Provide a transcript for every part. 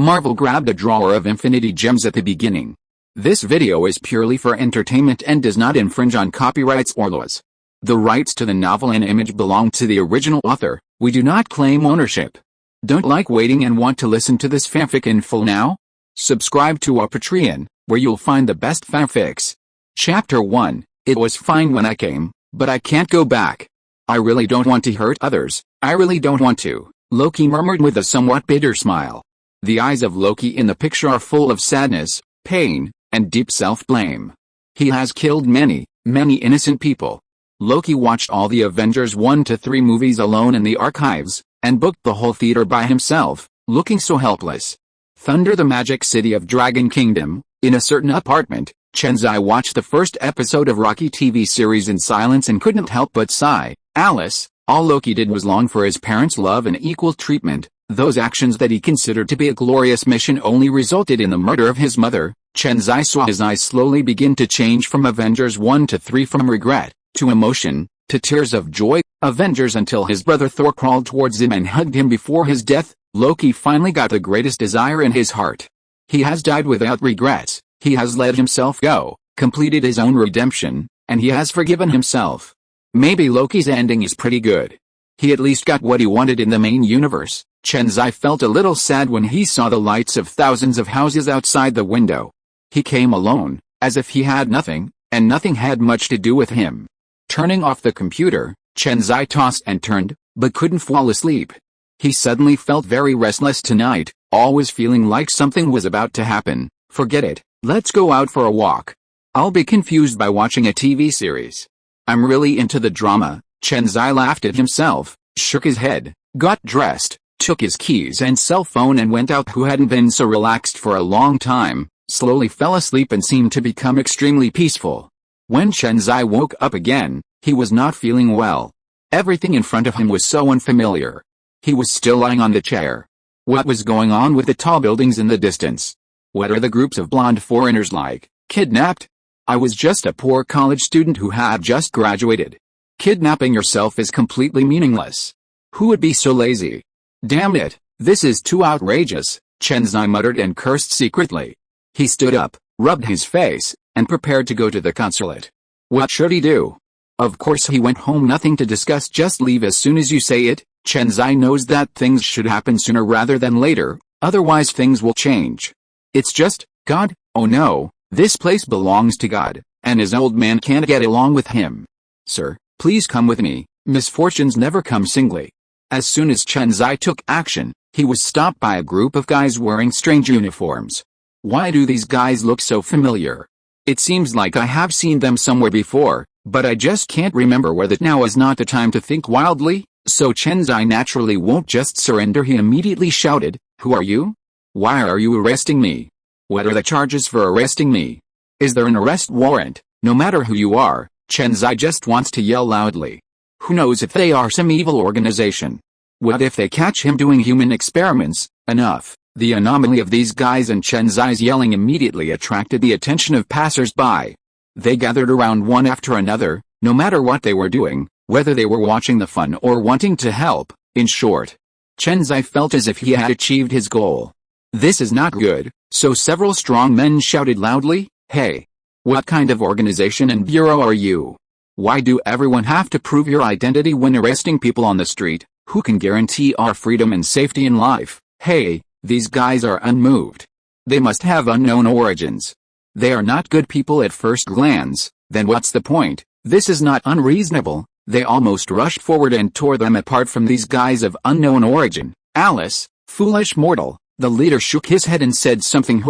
Marvel grabbed a drawer of infinity gems at the beginning. This video is purely for entertainment and does not infringe on copyrights or laws. The rights to the novel and image belong to the original author. We do not claim ownership. Don't like waiting and want to listen to this fanfic in full now? Subscribe to our Patreon, where you'll find the best fanfics. Chapter 1. It was fine when I came, but I can't go back. I really don't want to hurt others. I really don't want to, Loki murmured with a somewhat bitter smile. The eyes of Loki in the picture are full of sadness, pain, and deep self-blame. He has killed many, many innocent people. Loki watched all the Avengers 1 to 3 movies alone in the archives, and booked the whole theater by himself, looking so helpless. Thunder, the magic city of Dragon Kingdom. In a certain apartment, Chen Xi watched the first episode of Rocky TV series in silence and couldn't help but sigh. Alice, all Loki did was long for his parents' love and equal treatment. Those actions that he considered to be a glorious mission only resulted in the murder of his mother. Chen Xi saw his eyes slowly begin to change from Avengers 1 to 3, from regret, to emotion, to tears of joy. Avengers, until his brother Thor crawled towards him and hugged him before his death. Loki finally got the greatest desire in his heart. He has died without regrets. He has let himself go, completed his own redemption, and he has forgiven himself. Maybe Loki's ending is pretty good. He at least got what he wanted in the main universe. Chen Xi felt a little sad when he saw the lights of thousands of houses outside the window. He came alone, as if he had nothing, and nothing had much to do with him. Turning off the computer, Chen Xi tossed and turned, but couldn't fall asleep. He suddenly felt very restless tonight, always feeling like something was about to happen. Forget it, let's go out for a walk. I'll be confused by watching a TV series. I'm really into the drama. Chen Xi laughed at himself, shook his head, got dressed, took his keys and cell phone and went out. Who hadn't been so relaxed for a long time, slowly fell asleep and seemed to become extremely peaceful. When Chen Xi woke up again, he was not feeling well. Everything in front of him was so unfamiliar. He was still lying on the chair. What was going on with the tall buildings in the distance? What are the groups of blonde foreigners like? Kidnapped? I was just a poor college student who had just graduated. Kidnapping yourself is completely meaningless. Who would be so lazy? Damn it, this is too outrageous, Chen Xi muttered and cursed secretly. He stood up, rubbed his face, and prepared to go to the consulate. What should he do? Of course he went home. Nothing to discuss, just leave as soon as you say it. Chen Xi knows that things should happen sooner rather than later, otherwise things will change. It's just, God, oh no, this place belongs to God, and his old man can't get along with him. Sir, please come with me, misfortunes never come singly. As soon as Chen Xi took action, he was stopped by a group of guys wearing strange uniforms. Why do these guys look so familiar? It seems like I have seen them somewhere before, but I just can't remember whether. Now is not the time to think wildly, so Chen Xi naturally won't just surrender. He immediately shouted, "Who are you? Why are you arresting me? What are the charges for arresting me? Is there an arrest warrant?" No matter who you are, Chen Xi just wants to yell loudly. Who knows if they are some evil organization? What if they catch him doing human experiments? Enough. The anomaly of these guys and Chen Xi's yelling immediately attracted the attention of passers-by. They gathered around one after another, no matter what they were doing, whether they were watching the fun or wanting to help. In short, Chen Xi felt as if he had achieved his goal. This is not good, so several strong men shouted loudly, "Hey! What kind of organization and bureau are you? Why do everyone have to prove your identity when arresting people on the street? Who can guarantee our freedom and safety in life? Hey, these guys are unmoved. They must have unknown origins. They are not good people at first glance, then what's the point? This is not unreasonable." They almost rushed forward and tore them apart from these guys of unknown origin. "Alice, foolish mortal," the leader shook his head and said something.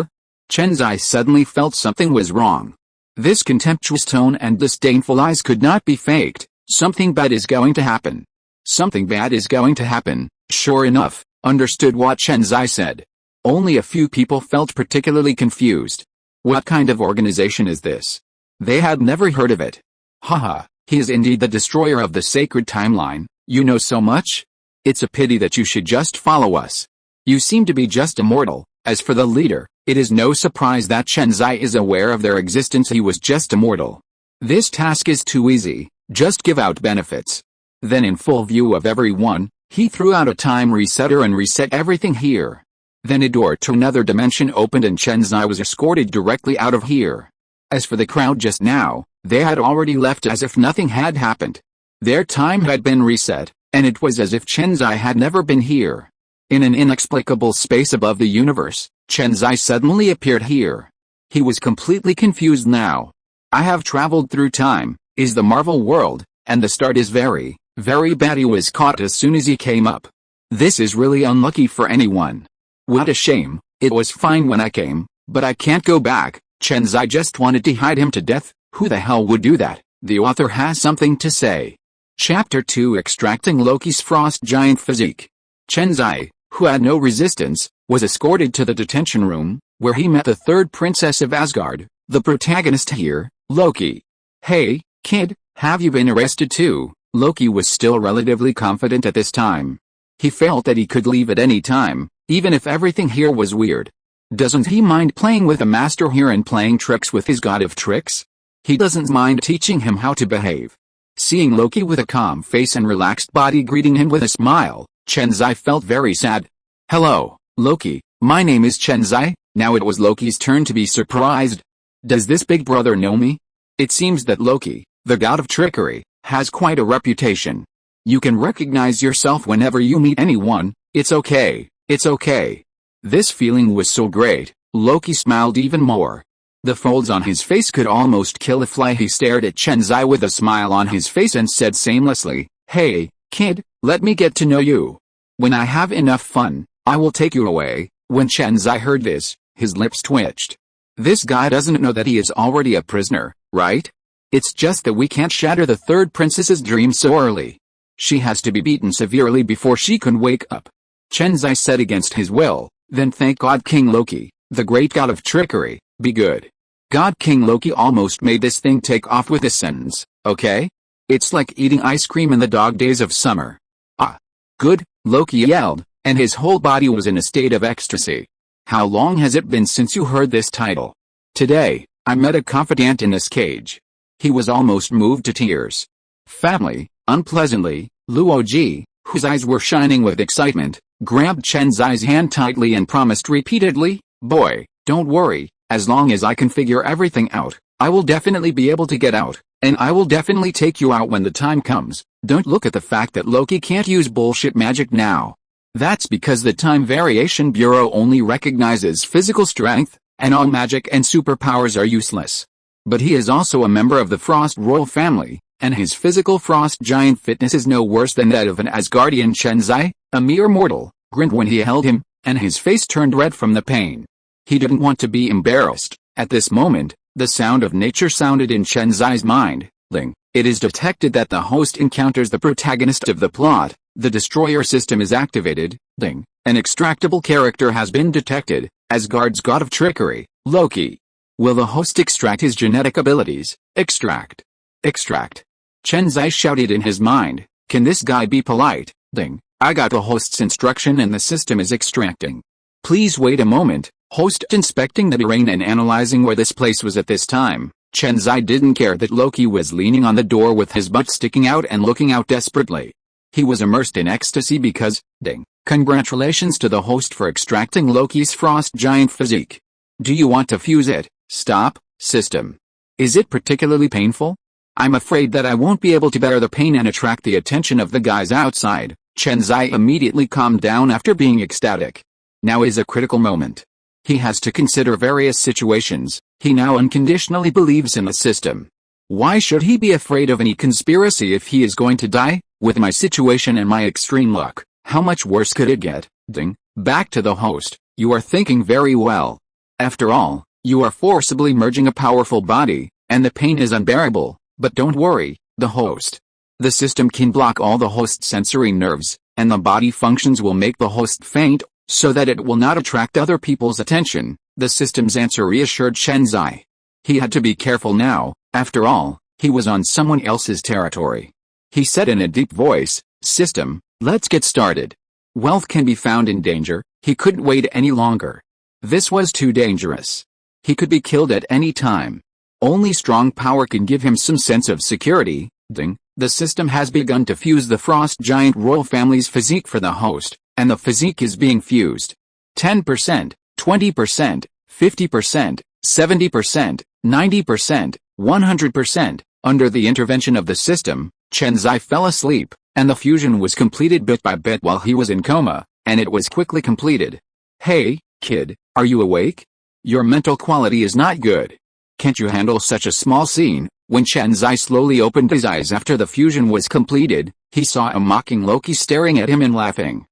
Chen Xi suddenly felt something was wrong. This contemptuous tone and disdainful eyes could not be faked. Something bad is going to happen. Something bad is going to happen. Sure enough, understood what Chen Xi said. Only a few people felt particularly confused. What kind of organization is this? They had never heard of it. Haha, he is indeed the destroyer of the sacred timeline. You know so much? It's a pity that you should just follow us. You seem to be just a mortal. As for the leader, it is no surprise that Chen Xi is aware of their existence. He was just a mortal. This task is too easy, just give out benefits. Then in full view of everyone, he threw out a time resetter and reset everything here. Then a door to another dimension opened and Chen Xi was escorted directly out of here. As for the crowd just now, they had already left as if nothing had happened. Their time had been reset, and it was as if Chen Xi had never been here. In an inexplicable space above the universe, Chen Xi suddenly appeared here. He was completely confused now. I have traveled through time, is the Marvel world, and the start is very, very bad. He was caught as soon as he came up. This is really unlucky for anyone. What a shame, it was fine when I came, but I can't go back. Chen Xi just wanted to hide him to death. Who the hell would do that? The author has something to say. Chapter 2: Extracting Loki's Frost Giant Physique. Chen Xi, who had no resistance, was escorted to the detention room, where he met the third princess of Asgard, the protagonist here, Loki. Hey, kid, have you been arrested too? Loki was still relatively confident at this time. He felt that he could leave at any time, even if everything here was weird. Doesn't he mind playing with a master here and playing tricks with his god of tricks? He doesn't mind teaching him how to behave. Seeing Loki with a calm face and relaxed body greeting him with a smile, Chen Xi felt very sad. Hello, Loki, my name is Chen Xi. Now it was Loki's turn to be surprised. Does this big brother know me? It seems that Loki, the god of trickery, has quite a reputation. You can recognize yourself whenever you meet anyone. It's okay, it's okay. This feeling was so great, Loki smiled even more. The folds on his face could almost kill a fly. He stared at Chen Xi with a smile on his face and said shamelessly, "Hey, kid, let me get to know you. When I have enough fun, I will take you away." When Chen Xi heard this, his lips twitched. This guy doesn't know that he is already a prisoner, right? It's just that we can't shatter the third princess's dream so early. She has to be beaten severely before she can wake up. Chen Xi said against his will, "Then thank God King Loki, the great god of trickery, be good." God King Loki almost made this thing take off with this sentence, okay? It's like eating ice cream in the dog days of summer. Ah. Good, Loki yelled, and his whole body was in a state of ecstasy. How long has it been since you heard this title? Today, I met a confidant in this cage. He was almost moved to tears. Family, unpleasantly, Luoji, whose eyes were shining with excitement, grabbed Chen Xi's hand tightly and promised repeatedly, "Boy, don't worry, as long as I can figure everything out, I will definitely be able to get out, and I will definitely take you out when the time comes." Don't look at the fact that Loki can't use bullshit magic now. That's because the Time Variation Bureau only recognizes physical strength, and all magic and superpowers are useless. But he is also a member of the Frost royal family, and his physical frost giant fitness is no worse than that of an Asgardian. Chen Xi, a mere mortal, grinned when he held him, and his face turned red from the pain. He didn't want to be embarrassed. At this moment, the sound of nature sounded in Chen Xi's mind. Ling. It is detected that the host encounters the protagonist of the plot. The destroyer system is activated. Ding. An extractable character has been detected, Asgard's god of trickery, Loki. Will the host extract his genetic abilities? Extract. Extract. Chen Xi shouted in his mind, "Can this guy be polite?" Ding. I got the host's instruction and the system is extracting. Please wait a moment. Host inspecting the terrain and analyzing where this place was at this time. Chen Xi didn't care that Loki was leaning on the door with his butt sticking out and looking out desperately. He was immersed in ecstasy because, ding, congratulations to the host for extracting Loki's frost giant physique. Do you want to fuse it? Stop, system. Is it particularly painful? I'm afraid that I won't be able to bear the pain and attract the attention of the guys outside. Chen Xi immediately calmed down after being ecstatic. Now is a critical moment. He has to consider various situations. He now unconditionally believes in the system. Why should he be afraid of any conspiracy if he is going to die? With my situation and my extreme luck, how much worse could it get? Ding. Back to the host. You are thinking very well. After all, you are forcibly merging a powerful body, and the pain is unbearable. But don't worry, the host. The system can block all the host's sensory nerves, and the body functions will make the host faint, so that it will not attract other people's attention. The system's answer reassured Chen Xi. He had to be careful now. After all, he was on someone else's territory. He said in a deep voice, "System, let's get started." Wealth can be found in danger. He couldn't wait any longer. This was too dangerous. He could be killed at any time. Only strong power can give him some sense of security. Ding. The system has begun to fuse the frost giant royal family's physique for the host, and the physique is being fused. 10%, 20%, 50%, 70%, 90%, 100%. Under the intervention of the system, Chen Xi fell asleep, and the fusion was completed bit by bit while he was in coma, and it was quickly completed. Hey, kid, are you awake? Your mental quality is not good. Can't you handle such a small scene? When Chen Xi slowly opened his eyes after the fusion was completed, he saw a mocking Loki staring at him and laughing.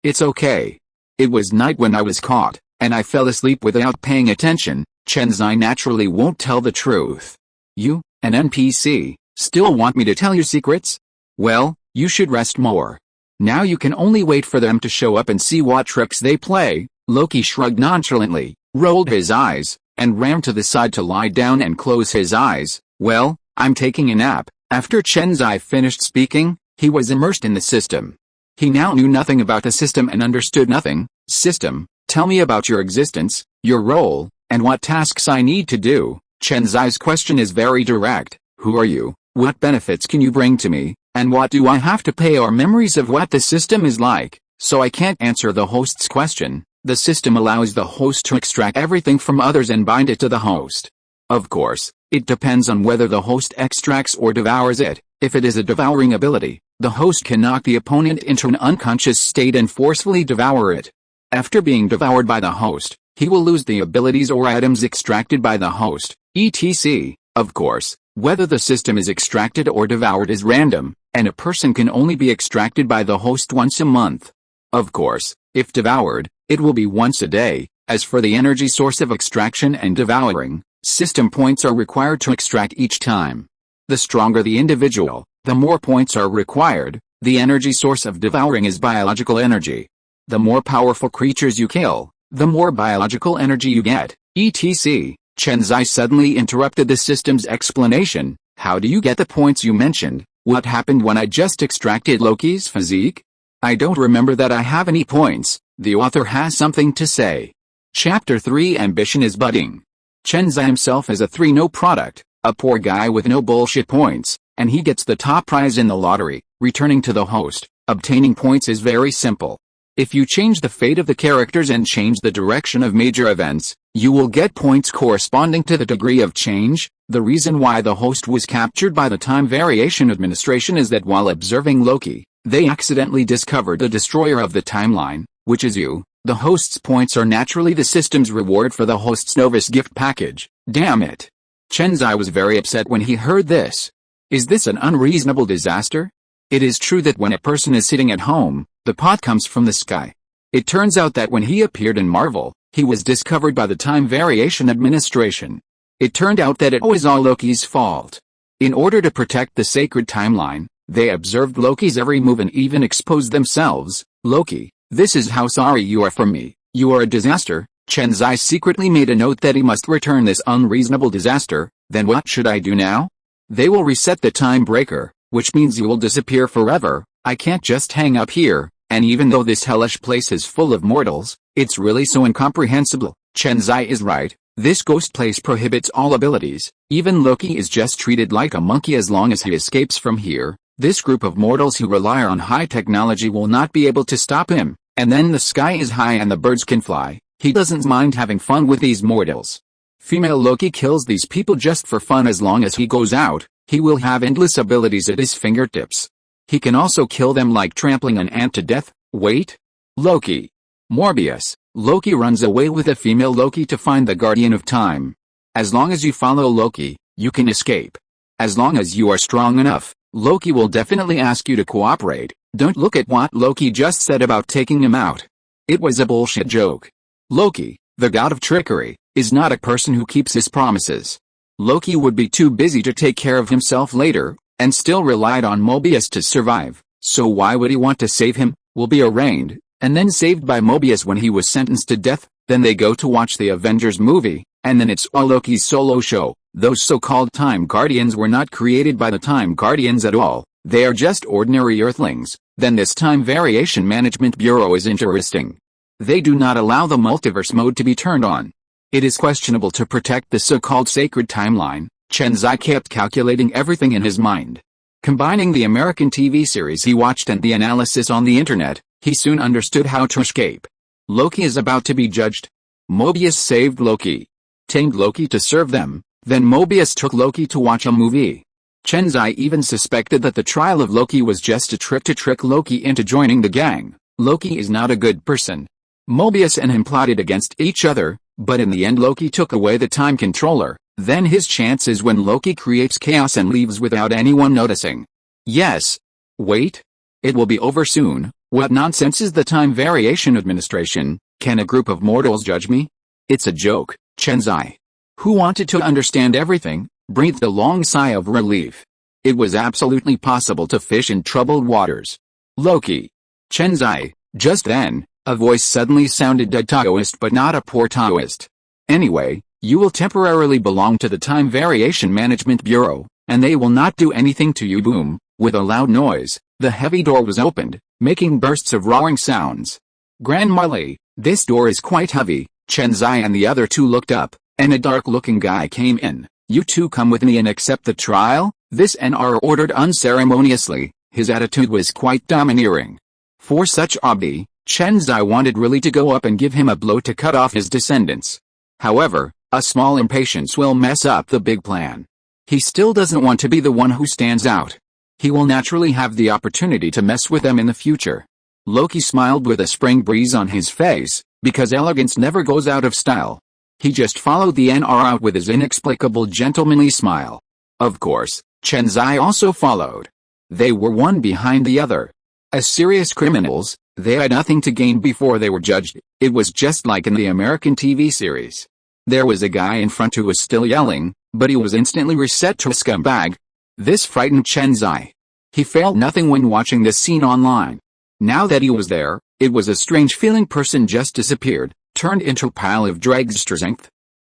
It's okay. It was night when I was caught, and I fell asleep without paying attention. Chen Xi naturally won't tell the truth. You, an NPC, still want me to tell your secrets? Well, you should rest more. Now you can only wait for them to show up and see what tricks they play. Loki shrugged nonchalantly, rolled his eyes, and ran to the side to lie down and close his eyes. Well, I'm taking a nap. After Chen Xi finished speaking, he was immersed in the system. He now knew nothing about the system and understood nothing. System, tell me about your existence, your role, and what tasks I need to do. Chen Xi's question is very direct. Who are you? What benefits can you bring to me? And what do I have to pay? Or memories of what the system is like? So I can't answer the host's question. The system allows the host to extract everything from others and bind it to the host. Of course, it depends on whether the host extracts or devours it. If it is a devouring ability, the host can knock the opponent into an unconscious state and forcefully devour it. After being devoured by the host, he will lose the abilities or items extracted by the host, etc. Of course, whether the system is extracted or devoured is random, and a person can only be extracted by the host once a month. Of course, if devoured, it will be once a day. As for the energy source of extraction and devouring, system points are required to extract each time. The stronger the individual, the more points are required. The energy source of devouring is biological energy. The more powerful creatures you kill, the more biological energy you get, etc. Chen Xi suddenly interrupted the system's explanation. How do you get the points you mentioned? What happened when I just extracted Loki's physique? I don't remember that I have any points. The author has something to say. Chapter 3 Ambition is budding. Chen Xi himself is a 3-no product, a poor guy with no bullshit points, and he gets the top prize in the lottery, returning to the host. Obtaining points is very simple. If you change the fate of the characters and change the direction of major events, you will get points corresponding to the degree of change. The reason why the host was captured by the Time Variation Administration is that while observing Loki, they accidentally discovered the destroyer of the timeline, which is you. The host's points are naturally the system's reward for the host's novice gift package. Damn it. Chen Xi was very upset when he heard this. Is this an unreasonable disaster? It is true that when a person is sitting at home, the pot comes from the sky. It turns out that when he appeared in Marvel, he was discovered by the Time Variation Administration. It turned out that it was all Loki's fault. In order to protect the sacred timeline, they observed Loki's every move and even exposed themselves. Loki, this is how sorry you are for me. You are a disaster. Chen Xi secretly made a note that he must return this unreasonable disaster. Then what should I do now? They will reset the time breaker, which means you will disappear forever. I can't just hang up here, and even though this hellish place is full of mortals, it's really so incomprehensible. Chen Xi is right. This ghost place prohibits all abilities. Even Loki is just treated like a monkey as long as he escapes from here. This group of mortals who rely on high technology will not be able to stop him. And then the sky is high and the birds can fly. He doesn't mind having fun with these mortals. Female Loki kills these people just for fun. As long as he goes out, he will have endless abilities at his fingertips. He can also kill them like trampling an ant to death. Wait. Loki. Morbius. Loki runs away with a female Loki to find the Guardian of Time. As long as you follow Loki, you can escape. As long as you are strong enough, Loki will definitely ask you to cooperate. Don't look at what Loki just said about taking him out. It was a bullshit joke. Loki, the god of trickery, is not a person who keeps his promises. Loki would be too busy to take care of himself later, and still relied on Mobius to survive. So why would he want to save him? Will be arraigned, and then saved by Mobius when he was sentenced to death. Then they go to watch the Avengers movie, and then it's all Loki's solo show. Those so-called Time Guardians were not created by the Time Guardians at all. They are just ordinary Earthlings. Then this Time Variation Management Bureau is interesting. They do not allow the multiverse mode to be turned on. It is questionable to protect the so-called sacred timeline. Chen Xi kept calculating everything in his mind. Combining the American TV series he watched and the analysis on the internet, he soon understood how to escape. Loki is about to be judged. Mobius saved Loki. Tamed Loki to serve them, then Mobius took Loki to watch a movie. Chen Xi even suspected that the trial of Loki was just a trick to trick Loki into joining the gang. Loki is not a good person. Mobius and him plotted against each other, but in the end Loki took away the time controller. Then his chance is when Loki creates chaos and leaves without anyone noticing. Yes. Wait. It will be over soon. What nonsense is the Time Variation Administration? Can a group of mortals judge me? It's a joke. Chen Xi, who wanted to understand everything, breathed a long sigh of relief. It was absolutely possible to fish in troubled waters. Loki. Chen Xi. Just then, a voice suddenly sounded dead Taoist but not a poor Taoist. Anyway, you will temporarily belong to the Time Variation Management Bureau, and they will not do anything to you. Boom. With a loud noise, the heavy door was opened, making bursts of roaring sounds. Grand Marley, this door is quite heavy. Chen Xi and the other two looked up, and a dark-looking guy came in. You two come with me and accept the trial? This NR ordered unceremoniously. His attitude was quite domineering. For such Abdi, Chen Xi wanted really to go up and give him a blow to cut off his descendants. However, a small impatience will mess up the big plan. He still doesn't want to be the one who stands out. He will naturally have the opportunity to mess with them in the future. Loki smiled with a spring breeze on his face, because elegance never goes out of style. He just followed the NR out with his inexplicable gentlemanly smile. Of course, Chen Xi also followed. They were one behind the other. As serious criminals, they had nothing to gain before they were judged. It was just like in the American TV series. There was a guy in front who was still yelling, but he was instantly reset to a scumbag. This frightened Chen Xi. He failed nothing when watching this scene online. Now that he was there, it was a strange feeling. Person just disappeared, turned into a pile of dregs.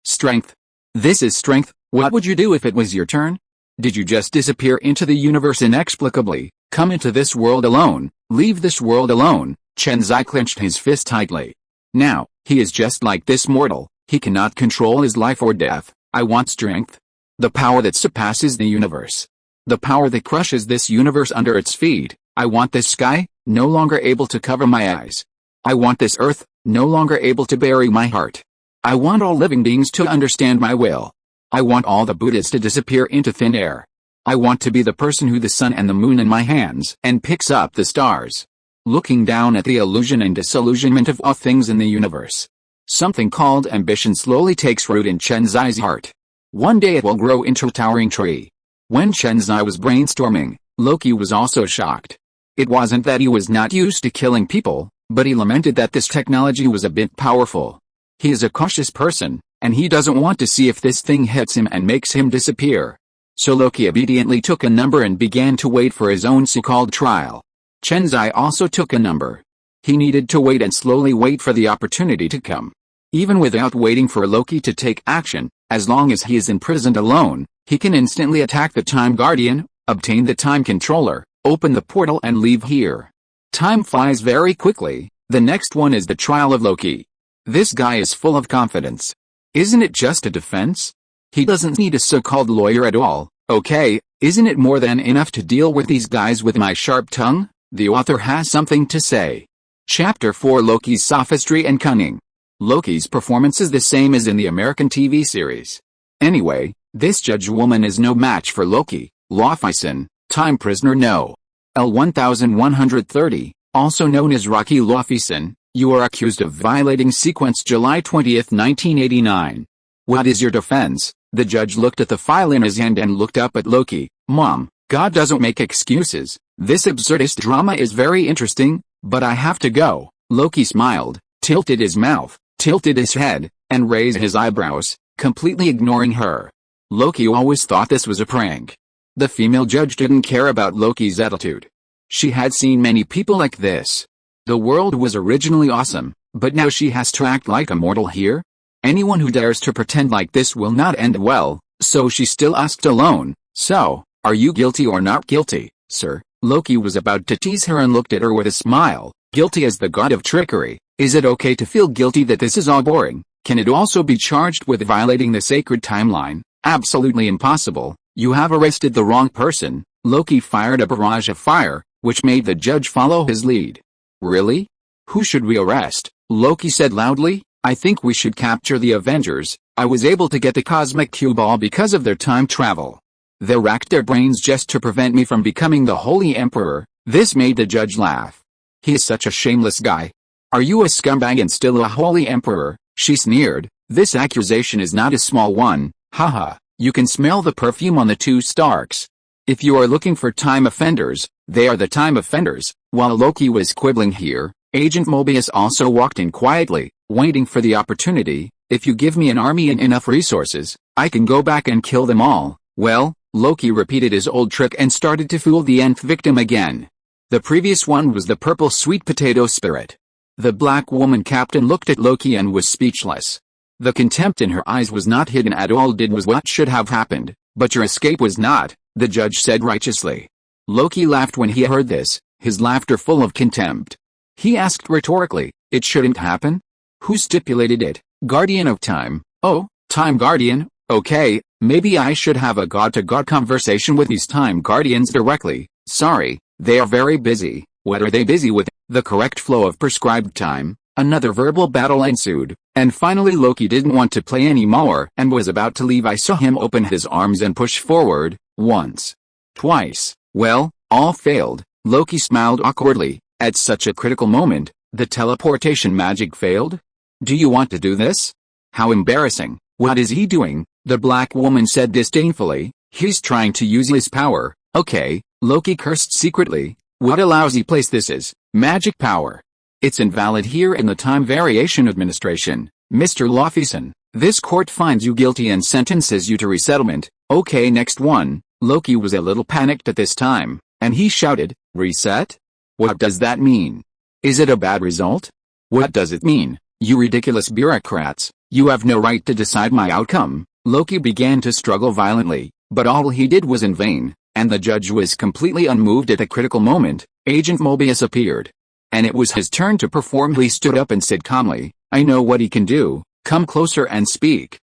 Strength. This is strength. What would you do if it was your turn? Did you just disappear into the universe inexplicably, come into this world alone, leave this world alone? Chen Xi clenched his fist tightly. Now, he is just like this mortal, he cannot control his life or death. I want strength. The power that surpasses the universe. The power that crushes this universe under its feet. I want this sky, no longer able to cover my eyes. I want this earth, no longer able to bury my heart. I want all living beings to understand my will. I want all the Buddhas to disappear into thin air. I want to be the person who the sun and the moon in my hands and picks up the stars. Looking down at the illusion and disillusionment of all things in the universe. Something called ambition slowly takes root in Chen Xi's heart. One day it will grow into a towering tree. When Chen Xi was brainstorming, Loki was also shocked. It wasn't that he was not used to killing people, but he lamented that this technology was a bit powerful. He is a cautious person, and he doesn't want to see if this thing hits him and makes him disappear. So Loki obediently took a number and began to wait for his own so-called trial. Chen Xi also took a number. He needed to wait and slowly wait for the opportunity to come. Even without waiting for Loki to take action, as long as he is imprisoned alone, he can instantly attack the Time Guardian, obtain the Time Controller, open the portal and leave here. Time flies very quickly. The next one is the trial of Loki. This guy is full of confidence. Isn't it just a defense? He doesn't need a so-called lawyer at all. Okay, isn't it more than enough to deal with these guys with my sharp tongue? The author has something to say. Chapter 4: Loki's sophistry and cunning. Loki's performance is the same as in the American TV series. Anyway, this judge woman is no match for Loki. Lofison, time prisoner no. L1130, also known as Rocky Lofison, you are accused of violating sequence July 20, 1989. What is your defense? The judge looked at the file in his hand and looked up at Loki. Mom, God doesn't make excuses. This absurdist drama is very interesting, but I have to go. Loki smiled, tilted his mouth, tilted his head, and raised his eyebrows, completely ignoring her. Loki always thought this was a prank. The female judge didn't care about Loki's attitude. She had seen many people like this. The world was originally awesome, but now she has to act like a mortal here? Anyone who dares to pretend like this will not end well, so she still asked alone, so, are you guilty or not guilty, sir? Loki was about to tease her and looked at her with a smile. Guilty as the god of trickery. Is it okay to feel guilty that this is all boring? Can it also be charged with violating the sacred timeline? Absolutely impossible. You have arrested the wrong person. Loki fired a barrage of fire, which made the judge follow his lead. Really? Who should we arrest? Loki said loudly. I think we should capture the Avengers. I was able to get the cosmic cue ball because of their time travel. They racked their brains just to prevent me from becoming the Holy Emperor. This made the judge laugh. He is such a shameless guy. Are you a scumbag and still a Holy Emperor? She sneered. This accusation is not a small one. Haha, you can smell the perfume on the two Starks. If you are looking for time offenders, they are the time offenders. While Loki was quibbling here, Agent Mobius also walked in quietly, waiting for the opportunity. If you give me an army and enough resources, I can go back and kill them all. Well, Loki repeated his old trick and started to fool the nth victim again. The previous one was the purple sweet potato spirit. The black woman captain looked at Loki and was speechless. The contempt in her eyes was not hidden at all. Did was what should have happened, but your escape was not, the judge said righteously. Loki laughed when he heard this, his laughter full of contempt. He asked rhetorically, it shouldn't happen? Who stipulated it? Guardian of Time. Oh, Time Guardian? Okay, maybe I should have a god-to-god conversation with these Time Guardians directly. Sorry, they are very busy. What are they busy with? The correct flow of prescribed time. Another verbal battle ensued, and finally Loki didn't want to play anymore and was about to leave. I saw him open his arms and push forward, once. Twice. Well, all failed. Loki smiled awkwardly. At such a critical moment, the teleportation magic failed? Do you want to do this? How embarrassing. What is he doing? The black woman said disdainfully. He's trying to use his power. Okay, Loki cursed secretly. What a lousy place this is. Magic power. It's invalid here in the Time Variation Administration. Mr. Lofison, this court finds you guilty and sentences you to resettlement. Okay, next one. Loki was a little panicked at this time, and he shouted, reset? What does that mean? Is it a bad result? What does it mean? You ridiculous bureaucrats, you have no right to decide my outcome. Loki began to struggle violently, but all he did was in vain, and the judge was completely unmoved. At a critical moment, Agent Mobius appeared. And it was his turn to perform. He stood up and said calmly, I know what he can do, come closer and speak.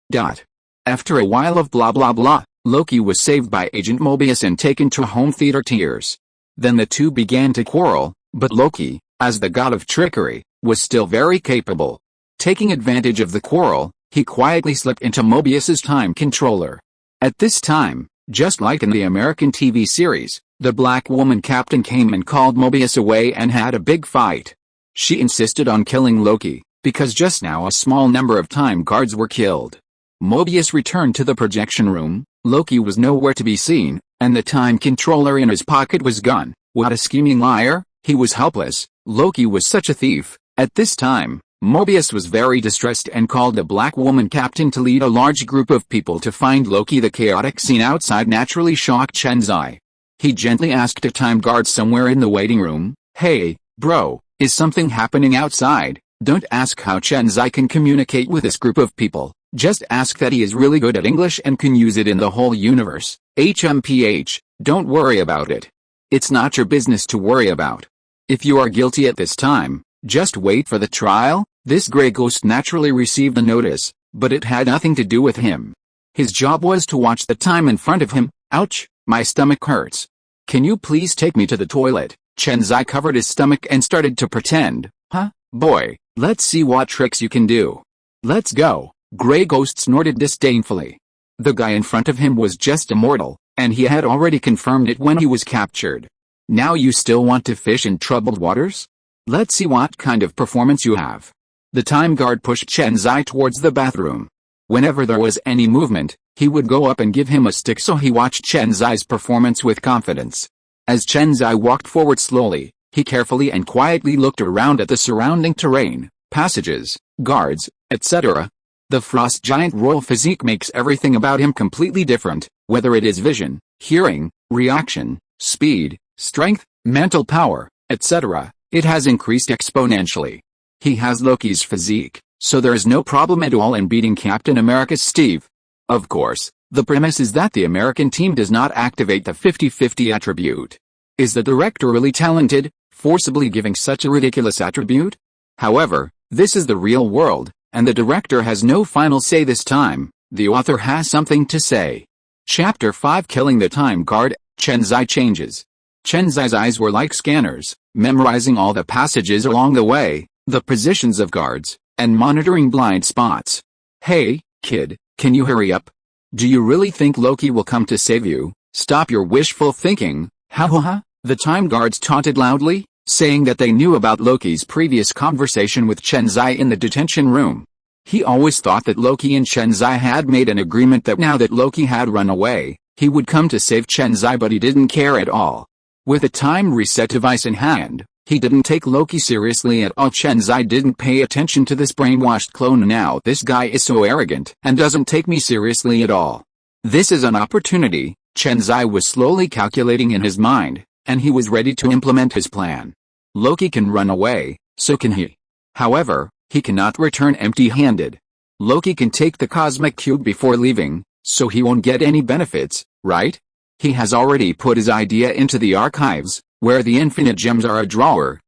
After a while of blah blah blah, Loki was saved by Agent Mobius and taken to home theater tears. Then the two began to quarrel, but Loki, as the god of trickery, was still very capable. Taking advantage of the quarrel, he quietly slipped into Mobius's time controller. At this time, just like in the American TV series, the black woman captain came and called Mobius away and had a big fight. She insisted on killing Loki, because just now a small number of time guards were killed. Mobius returned to the projection room. Loki was nowhere to be seen, and the time controller in his pocket was gone. What a scheming liar. He was helpless. Loki was such a thief. At this time, Mobius was very distressed and called the black woman captain to lead a large group of people to find Loki. The chaotic scene outside naturally shocked Chen Xi. He gently asked a time guard somewhere in the waiting room, hey, bro, is something happening outside? Don't ask how Chen Xi can communicate with this group of people. Just ask that he is really good at English and can use it in the whole universe. HMPH, don't worry about it. It's not your business to worry about. If you are guilty at this time, just wait for the trial. This gray ghost naturally received the notice, but it had nothing to do with him. His job was to watch the time in front of him. Ouch, my stomach hurts. Can you please take me to the toilet? Chen Xi covered his stomach and started to pretend. Huh, boy, let's see what tricks you can do. Let's go. Gray Ghost snorted disdainfully. The guy in front of him was just a mortal, and he had already confirmed it when he was captured. Now you still want to fish in troubled waters? Let's see what kind of performance you have. The time guard pushed Chen Xi towards the bathroom. Whenever there was any movement, he would go up and give him a stick, so he watched Chen Xi's performance with confidence. As Chen Xi walked forward slowly, he carefully and quietly looked around at the surrounding terrain, passages, guards, etc. The frost giant royal physique makes everything about him completely different, whether it is vision, hearing, reaction, speed, strength, mental power, etc. It has increased exponentially. He has Loki's physique, so there is no problem at all in beating Captain America's Steve. Of course, the premise is that the American team does not activate the 50-50 attribute. Is the director really talented, forcibly giving such a ridiculous attribute? However, this is the real world, and the director has no final say this time. The author has something to say. Chapter 5: Killing the Time Guard. Chen Xi changes. Chen Xi's eyes were like scanners, memorizing all the passages along the way. the positions of guards, and monitoring blind spots. Hey, kid, can you hurry up? Do you really think Loki will come to save you? Stop your wishful thinking, ha ha ha. The Time Guards taunted loudly, saying that they knew about Loki's previous conversation with Chen Xi in the detention room. He always thought that Loki and Chen Xi had made an agreement that now that Loki had run away, he would come to save Chen Xi, but he didn't care at all. With a time reset device in hand, he didn't take Loki seriously at all. Chen Xi didn't pay attention to this brainwashed clone. Now this guy is so arrogant and doesn't take me seriously at all. This is an opportunity, Chen Xi was slowly calculating in his mind, and he was ready to implement his plan. Loki can run away, so can he. However, he cannot return empty-handed. Loki can take the cosmic cube before leaving, so he won't get any benefits, right? He has already put his idea into the archives, where the infinite gems are a drawer.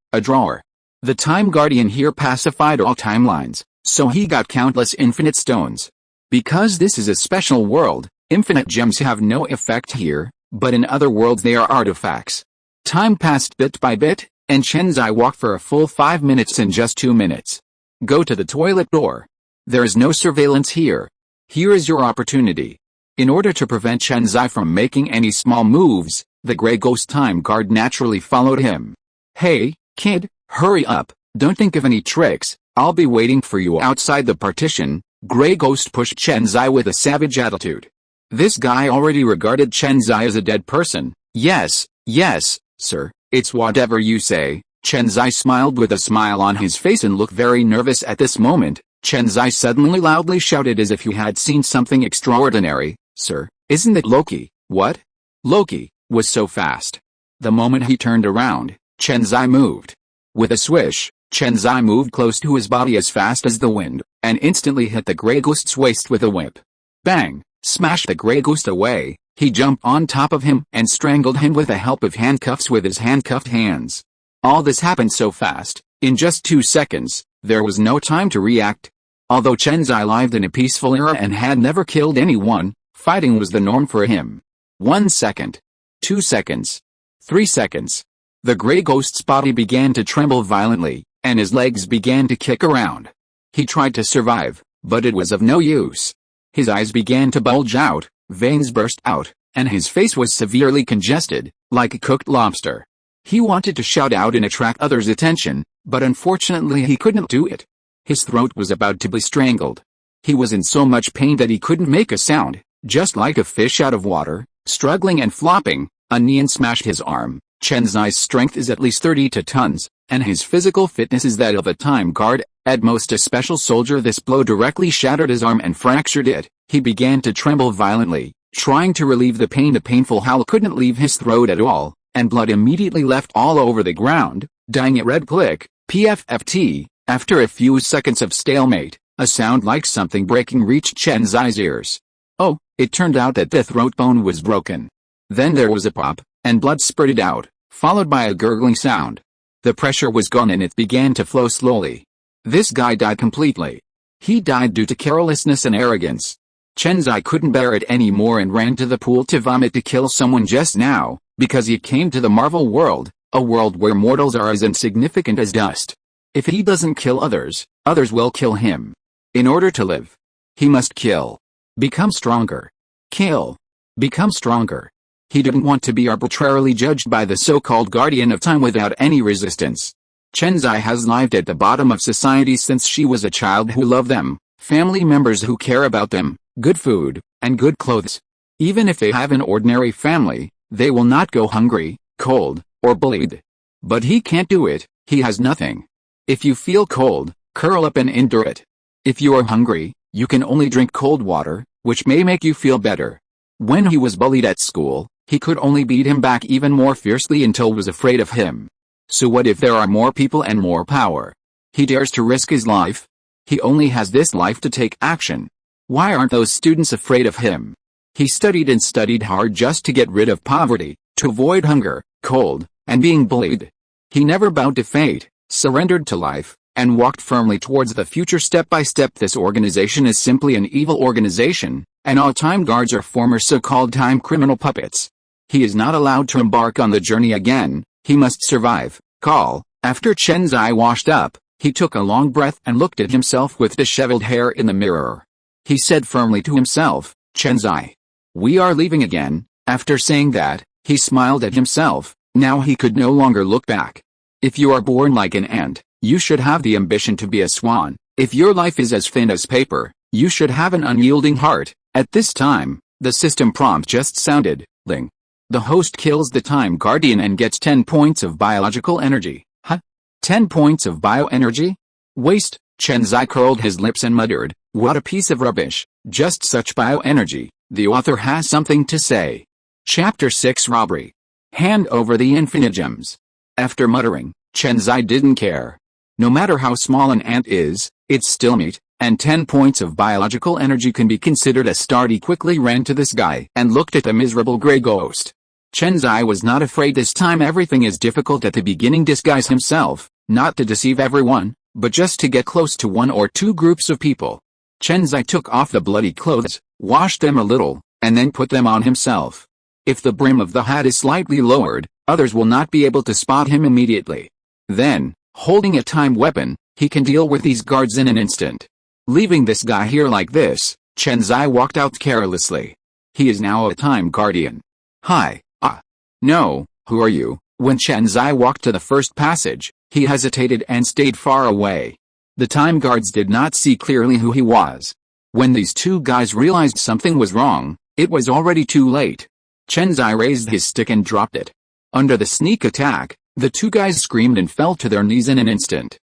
The Time Guardian here pacified all timelines, so he got countless infinite stones. Because this is a special world, infinite gems have no effect here, but in other worlds they are artifacts. Time passed bit by bit, and Chen Xi walked for a full 5 minutes in just 2 minutes. Go to the toilet door. There is no surveillance here. Here is your opportunity. In order to prevent Chen Xi from making any small moves, the Grey Ghost Time Guard naturally followed him. Hey, kid, hurry up, don't think of any tricks, I'll be waiting for you outside the partition. Grey Ghost pushed Chen Xi with a savage attitude. This guy already regarded Chen Xi as a dead person. Yes, sir, it's whatever you say. Chen Xi smiled with a smile on his face and looked very nervous at this moment. Chen Xi suddenly loudly shouted as if he had seen something extraordinary. Sir, isn't it Loki? What? Loki was so fast. The moment he turned around, Chen Xi moved. With a swish, Chen Xi moved close to his body as fast as the wind, and instantly hit the Grey Ghost's waist with a whip. Bang! Smashed the Grey Ghost away. He jumped on top of him and strangled him with the help of handcuffs with his handcuffed hands. All this happened so fast, in just 2 seconds, there was no time to react. Although Chen Xi lived in a peaceful era and had never killed anyone, fighting was the norm for him. 1 second. 2 seconds. 3 seconds. The Grey Ghost's body began to tremble violently, and his legs began to kick around. He tried to survive, but it was of no use. His eyes began to bulge out, veins burst out, and his face was severely congested, like a cooked lobster. He wanted to shout out and attract others' attention, but unfortunately he couldn't do it. His throat was about to be strangled. He was in so much pain that he couldn't make a sound, just like a fish out of water, struggling and flopping. A neon smashed his arm. Chen Xi's strength is at least 32 tons, and his physical fitness is that of a time guard, at most a special soldier. This blow directly shattered his arm and fractured it. He began to tremble violently, trying to relieve the pain. The painful howl couldn't leave his throat at all, and blood immediately left all over the ground, dying at red click, PFFT. After a few seconds of stalemate, a sound like something breaking reached Chen Xi's ears. Oh, it turned out that the throat bone was broken. Then there was a pop, and blood spurted out, followed by a gurgling sound. The pressure was gone and it began to flow slowly. This guy died completely. He died due to carelessness and arrogance. Chen Xi couldn't bear it anymore and ran to the pool to vomit to kill someone just now, because he came to the Marvel world, a world where mortals are as insignificant as dust. If he doesn't kill others, others will kill him. In order to live, he must kill. Become stronger. Kill. Become stronger. He didn't want to be arbitrarily judged by the so-called guardian of time without any resistance. Chen Xi has lived at the bottom of society since she was a child who love them, family members who care about them, good food, and good clothes. Even if they have an ordinary family, they will not go hungry, cold, or bullied. But he can't do it. He has nothing. If you feel cold, curl up and endure it. If you are hungry, you can only drink cold water, which may make you feel better. When he was bullied at school, he could only beat him back even more fiercely until was afraid of him. So what if there are more people and more power? He dares to risk his life. He only has this life to take action. Why aren't those students afraid of him? He studied and studied hard just to get rid of poverty, to avoid hunger, cold, and being bullied. He never bowed to fate, surrendered to life, and walked firmly towards the future step by step. This organization is simply an evil organization, and all time guards are former so-called time criminal puppets. He is not allowed to embark on the journey again. He must survive. Call. After Chen Xi washed up, He took a long breath and looked at himself with disheveled hair in the mirror. He said firmly to himself, "Chen Xi. We are leaving again." After saying that, he smiled at himself. Now he could no longer look back. If you are born like an ant, you should have the ambition to be a swan. If your life is as thin as paper, you should have an unyielding heart. At this time, the system prompt just sounded, "Ling." The host kills the Time Guardian and gets 10 points of biological energy. Huh? 10 points of bioenergy? Waste. Chen Xi curled his lips and muttered, "What a piece of rubbish, just such bioenergy." The author has something to say. Chapter 6 Robbery. Hand over the infinite gems. After muttering, Chen Xi didn't care. No matter how small an ant is, it's still meat, and 10 points of biological energy can be considered a start. He quickly ran to this guy and looked at the miserable gray ghost. Chen Xi was not afraid this time. Everything is difficult at the beginning. Disguise himself, not to deceive everyone, but just to get close to one or two groups of people. Chen Xi took off the bloody clothes, washed them a little, and then put them on himself. If the brim of the hat is slightly lowered, others will not be able to spot him immediately. Then, holding a time weapon, he can deal with these guards in an instant. Leaving this guy here like this, Chen Xi walked out carelessly. He is now a Time Guardian. Hi. No, who are you? When Chen Xi walked to the first passage, he hesitated and stayed far away. The time guards did not see clearly who he was. When these two guys realized something was wrong, it was already too late. Chen Xi raised his stick and dropped it. Under the sneak attack, the two guys screamed and fell to their knees in an instant.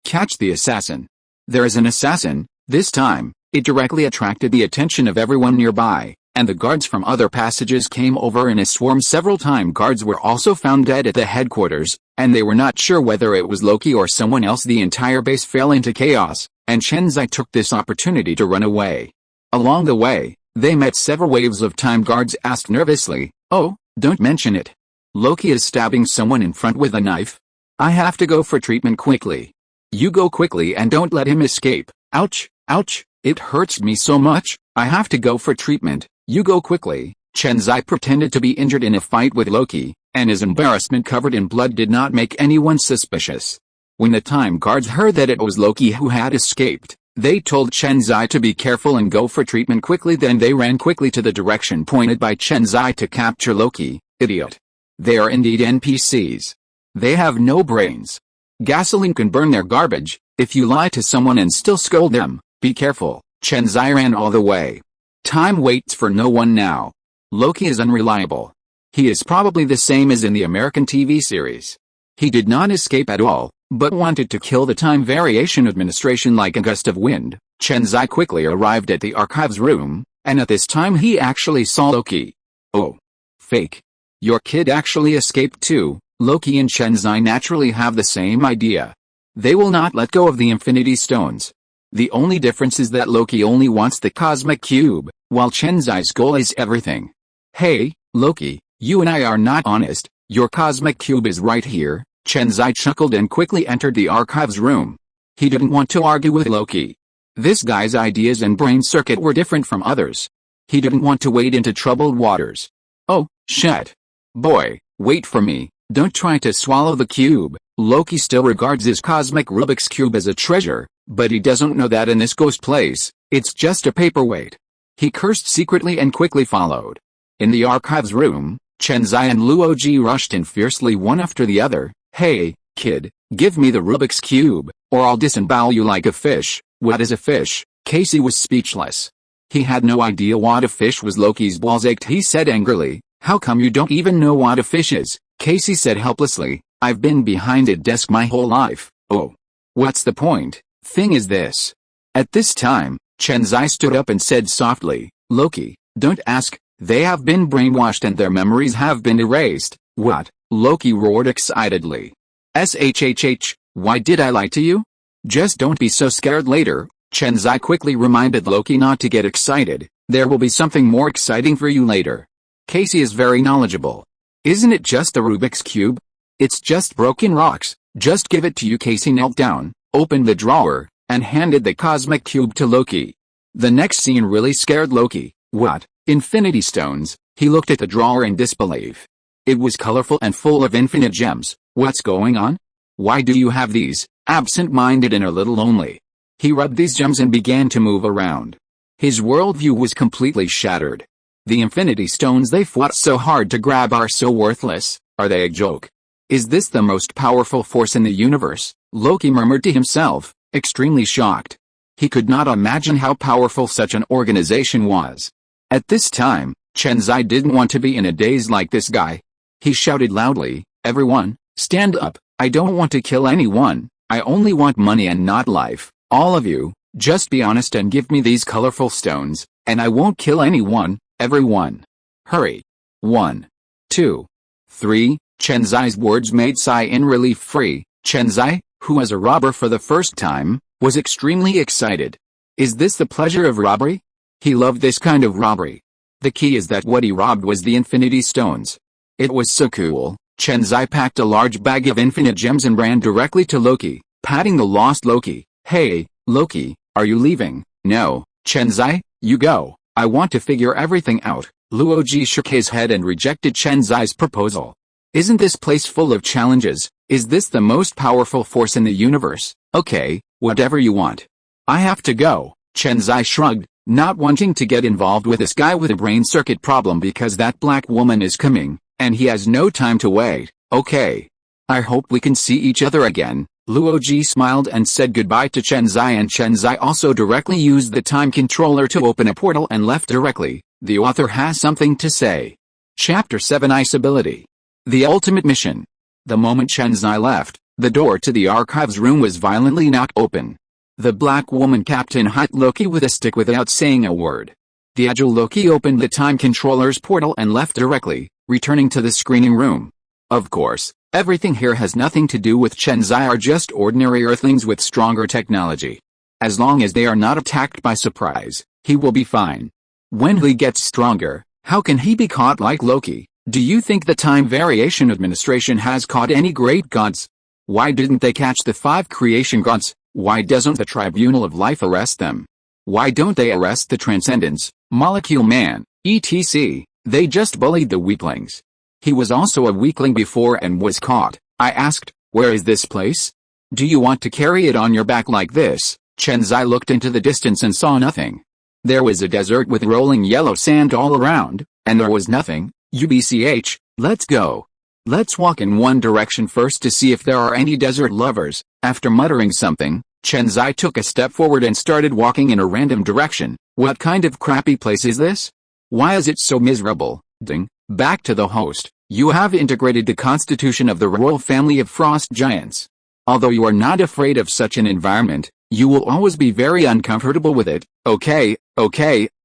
Catch the assassin. There is an assassin. This time, it directly attracted the attention of everyone nearby, and the guards from other passages came over in a swarm. Several time guards were also found dead at the headquarters, and they were not sure whether it was Loki or someone else. The entire base fell into chaos, and Chen Xi took this opportunity to run away. Along the way, they met several waves of time guards. Asked nervously, "Oh, don't mention it. Loki is stabbing someone in front with a knife. I have to go for treatment quickly. You go quickly and don't let him escape. Ouch, ouch, it hurts me so much, I have to go for treatment. You go quickly." Chen Xi pretended to be injured in a fight with Loki, and his embarrassment covered in blood did not make anyone suspicious. When the time guards heard that it was Loki who had escaped, they told Chen Xi to be careful and go for treatment quickly. Then they ran quickly to the direction pointed by Chen Xi to capture Loki. Idiot. They are indeed NPCs. They have no brains. Gasoline can burn their garbage. If you lie to someone and still scold them, be careful. Chen Xi ran all the way. Time waits for no one now. Loki is unreliable. He is probably the same as in the American TV series. He did not escape at all, but wanted to kill the Time Variation Administration like a gust of wind. Chen Xi quickly arrived at the archives room, and at this time he actually saw Loki. Oh. Fake. Your kid actually escaped too. Loki and Chen Xi naturally have the same idea. They will not let go of the Infinity Stones. The only difference is that Loki only wants the Cosmic Cube, while Chen Xi's goal is everything. Hey, Loki, you and I are not honest. Your Cosmic Cube is right here. Chen Xi chuckled and quickly entered the archives room. He didn't want to argue with Loki. This guy's ideas and brain circuit were different from others. He didn't want to wade into troubled waters. Oh, shit. Boy, wait for me. Don't try to swallow the cube. Loki still regards his cosmic Rubik's Cube as a treasure, but he doesn't know that in this ghost place, it's just a paperweight. He cursed secretly and quickly followed. In the archives room, Chen Xi and Luo Ji rushed in fiercely one after the other. Hey, kid, give me the Rubik's Cube, or I'll disembowel you like a fish. What is a fish? Casey was speechless. He had no idea what a fish was. Loki's balls ached. He said angrily, "How come you don't even know what a fish is?" Casey said helplessly, "I've been behind a desk my whole life." Oh. What's the point? Thing is this. At this time, Chen Xi stood up and said softly, "Loki, don't ask, they have been brainwashed and their memories have been erased." What? Loki roared excitedly. SHHH, why did I lie to you? Just don't be so scared later. Chen Xi quickly reminded Loki not to get excited. There will be something more exciting for you later. Casey is very knowledgeable. Isn't it just the Rubik's Cube? It's just broken rocks. Just give it to you. Casey knelt down, opened the drawer, and handed the Cosmic Cube to Loki. The next scene really scared Loki. What? Infinity Stones? He looked at the drawer in disbelief. It was colorful and full of infinite gems. What's going on? Why do you have these? absent-minded and a little lonely. He rubbed these gems and began to move around. His worldview was completely shattered. The infinity stones they fought so hard to grab are so worthless. Are they a joke? Is this the most powerful force in the universe? Loki murmured to himself, extremely shocked. He could not imagine how powerful such an organization was. At this time, Chen Xi didn't want to be in a daze like this guy. He shouted loudly, "Everyone, stand up. I don't want to kill anyone. I only want money and not life. All of you, just be honest and give me these colorful stones, and I won't kill anyone, everyone. Hurry." 1, 2, 3, Chen Xi's words made Psy in relief free. Chen Xi, who was a robber for the first time, was extremely excited. Is this the pleasure of robbery? He loved this kind of robbery. The key is that what he robbed was the infinity stones. It was so cool. Chen Xi packed a large bag of infinite gems and ran directly to Loki, patting the lost Loki. "Hey, Loki, are you leaving?" "No, Chen Xi, you go. I want to figure everything out." Luoji shook his head and rejected Chen Xi's proposal. "Isn't this place full of challenges? Is this the most powerful force in the universe? Okay, whatever you want. I have to go." Chen Xi shrugged, not wanting to get involved with this guy with a brain circuit problem because that black woman is coming, and he has no time to wait. "Okay. I hope we can see each other again." Luoji smiled and said goodbye to Chen Xi, and Chen Xi also directly used the time controller to open a portal and left directly. The author has something to say. Chapter 7 Ice Ability. The Ultimate Mission. The moment Chen Xi left, the door to the archives room was violently knocked open. The black woman Captain hit Loki with a stick without saying a word. The agile Loki opened the time controller's portal and left directly, returning to the screening room. Of course, everything here has nothing to do with Chen Xi, are just ordinary Earthlings with stronger technology. As long as they are not attacked by surprise, he will be fine. When he gets stronger, how can he be caught like Loki? Do you think the Time Variation Administration has caught any great gods? Why didn't they catch the 5 creation gods? Why doesn't the Tribunal of Life arrest them? Why don't they arrest the Transcendents, Molecule Man, etc.? They just bullied the weaklings. He was also a weakling before and was caught. I asked, where is this place? Do you want to carry it on your back like this? Chen Xi looked into the distance and saw nothing. There was a desert with rolling yellow sand all around, and there was nothing. UBCH, let's go. Let's walk in one direction first to see if there are any desert lovers. After muttering something, Chen Xi took a step forward and started walking in a random direction. What kind of crappy place is this? Why is it so miserable? Ding. Back to the host. You have integrated the constitution of the royal family of frost giants. Although you are not afraid of such an environment, you will always be very uncomfortable with it. Okay,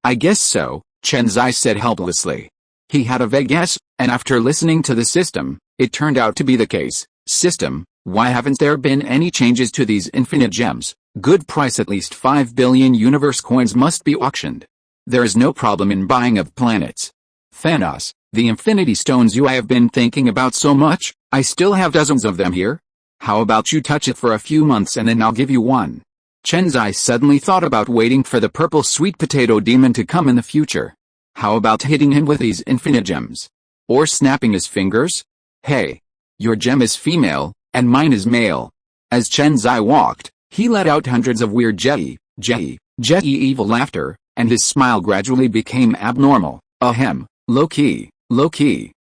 I guess so, Chen Xi said helplessly. He had a vague guess, and after listening to the system, it turned out to be the case. System, why haven't there been any changes to these infinite gems? Good price, at least 5 billion universe coins must be auctioned. There is no problem in buying of planets. Thanos, the infinity stones you have been thinking about so much, I still have dozens of them here. How about you touch it for a few months and then I'll give you one. Chen Xi suddenly thought about waiting for the purple sweet potato demon to come in the future. How about hitting him with these infinite gems? Or snapping his fingers? Hey, your gem is female, and mine is male. As Chen Xi walked, he let out hundreds of weird jetty evil laughter, and his smile gradually became abnormal. Ahem, Loki.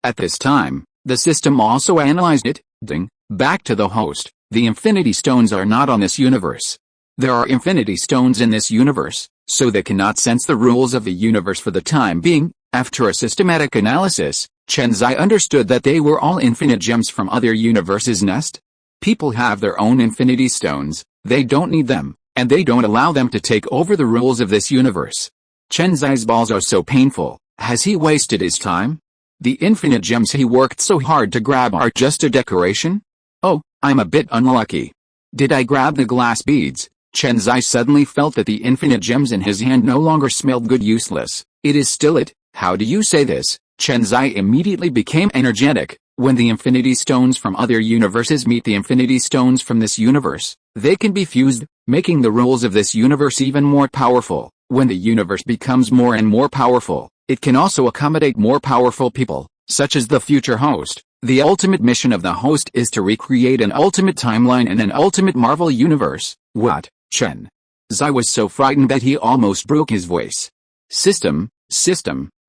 At this time, the system also analyzed it. Ding. Back to the host. The infinity stones are not on this universe. There are infinity stones in this universe, so they cannot sense the rules of the universe for the time being. After a systematic analysis, Chen Xi understood that they were all infinite gems from other universes' nest. People have their own infinity stones, they don't need them, and they don't allow them to take over the rules of this universe. Chen Xi's balls are so painful. Has he wasted his time? The infinite gems he worked so hard to grab are just a decoration? Oh, I'm a bit unlucky. Did I grab the glass beads? Chen Xi suddenly felt that the infinite gems in his hand no longer smelled good, useless. It is still it. How do you say this? Chen Xi immediately became energetic. When the infinity stones from other universes meet the infinity stones from this universe, they can be fused, making the rules of this universe even more powerful. When the universe becomes more and more powerful, it can also accommodate more powerful people, such as the future host. The ultimate mission of the host is to recreate an ultimate timeline and an ultimate Marvel universe. What? Chen Xi was so frightened that he almost broke his voice. System,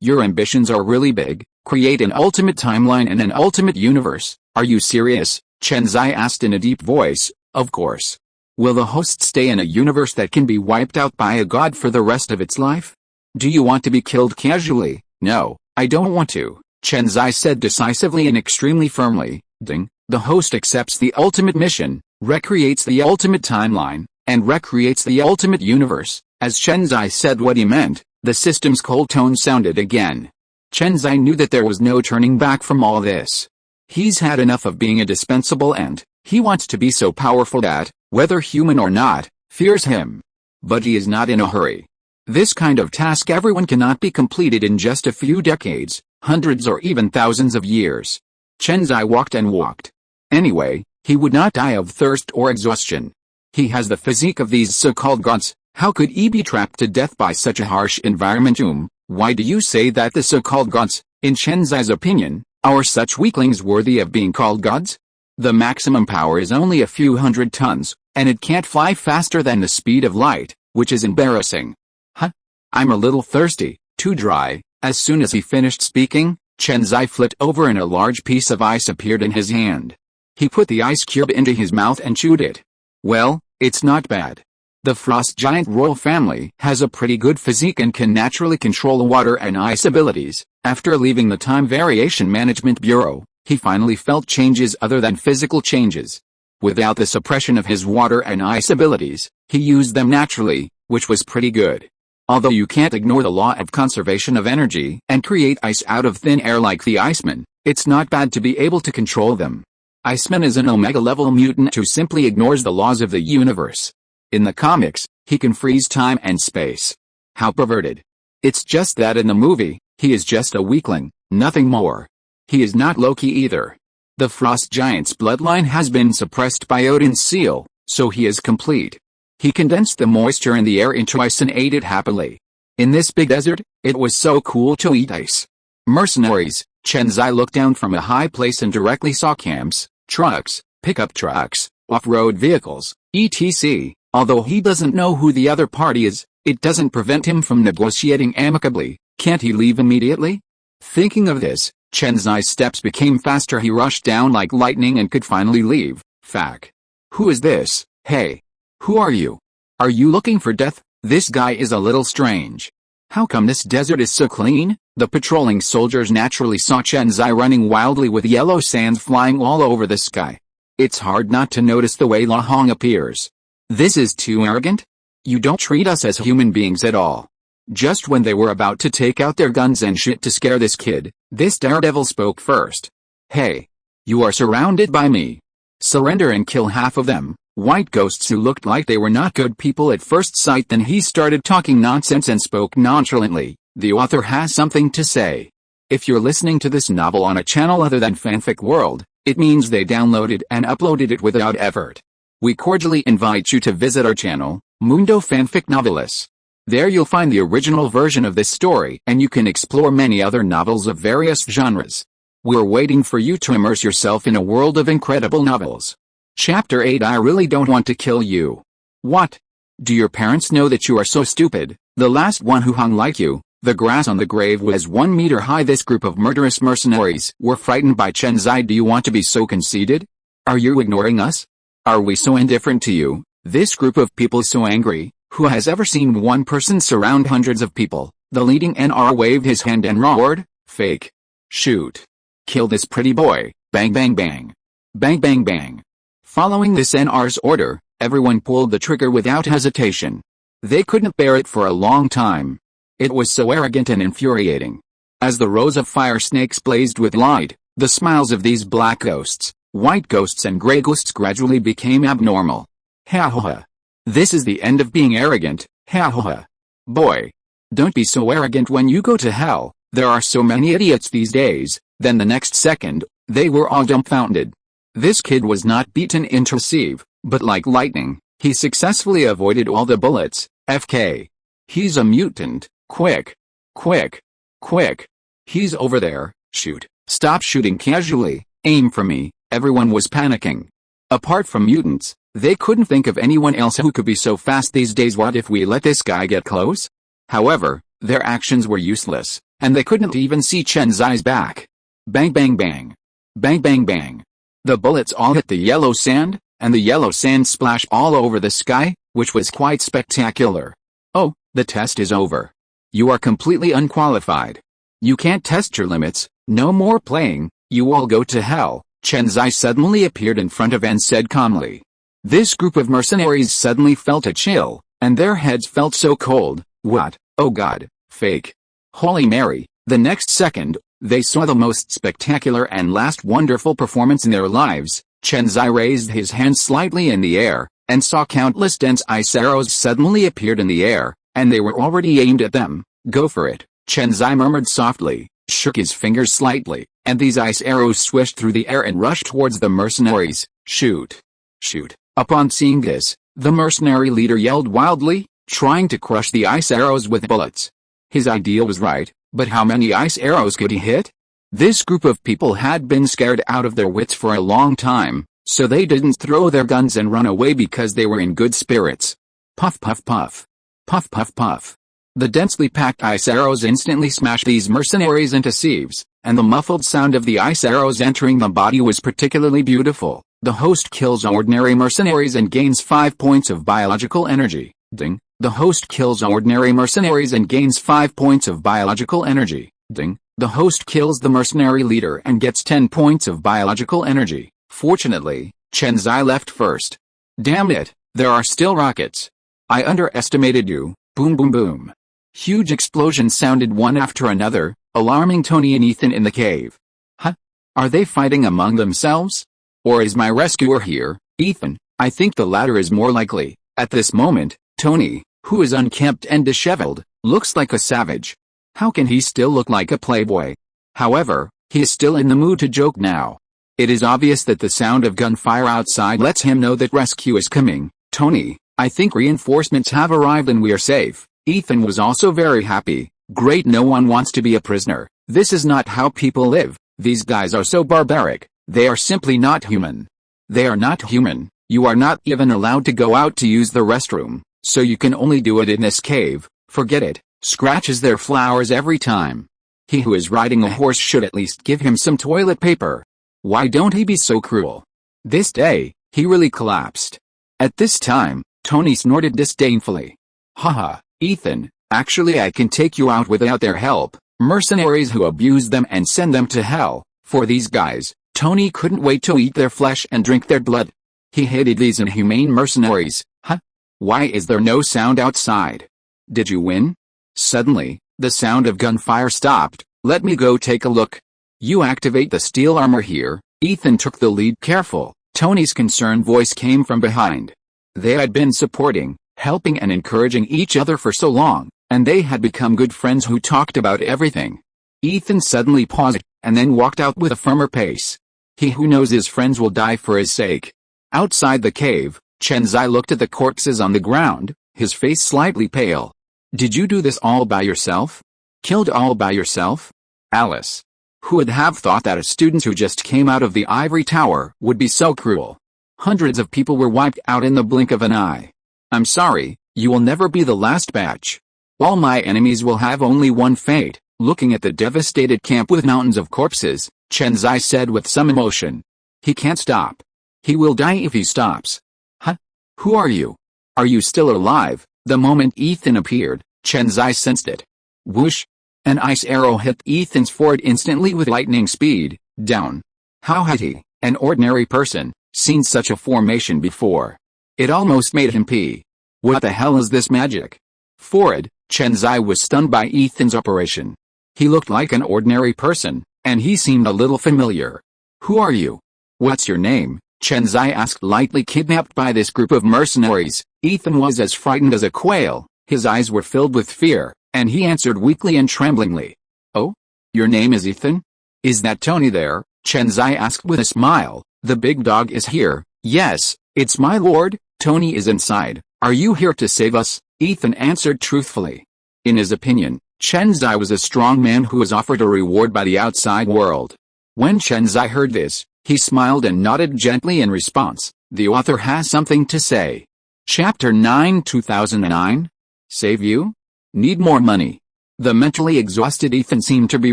your ambitions are really big. Create an ultimate timeline and an ultimate universe. Are you serious? Chen Xi asked in a deep voice. Of course. Will the host stay in a universe that can be wiped out by a god for the rest of its life? Do you want to be killed casually? No, I don't want to, Chen Xi said decisively and extremely firmly. Ding. The host accepts the ultimate mission, recreates the ultimate timeline, and recreates the ultimate universe. As Chen Xi said what he meant, the system's cold tone sounded again. Chen Xi knew that there was no turning back from all this. He's had enough of being indispensable and he wants to be so powerful that, whether human or not, fears him. But he is not in a hurry. This kind of task everyone cannot be completed in just a few decades, hundreds or even thousands of years. Chen Xi walked and walked. Anyway, he would not die of thirst or exhaustion. He has the physique of these so-called gods. How could he be trapped to death by such a harsh environment? Why do you say that the so-called gods, in Chen Xi's opinion, are such weaklings worthy of being called gods? The maximum power is only a few hundred tons, and it can't fly faster than the speed of light, which is embarrassing. Huh? I'm a little thirsty, too dry. As soon as he finished speaking, Chen Xi flipped over and a large piece of ice appeared in his hand. He put the ice cube into his mouth and chewed it. Well, it's not bad. The frost giant royal family has a pretty good physique and can naturally control water and ice abilities. After leaving the Time Variation Management Bureau, he finally felt changes other than physical changes. Without the suppression of his water and ice abilities, he used them naturally, which was pretty good. Although you can't ignore the law of conservation of energy and create ice out of thin air like the Iceman, it's not bad to be able to control them. Iceman is an Omega-level mutant who simply ignores the laws of the universe. In the comics, he can freeze time and space. How perverted. It's just that in the movie, he is just a weakling, nothing more. He is not Loki either. The frost giant's bloodline has been suppressed by Odin's seal, so he is complete. He condensed the moisture in the air into ice and ate it happily. In this big desert, it was so cool to eat ice. Mercenaries. Chen Xi looked down from a high place and directly saw camps, trucks, pickup trucks, off-road vehicles, etc. Although he doesn't know who the other party is, it doesn't prevent him from negotiating amicably. Can't he leave immediately? Thinking of this, Chen Xi's steps became faster. He rushed down like lightning and could finally leave. Fuck. Who is this? Hey. Who are you? Are you looking for death? This guy is a little strange. How come this desert is so clean? The patrolling soldiers naturally saw Chen Xi running wildly with yellow sands flying all over the sky. It's hard not to notice the way La Hong appears. This is too arrogant? You don't treat us as human beings at all. Just when they were about to take out their guns and shit to scare this kid, this daredevil spoke first. Hey. You are surrounded by me. Surrender and kill half of them. White ghosts who looked like they were not good people at first sight. Then he started talking nonsense and spoke nonchalantly. The author has something to say. If you're listening to this novel on a channel other than Fanfic World, it means they downloaded and uploaded it without effort. We cordially invite you to visit our channel, Mundo Fanfic Novelis. There you'll find the original version of this story and you can explore many other novels of various genres. We're waiting for you to immerse yourself in a world of incredible novels. Chapter 8. I really don't want to kill you. What? Do your parents know that you are so stupid? The last one who hung like you, the grass on the grave was 1 meter high. This group of murderous mercenaries were frightened by Chen Xi. Do you want to be so conceited? Are you ignoring us? Are we so indifferent to you? This group of people so angry. Who has ever seen one person surround hundreds of people? The leading NR waved his hand and roared, fake. Shoot. Kill this pretty boy. Bang bang bang. Bang bang bang. Following this NR's order, everyone pulled the trigger without hesitation. They couldn't bear it for a long time. It was so arrogant and infuriating. As the rows of fire snakes blazed with light, the smiles of these black ghosts, white ghosts and gray ghosts gradually became abnormal. Ha ha ha. This is the end of being arrogant. Ha ha ha. Boy. Don't be so arrogant when you go to hell. There are so many idiots these days. Then the next second, they were all dumbfounded. This kid was not beaten into sieve, but like lightning, he successfully avoided all the bullets. FK. He's a mutant. Quick. Quick. Quick. He's over there. Shoot. Stop shooting casually. Aim for me. Everyone was panicking. Apart from mutants, they couldn't think of anyone else who could be so fast these days. What if we let this guy get close? However, their actions were useless, and they couldn't even see Chen Xi's back. Bang bang bang. Bang bang bang. The bullets all hit the yellow sand, and the yellow sand splashed all over the sky, which was quite spectacular. Oh, the test is over. You are completely unqualified. You can't test your limits. No more playing. You all go to hell. Chen Xi suddenly appeared in front of and said calmly. This group of mercenaries suddenly felt a chill, and their heads felt so cold. What? Oh God, fake. Holy Mary. The next second, they saw the most spectacular and last wonderful performance in their lives. Chen Xi raised his hand slightly in the air, and saw countless dense ice arrows suddenly appeared in the air, and they were already aimed at them. Go for it, Chen Xi murmured softly, shook his fingers slightly, and these ice arrows swished through the air and rushed towards the mercenaries. Shoot! Shoot! Upon seeing this, the mercenary leader yelled wildly, trying to crush the ice arrows with bullets. His idea was right, but how many ice arrows could he hit? This group of people had been scared out of their wits for a long time, so they didn't throw their guns and run away because they were in good spirits. Puff puff puff. Puff puff puff. The densely packed ice arrows instantly smashed these mercenaries into sieves, and the muffled sound of the ice arrows entering the body was particularly beautiful. The host kills ordinary mercenaries and gains 5 points of biological energy. Ding. The host kills ordinary mercenaries and gains 5 points of biological energy. Ding. The host kills the mercenary leader and gets 10 points of biological energy. Fortunately, Chen Xi left first. Damn it, there are still rockets. I underestimated you. Boom boom boom. Huge explosions sounded one after another, alarming Tony and Ethan in the cave. Huh? Are they fighting among themselves? Or is my rescuer here, Ethan? I think the latter is more likely. At this moment, Tony, who is unkempt and disheveled, looks like a savage. How can he still look like a playboy? However, he is still in the mood to joke now. It is obvious that the sound of gunfire outside lets him know that rescue is coming. Tony, I think reinforcements have arrived and we are safe. Ethan was also very happy. Great, no one wants to be a prisoner. This is not how people live. These guys are so barbaric. They are simply not human. They are not human. You are not even allowed to go out to use the restroom, so you can only do it in this cave. Forget it. Scratches their flowers every time. He who is riding a horse should at least give him some toilet paper. Why don't he be so cruel? This day, he really collapsed. At this time, Tony snorted disdainfully. Haha, Ethan, actually I can take you out without their help. Mercenaries who abuse them and send them to hell. For these guys, Tony couldn't wait to eat their flesh and drink their blood. He hated these inhumane mercenaries. Huh? Why is there no sound outside? Did you win? Suddenly, the sound of gunfire stopped. Let me go take a look. You activate the steel armor here. Ethan took the lead. Careful. Tony's concerned voice came from behind. They had been supporting, helping and encouraging each other for so long, and they had become good friends who talked about everything. Ethan suddenly paused, and then walked out with a firmer pace. He who knows his friends will die for his sake. Outside the cave, Chen Xi looked at the corpses on the ground, his face slightly pale. Did you do this all by yourself? Killed all by yourself? Alice. Who would have thought that a student who just came out of the ivory tower would be so cruel? Hundreds of people were wiped out in the blink of an eye. I'm sorry, you will never be the last batch. All my enemies will have only one fate. Looking at the devastated camp with mountains of corpses, Chen Xi said with some emotion. He can't stop. He will die if he stops. Huh? Who are you? Are you still alive? The moment Ethan appeared, Chen Xi sensed it. Whoosh! An ice arrow hit Ethan's forehead instantly with lightning speed. Down. How had he, an ordinary person, seen such a formation before? It almost made him pee. What the hell is this magic? Forehead, Chen Xi was stunned by Ethan's operation. He looked like an ordinary person, and he seemed a little familiar. Who are you? What's your name? Chen Xi asked lightly. Kidnapped by this group of mercenaries, Ethan was as frightened as a quail. His eyes were filled with fear, and he answered weakly and tremblingly. Oh? Your name is Ethan? Is that Tony there? Chen Xi asked with a smile. The big dog is here. Yes, it's my lord. Tony is inside. Are you here to save us? Ethan answered truthfully. In his opinion, Chen Xi was a strong man who was offered a reward by the outside world. When Chen Xi heard this, he smiled and nodded gently in response. The author has something to say. Chapter 9 2009? Save you? Need more money. The mentally exhausted Ethan seemed to be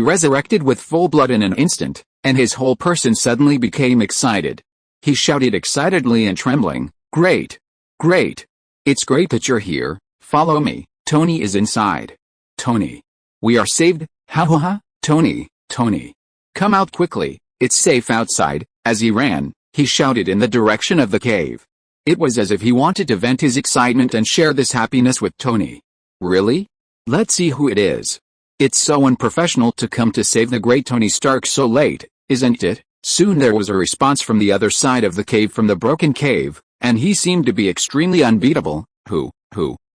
resurrected with full blood in an instant, and his whole person suddenly became excited. He shouted excitedly and trembling, "Great! Great! It's great that you're here. Follow me. Tony is inside. Tony. We are saved. Ha ha ha. Tony, Tony. Come out quickly. It's safe outside." As he ran, he shouted in the direction of the cave. It was as if he wanted to vent his excitement and share this happiness with Tony. Really? Let's see who it is. It's so unprofessional to come to save the great Tony Stark so late, isn't it? Soon there was a response from the other side of the cave, from the broken cave, and he seemed to be extremely unbeatable. Who?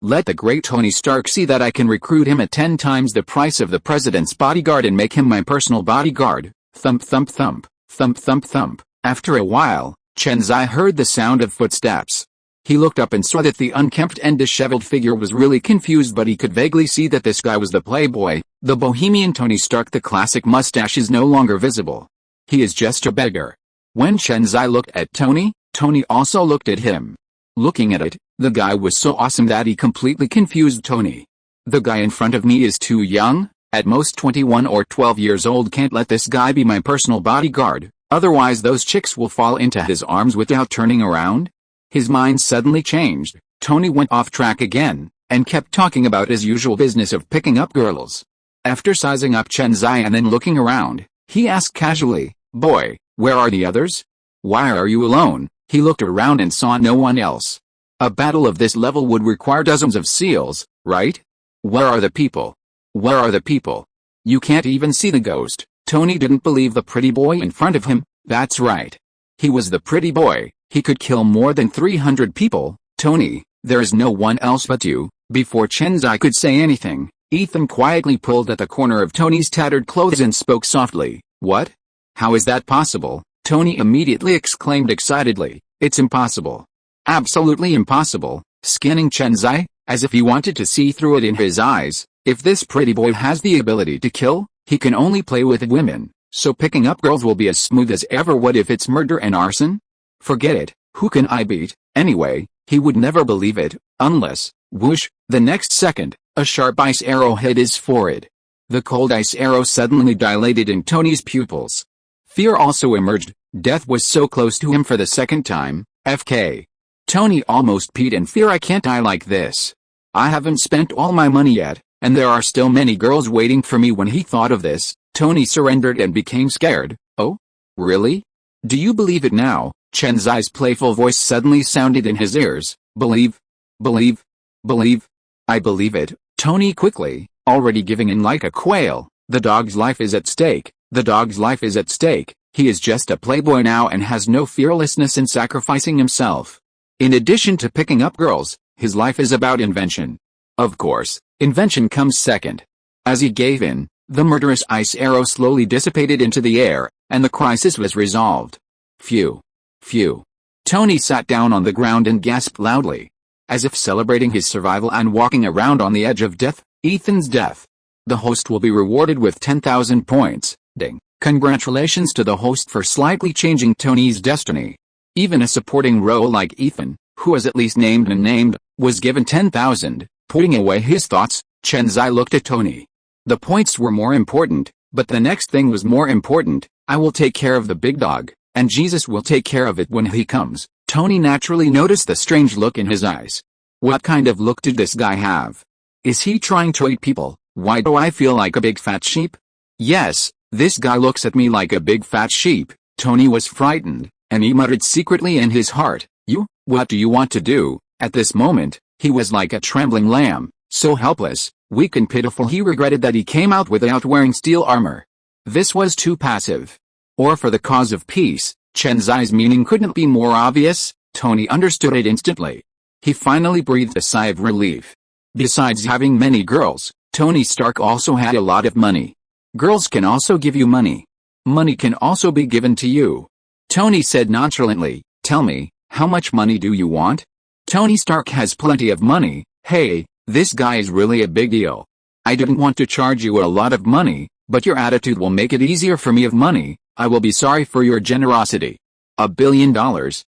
Let the great Tony Stark see that I can recruit him at 10 times the price of the president's bodyguard and make him my personal bodyguard. Thump thump thump, thump thump thump. After a while, Chen Xi heard the sound of footsteps. He looked up and saw that the unkempt and disheveled figure was really confused, but he could vaguely see that this guy was the playboy, the bohemian Tony Stark. The classic mustache is no longer visible. He is just a beggar. When Chen Xi looked at Tony, Tony also looked at him. Looking at it, the guy was so awesome that he completely confused Tony. The guy in front of me is too young, at most 21 or 12 years old. Can't let this guy be my personal bodyguard, otherwise those chicks will fall into his arms without turning around. His mind suddenly changed. Tony went off track again, and kept talking about his usual business of picking up girls. After sizing up Chen Xi and then looking around, he asked casually, "Boy, where are the others? Why are you alone?" He looked around and saw no one else. A battle of this level would require dozens of seals, right? Where are the people? Where are the people? You can't even see the ghost. Tony didn't believe the pretty boy in front of him. That's right. He was the pretty boy. He could kill more than 300 people. "Tony, there is no one else but you." Before Chen Xi could say anything, Ethan quietly pulled at the corner of Tony's tattered clothes and spoke softly. "What? How is that possible?" Tony immediately exclaimed excitedly. "It's impossible. Absolutely impossible," scanning Chen Xi, as if he wanted to see through it in his eyes. If this pretty boy has the ability to kill, he can only play with women, so picking up girls will be as smooth as ever. What if it's murder and arson? Forget it. Who can I beat? Anyway, he would never believe it, unless, whoosh, the next second, a sharp ice arrow hit his forehead. The cold ice arrow suddenly dilated in Tony's pupils. Fear also emerged. Death was so close to him for the second time. FK. Tony almost peed in fear. I can't die like this. I haven't spent all my money yet, and there are still many girls waiting for me. When he thought of this, Tony surrendered and became scared. Oh? Really? Do you believe it now? Chen Xi's playful voice suddenly sounded in his ears. Believe? Believe? Believe? I believe it. Tony quickly, already giving in like a quail. The dog's life is at stake. The dog's life is at stake. He is just a playboy now and has no fearlessness in sacrificing himself. In addition to picking up girls, his life is about invention. Of course, invention comes second. As he gave in, the murderous ice arrow slowly dissipated into the air, and the crisis was resolved. Phew. Phew. Tony sat down on the ground and gasped loudly, as if celebrating his survival and walking around on the edge of death. Ethan's death. The host will be rewarded with 10,000 points. Ding. Congratulations to the host for slightly changing Tony's destiny. Even a supporting role like Ethan, who was at least named and named, was given 10,000. Putting away his thoughts, Chen Xi looked at Tony. The points were more important, but the next thing was more important. I will take care of the big dog, and Jesus will take care of it when he comes. Tony naturally noticed the strange look in his eyes. What kind of look did this guy have? Is he trying to eat people? Why do I feel like a big fat sheep? Yes, this guy looks at me like a big fat sheep. Tony was frightened, and he muttered secretly in his heart, "You, what do you want to do?" At this moment, he was like a trembling lamb, so helpless, weak and pitiful. He regretted that he came out without wearing steel armor. This was too passive. Or for the cause of peace. Chen Xi's meaning couldn't be more obvious. Tony understood it instantly. He finally breathed a sigh of relief. Besides having many girls, Tony Stark also had a lot of money. Girls can also give you money. Money can also be given to you. Tony said nonchalantly, "Tell me, how much money do you want?" Tony Stark has plenty of money. Hey, this guy is really a big deal. I didn't want to charge you a lot of money, but your attitude will make it easier for me. Of money, I will be sorry for your generosity. $1 billion,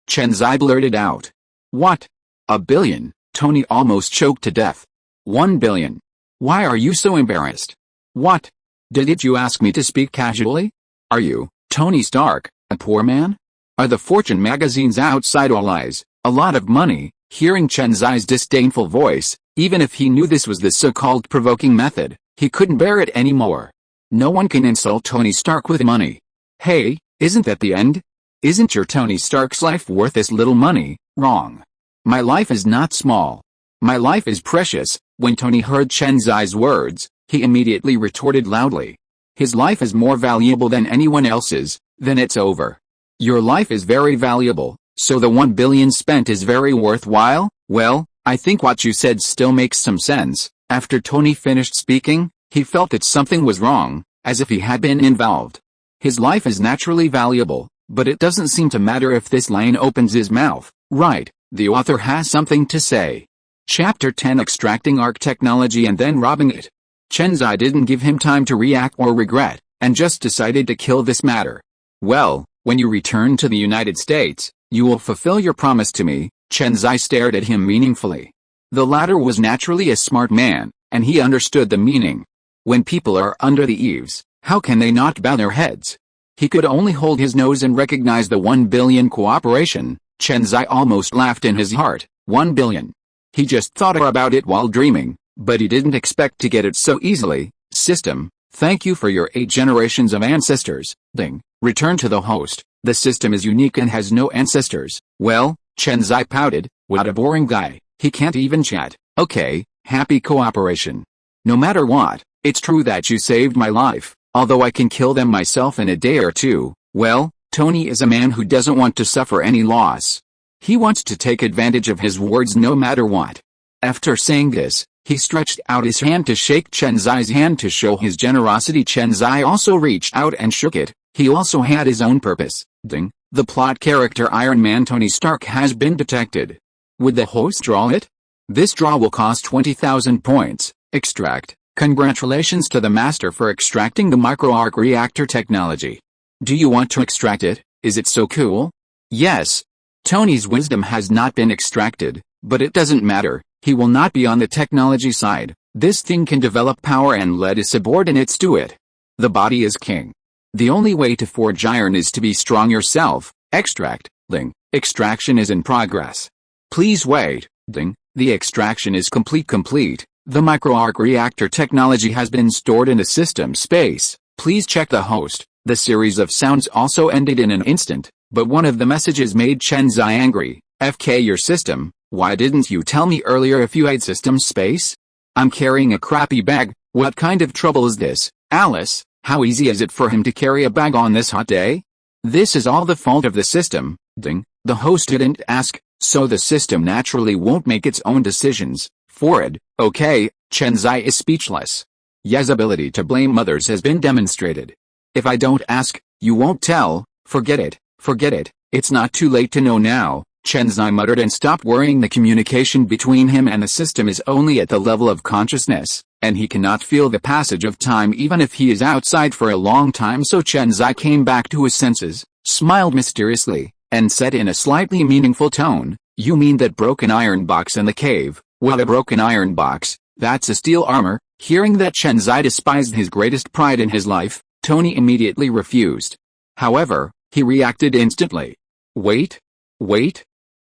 Chen Xi blurted out. What? $1 billion? Tony almost choked to death. 1 billion. Why are you so embarrassed? What? Didn't you ask me to speak casually? Are you, Tony Stark, a poor man? Are the Fortune magazines outside all eyes, a lot of money? Hearing Chen Xi's disdainful voice, even if he knew this was the so-called provoking method, he couldn't bear it anymore. No one can insult Tony Stark with money. Hey, isn't that the end? Isn't your Tony Stark's life worth this little money? Wrong. My life is not small. My life is precious. When Tony heard Chen Xi's words, he immediately retorted loudly. His life is more valuable than anyone else's. Then it's over. Your life is very valuable, so the 1 billion spent is very worthwhile? Well, I think what you said still makes some sense. After Tony finished speaking, he felt that something was wrong, as if he had been involved. His life is naturally valuable, but it doesn't seem to matter if this lion opens his mouth. Right, the author has something to say. Chapter 10, Extracting Arc Technology and Then Robbing It. Chen Xi didn't give him time to react or regret, and just decided to kill this matter. Well, when you return to the United States, you will fulfill your promise to me. Chen Xi stared at him meaningfully. The latter was naturally a smart man, and he understood the meaning. When people are under the eaves, how can they not bow their heads? He could only hold his nose and recognize the 1 billion cooperation. Chen Xi almost laughed in his heart. 1 billion. He just thought about it while dreaming, but he didn't expect to get it so easily. System, thank you for your 8 generations of ancestors. Ding. Return to the host. The system is unique and has no ancestors. Well, Chen Xi pouted. What a boring guy. He can't even chat. Okay, happy cooperation. No matter what, it's true that you saved my life, although I can kill them myself in a day or two. Well, Tony is a man who doesn't want to suffer any loss. He wants to take advantage of his words no matter what. After saying this, he stretched out his hand to shake Chen Xi's hand to show his generosity. Chen Xi also reached out and shook it. He also had his own purpose. Ding. The plot character Iron Man Tony Stark has been detected. Would the host draw it? This draw will cost 20,000 points. Extract. Congratulations to the master for extracting the micro-arc reactor technology. Do you want to extract it? Is it so cool? Yes. Tony's wisdom has not been extracted, but it doesn't matter. He will not be on the technology side. This thing can develop power and let his subordinates do it. The body is king. The only way to forge iron is to be strong yourself. Extract. Ding. Extraction is in progress. Please wait. Ding. The extraction is complete. The micro-arc reactor technology has been stored in the system space. Please check the host. The series of sounds also ended in an instant, but one of the messages made Chen Xi angry. FK your system. Why didn't you tell me earlier if you had system space? I'm carrying a crappy bag. What kind of trouble is this? Alice, how easy is it for him to carry a bag on this hot day? This is all the fault of the system. Ding. The host didn't ask, so the system naturally won't make its own decisions. Forward. Okay, Chen Xi is speechless. Ye's ability to blame others has been demonstrated. If I don't ask, you won't tell. Forget it. It's not too late to know now. Chen Xi muttered and stopped worrying. The communication between him and the system is only at the level of consciousness, and he cannot feel the passage of time even if he is outside for a long time. So Chen Xi came back to his senses, smiled mysteriously, and said in a slightly meaningful tone, you mean that broken iron box in the cave? Well, a broken iron box, that's a steel armor. Hearing that Chen Xi despised his greatest pride in his life, Tony immediately refused. However, he reacted instantly. Wait.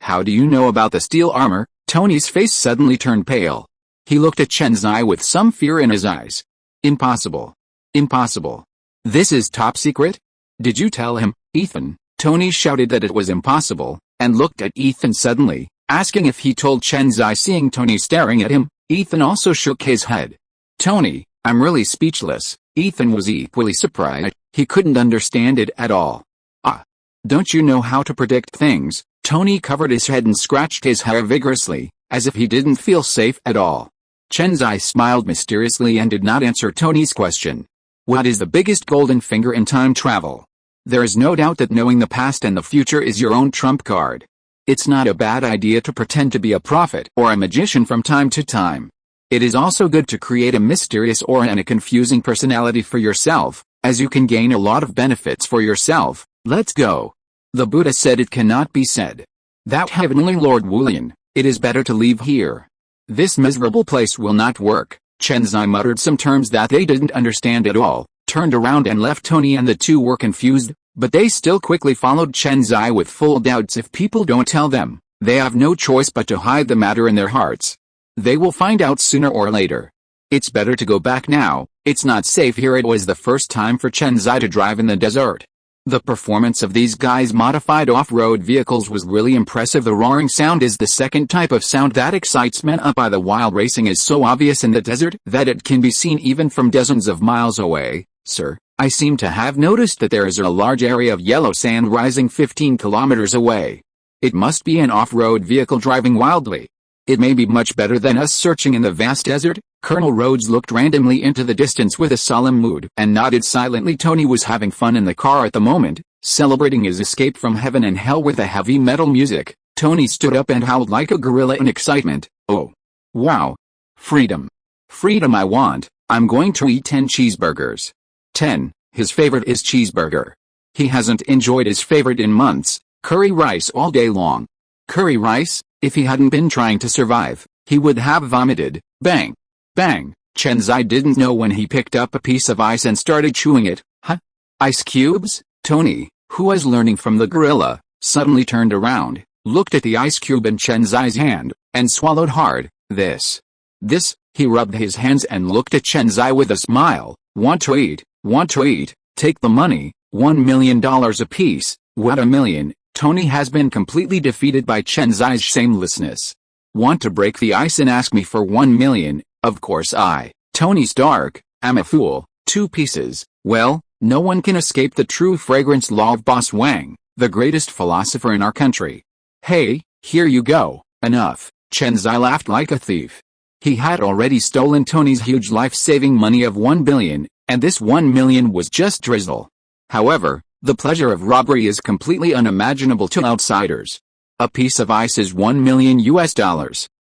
How do you know about the steel armor? Tony's face suddenly turned pale. He looked at Chen Xi with some fear in his eyes. Impossible. This is top secret? Did you tell him, Ethan? Tony shouted that it was impossible, and looked at Ethan suddenly, asking if he told Chen Xi. Seeing Tony staring at him, Ethan also shook his head. Tony, I'm really speechless. Ethan was equally surprised. He couldn't understand it at all. Don't you know how to predict things? Tony covered his head and scratched his hair vigorously, as if he didn't feel safe at all. Chen Xi smiled mysteriously and did not answer Tony's question. What is the biggest golden finger in time travel? There is no doubt that knowing the past and the future is your own trump card. It's not a bad idea to pretend to be a prophet or a magician from time to time. It is also good to create a mysterious aura and a confusing personality for yourself. as you can gain a lot of benefits for yourself. Let's go. The Buddha said it cannot be said. That heavenly Lord Wulian, it is better to leave here. This miserable place will not work. Chen Xi muttered some terms that they didn't understand at all, turned around and left. Tony and the two were confused, but they still quickly followed Chen Xi with full doubts. If people don't tell them, they have no choice but to hide the matter in their hearts. They will find out sooner or later. It's better to go back now, it's not safe here. It was the first time for Chen Xi to drive in the desert. The performance of these guys' modified off-road vehicles was really impressive. The roaring sound is the second type of sound that excites men up by the wild. Racing is so obvious in the desert that it can be seen even from dozens of miles away. Sir, I seem to have noticed that there is a large area of yellow sand rising 15 kilometers away. It must be an off-road vehicle driving wildly. It may be much better than us searching in the vast desert. Colonel Rhodes looked randomly into the distance with a solemn mood and nodded silently. Tony was having fun in the car at the moment, celebrating his escape from heaven and hell with the heavy metal music. Tony stood up and howled like a gorilla in excitement. Oh. Wow. Freedom. Freedom I want. I'm going to eat 10 cheeseburgers. 10. His favorite is cheeseburger. He hasn't enjoyed his favorite in months. Curry rice all day long. Curry rice? If he hadn't been trying to survive, he would have vomited. Bang. Bang. Chen Xi didn't know when he picked up a piece of ice and started chewing it. Huh? Ice cubes? Tony, who was learning from the gorilla, suddenly turned around, looked at the ice cube in Chen Xi's hand, and swallowed hard. This. He rubbed his hands and looked at Chen Xi with a smile. Want to eat? Want to eat? Take the money. $1 million apiece. What a million? Tony has been completely defeated by Chen Xi's shamelessness. Want to break the ice and ask me for 1 million? Of course Tony Stark, am a fool. 2 pieces. Well, no one can escape the true fragrance law of Boss Wang, the greatest philosopher in our country. Hey, here you go. Enough. Chen Xi laughed like a thief. He had already stolen Tony's huge life-saving money of 1 billion, and this 1 million was just drizzle. However, the pleasure of robbery is completely unimaginable to outsiders. A piece of ice is $1 million US.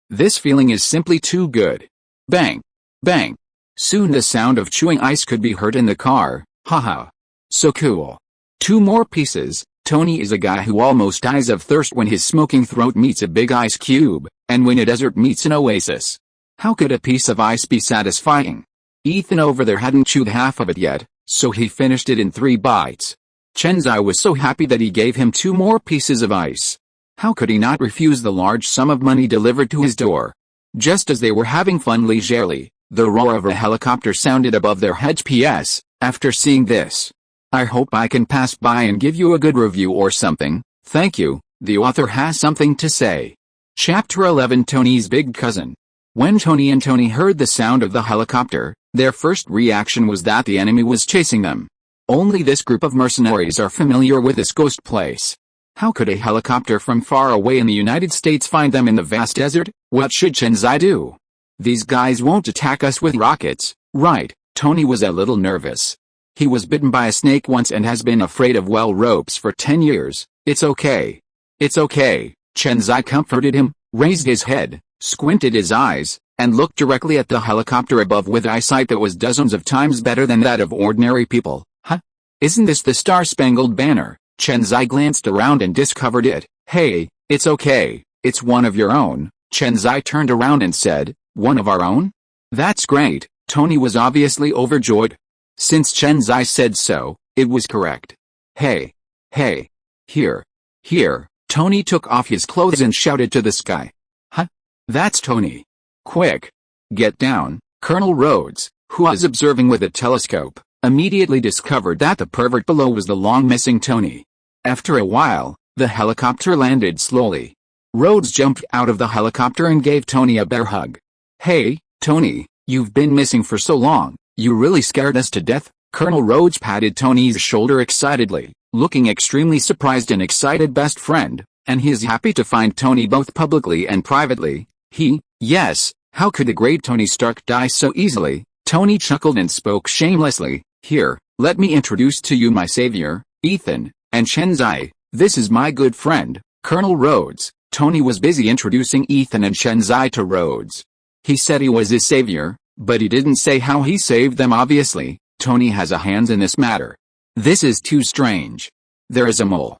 This feeling is simply too good. Bang. Bang. Soon the sound of chewing ice could be heard in the car. Haha. So cool. 2 more pieces. Tony is a guy who almost dies of thirst when his smoking throat meets a big ice cube, and when a desert meets an oasis. How could a piece of ice be satisfying? Ethan over there hadn't chewed half of it yet, so he finished it in 3 bites. Chen Xi was so happy that he gave him 2 more pieces of ice. How could he not refuse the large sum of money delivered to his door? Just as they were having fun leisurely, the roar of a helicopter sounded above their heads. P.S. After seeing this, I hope I can pass by and give you a good review or something. Thank you. The author has something to say. Chapter 11 Tony's Big Cousin. When Tony and Tony heard the sound of the helicopter, their first reaction was that the enemy was chasing them. Only this group of mercenaries are familiar with this ghost place. How could a helicopter from far away in the United States find them in the vast desert? What should Chen Xi do? These guys won't attack us with rockets, right? Tony was a little nervous. He was bitten by a snake once and has been afraid of well ropes for 10 years. It's okay. It's okay. Chen Xi comforted him, raised his head, squinted his eyes, and looked directly at the helicopter above with eyesight that was dozens of times better than that of ordinary people. Huh? Isn't this the Star-Spangled Banner? Chen Xi glanced around and discovered it. Hey, it's okay. It's one of your own. Chen Xi turned around and said, one of our own? That's great. Tony was obviously overjoyed. Since Chen Xi said so, it was correct. Hey. Hey. Here. Here. Tony took off his clothes and shouted to the sky. Huh? That's Tony. Quick. Get down. Colonel Rhodes, who was observing with a telescope, immediately discovered that the pervert below was the long-missing Tony. After a while, the helicopter landed slowly. Rhodes jumped out of the helicopter and gave Tony a bear hug. Hey, Tony, you've been missing for so long, you really scared us to death. Colonel Rhodes patted Tony's shoulder excitedly, looking extremely surprised and excited. Best friend, and he is happy to find Tony both publicly and privately. Yes, how could the great Tony Stark die so easily? Tony chuckled and spoke shamelessly. Here, let me introduce to you my savior, Ethan, and Chen Xi. This is my good friend, Colonel Rhodes. Tony was busy introducing Ethan and Chen Xi to Rhodes. He said he was his savior, but he didn't say how he saved them. Obviously, Tony has a hand in this matter. This is too strange. There is a mole.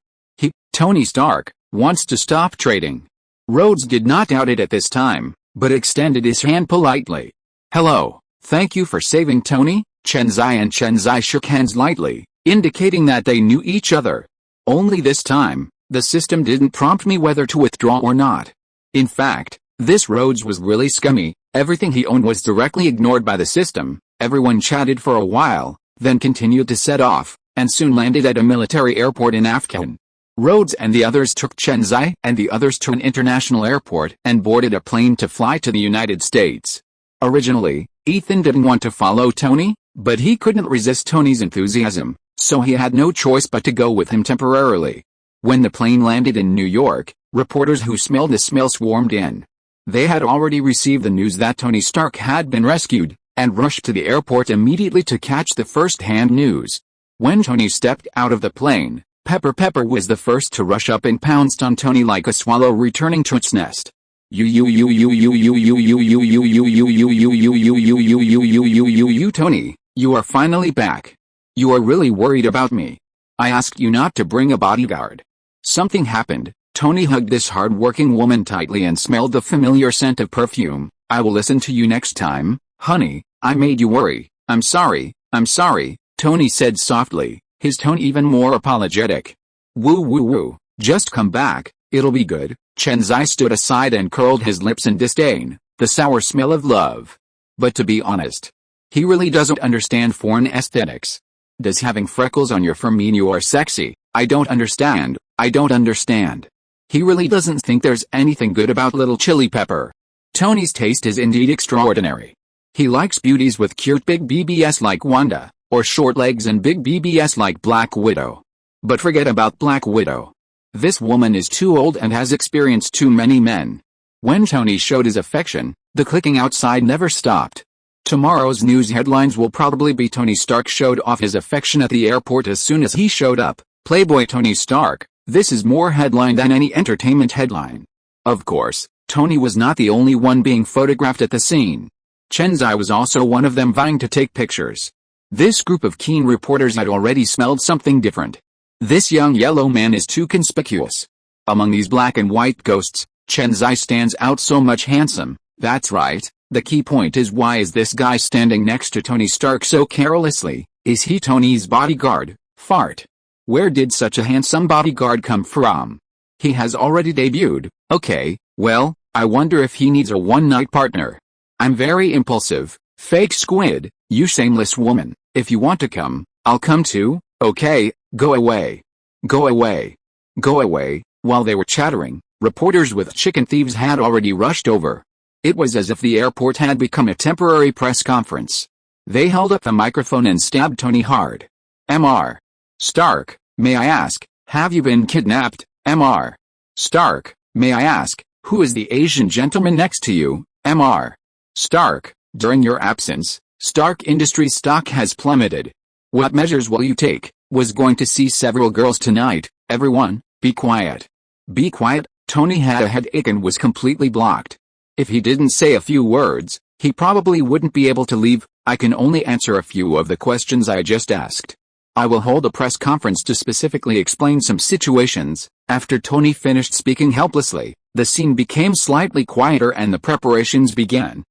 Tony Stark, wants to stop trading. Rhodes did not doubt it at this time, but extended his hand politely. Hello, thank you for saving Tony. Chen Xi and Chen Xi shook hands lightly, indicating that they knew each other. Only this time, the system didn't prompt me whether to withdraw or not. In fact, this Rhodes was really scummy. Everything he owned was directly ignored by the system. Everyone chatted for a while, then continued to set off, and soon landed at a military airport in Afghan. Rhodes and the others took Chen Xi and the others to an international airport and boarded a plane to fly to the United States. Originally, Ethan didn't want to follow Tony, but he couldn't resist Tony's enthusiasm, so he had no choice but to go with him temporarily. When the plane landed in New York, reporters who smelled the smell swarmed in. They had already received the news that Tony Stark had been rescued, and rushed to the airport immediately to catch the first-hand news. When Tony stepped out of the plane, Pepper was the first to rush up and pounced on Tony like a swallow returning to its nest. Tony, you are finally back. You are really worried about me. I asked you not to bring a bodyguard. Something happened. Tony hugged this hard-working woman tightly and smelled the familiar scent of perfume. I will listen to you next time, honey. I made you worry. I'm sorry, Tony said softly, his tone even more apologetic. Woo, just come back, it'll be good. Chen Xi stood aside and curled his lips in disdain, the sour smell of love. But to be honest, he really doesn't understand foreign aesthetics. Does having freckles on your fur mean you are sexy? I don't understand. He really doesn't think there's anything good about little chili pepper. Tony's taste is indeed extraordinary. He likes beauties with cute big BBS like Wanda, or short legs and big BBS like Black Widow. But forget about Black Widow. This woman is too old and has experienced too many men. When Tony showed his affection, the clicking outside never stopped. Tomorrow's news headlines will probably be Tony Stark showed off his affection at the airport as soon as he showed up. Playboy Tony Stark. This is more headline than any entertainment headline. Of course, Tony was not the only one being photographed at the scene. Chen Xi was also one of them vying to take pictures. This group of keen reporters had already smelled something different. This young yellow man is too conspicuous. Among these black and white ghosts, Chen Xi stands out so much handsome. That's right, the key point is why is this guy standing next to Tony Stark so carelessly? Is he Tony's bodyguard? Fart. Where did such a handsome bodyguard come from? He has already debuted. Okay, well, I wonder if he needs a one-night partner. I'm very impulsive. Fake squid, you shameless woman. If you want to come, I'll come too. Okay, go away. Go away. Go away. While they were chattering, reporters with chicken thieves had already rushed over. It was as if the airport had become a temporary press conference. They held up the microphone and stabbed Tony hard. Mr. Stark, may I ask, have you been kidnapped? Mr. Stark, may I ask, who is the Asian gentleman next to you? Mr. Stark, during your absence, Stark Industries stock has plummeted. What measures will you take? Was going to see several girls tonight. Everyone, be quiet. Be quiet. Tony had a headache and was completely blocked. If he didn't say a few words, he probably wouldn't be able to leave. I can only answer a few of the questions I just asked. I will hold a press conference to specifically explain some situations. After Tony finished speaking helplessly, the scene became slightly quieter and the preparations began.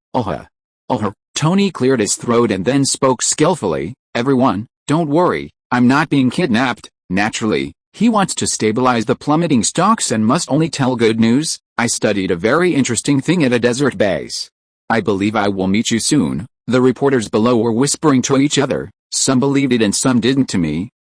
Tony cleared his throat and then spoke skillfully. Everyone, don't worry, I'm not being kidnapped. Naturally, he wants to stabilize the plummeting stocks and must only tell good news. I studied a very interesting thing at a desert base. I believe I will meet you soon. The reporters below were whispering to each other. Some believed it and some didn't.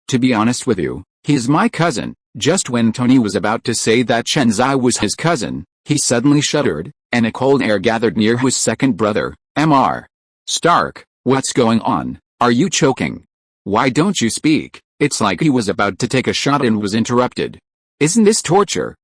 To be honest with you, he is my cousin. Just when Tony was about to say that Chen Xi was his cousin, he suddenly shuddered, and a cold air gathered near his second brother. Mr. Stark, what's going on? Are you choking? Why don't you speak? It's like he was about to take a shot and was interrupted. Isn't this torture?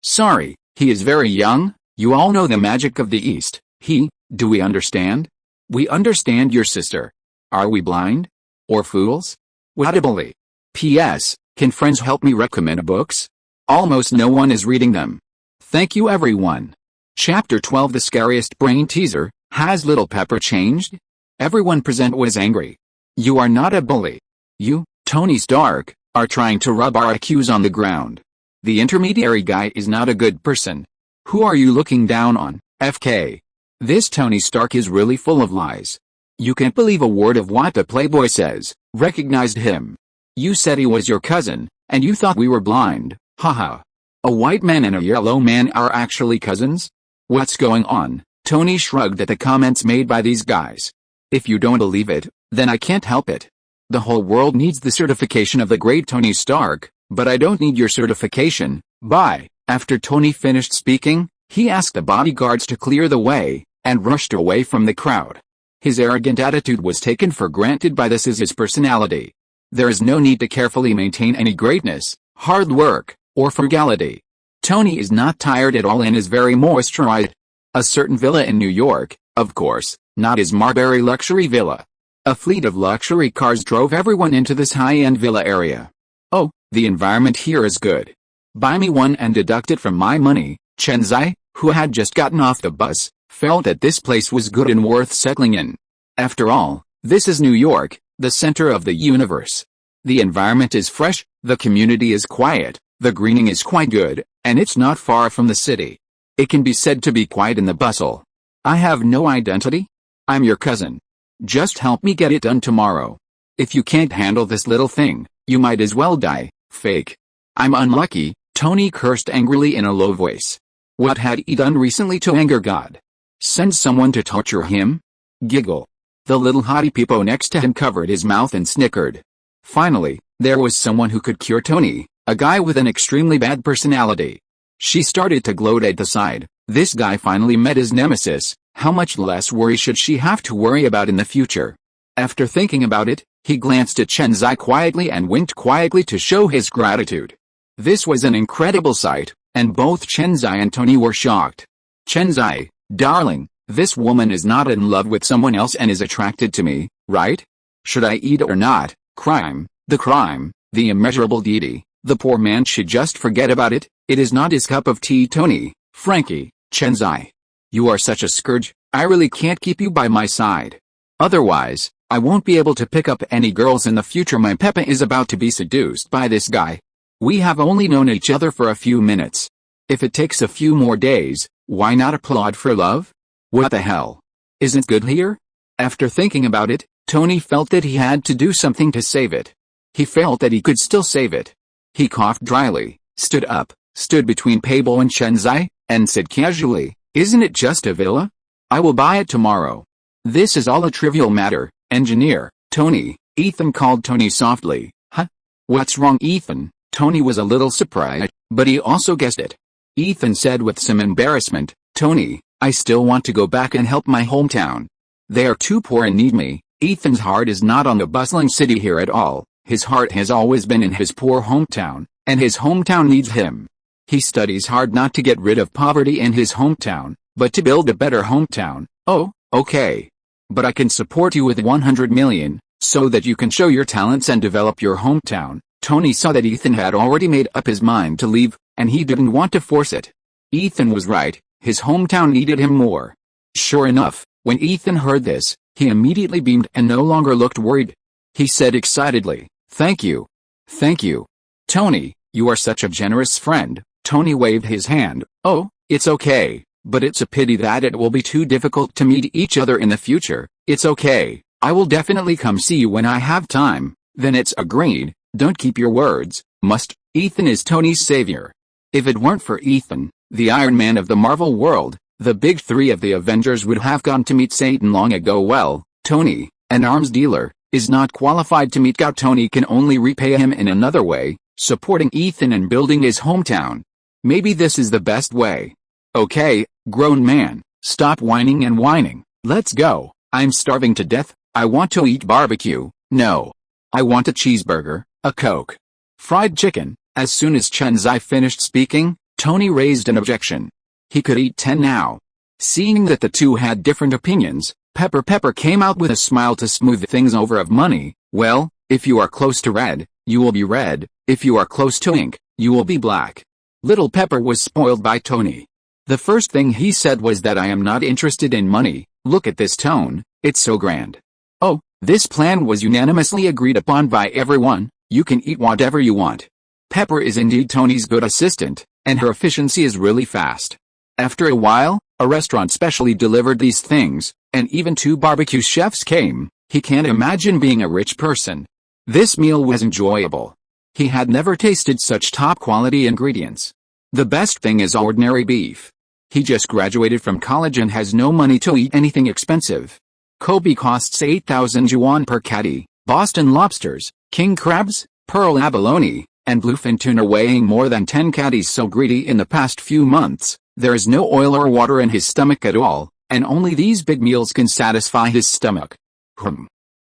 Sorry, he is very young. You all know the magic of the East. Do we understand? We understand your sister. Are we blind? Or fools? Whatably. P.S. Can friends help me recommend books? Almost no one is reading them. Thank you everyone. Chapter 12. The scariest brain teaser. Has Little Pepper changed? Everyone present was angry. You are not a bully. You, Tony Stark, are trying to rub our accuse on the ground. The intermediary guy is not a good person. Who are you looking down on, FK? This Tony Stark is really full of lies. You can't believe a word of what the Playboy says. Recognized him. You said he was your cousin, and you thought we were blind, haha. A white man and a yellow man are actually cousins? What's going on? Tony shrugged at the comments made by these guys. If you don't believe it, then I can't help it. The whole world needs the certification of the great Tony Stark, but I don't need your certification. Bye. After Tony finished speaking, he asked the bodyguards to clear the way, and rushed away from the crowd. His arrogant attitude was taken for granted by this is his personality. There is no need to carefully maintain any greatness, hard work, or frugality. Tony is not tired at all and is very moisturized. A certain villa in New York, of course, not his Marbury luxury villa. A fleet of luxury cars drove everyone into this high-end villa area. Oh, the environment here is good. Buy me one and deduct it from my money. Chen Xi, who had just gotten off the bus, felt that this place was good and worth settling in. After all, this is New York, the center of the universe. The environment is fresh, the community is quiet, the greening is quite good, and it's not far from the city. It can be said to be quiet in the bustle. I have no identity. I'm your cousin. Just help me get it done tomorrow. If you can't handle this little thing, you might as well die, fake. I'm unlucky, Tony cursed angrily in a low voice. What had he done recently to anger God? Send someone to torture him? Giggle. The little hottie peepo next to him covered his mouth and snickered. Finally, there was someone who could cure Tony, a guy with an extremely bad personality. She started to gloat at the side. This guy finally met his nemesis. How much less worry should she have to worry about in the future? After thinking about it, he glanced at Chen Xi quietly and winked quietly to show his gratitude. This was an incredible sight, and both Chen Xi and Tony were shocked. Chen Xi, darling, this woman is not in love with someone else and is attracted to me, right? Should I eat or not? Crime, the immeasurable deity, the poor man should just forget about it. It is not his cup of tea. Tony, Frankie, Chen Xi. You are such a scourge, I really can't keep you by my side. Otherwise, I won't be able to pick up any girls in the future. My Peppa is about to be seduced by this guy. We have only known each other for a few minutes. If it takes a few more days, why not applaud for love? What the hell? Isn't good here? After thinking about it, Tony felt that he had to do something to save it. He felt that he could still save it. He coughed dryly, stood up, stood between Pablo and Chen Xi, and said casually, isn't it just a villa? I will buy it tomorrow. This is all a trivial matter, engineer. Tony, Ethan called Tony softly. Huh? What's wrong, Ethan? Tony was a little surprised, but he also guessed it. Ethan said with some embarrassment, Tony, I still want to go back and help my hometown. They are too poor and need me. Ethan's heart is not on the bustling city here at all. His heart has always been in his poor hometown, and his hometown needs him. He studies hard not to get rid of poverty in his hometown, but to build a better hometown. Oh, okay. But I can support you with 100 million, so that you can show your talents and develop your hometown. Tony saw that Ethan had already made up his mind to leave, and he didn't want to force it. Ethan was right, his hometown needed him more. Sure enough, when Ethan heard this, he immediately beamed and no longer looked worried. He said excitedly, Thank you. Thank you. Tony, you are such a generous friend. Tony waved his hand. Oh, it's okay, but it's a pity that it will be too difficult to meet each other in the future. It's okay, I will definitely come see you when I have time. Then it's agreed. Don't keep your words, must. Ethan is Tony's savior. If it weren't for Ethan, the Iron Man of the Marvel world, the big three of the Avengers would have gone to meet Satan long ago. Well, Tony, an arms dealer, is not qualified to meet God. Tony can only repay him in another way, supporting Ethan and building his hometown. Maybe this is the best way. Okay, grown man, stop whining and whining. Let's go. I'm starving to death. I want to eat barbecue. No. I want a cheeseburger, a Coke. Fried chicken. As soon as Chen Xi finished speaking, Tony raised an objection. He could eat 10 now. Seeing that the two had different opinions, Pepper came out with a smile to smooth things over. Of money, well, if you are close to red, you will be red. If you are close to ink, you will be black. Little Pepper was spoiled by Tony. The first thing he said was that I am not interested in money. Look at this tone, it's so grand. Oh, This plan was unanimously agreed upon by everyone. You can eat whatever you want. Pepper is indeed Tony's good assistant, and her efficiency is really fast. After a while, a restaurant specially delivered these things, and even 2 barbecue chefs came. He can't imagine being a rich person. This meal was enjoyable. He had never tasted such top-quality ingredients. The best thing is ordinary beef. He just graduated from college and has no money to eat anything expensive. Kobe costs 8,000 yuan per catty. Boston lobsters, king crabs, pearl abalone, and bluefin tuna weighing more than 10 catties. So greedy in the past few months, there is no oil or water in his stomach at all, and only these big meals can satisfy his stomach.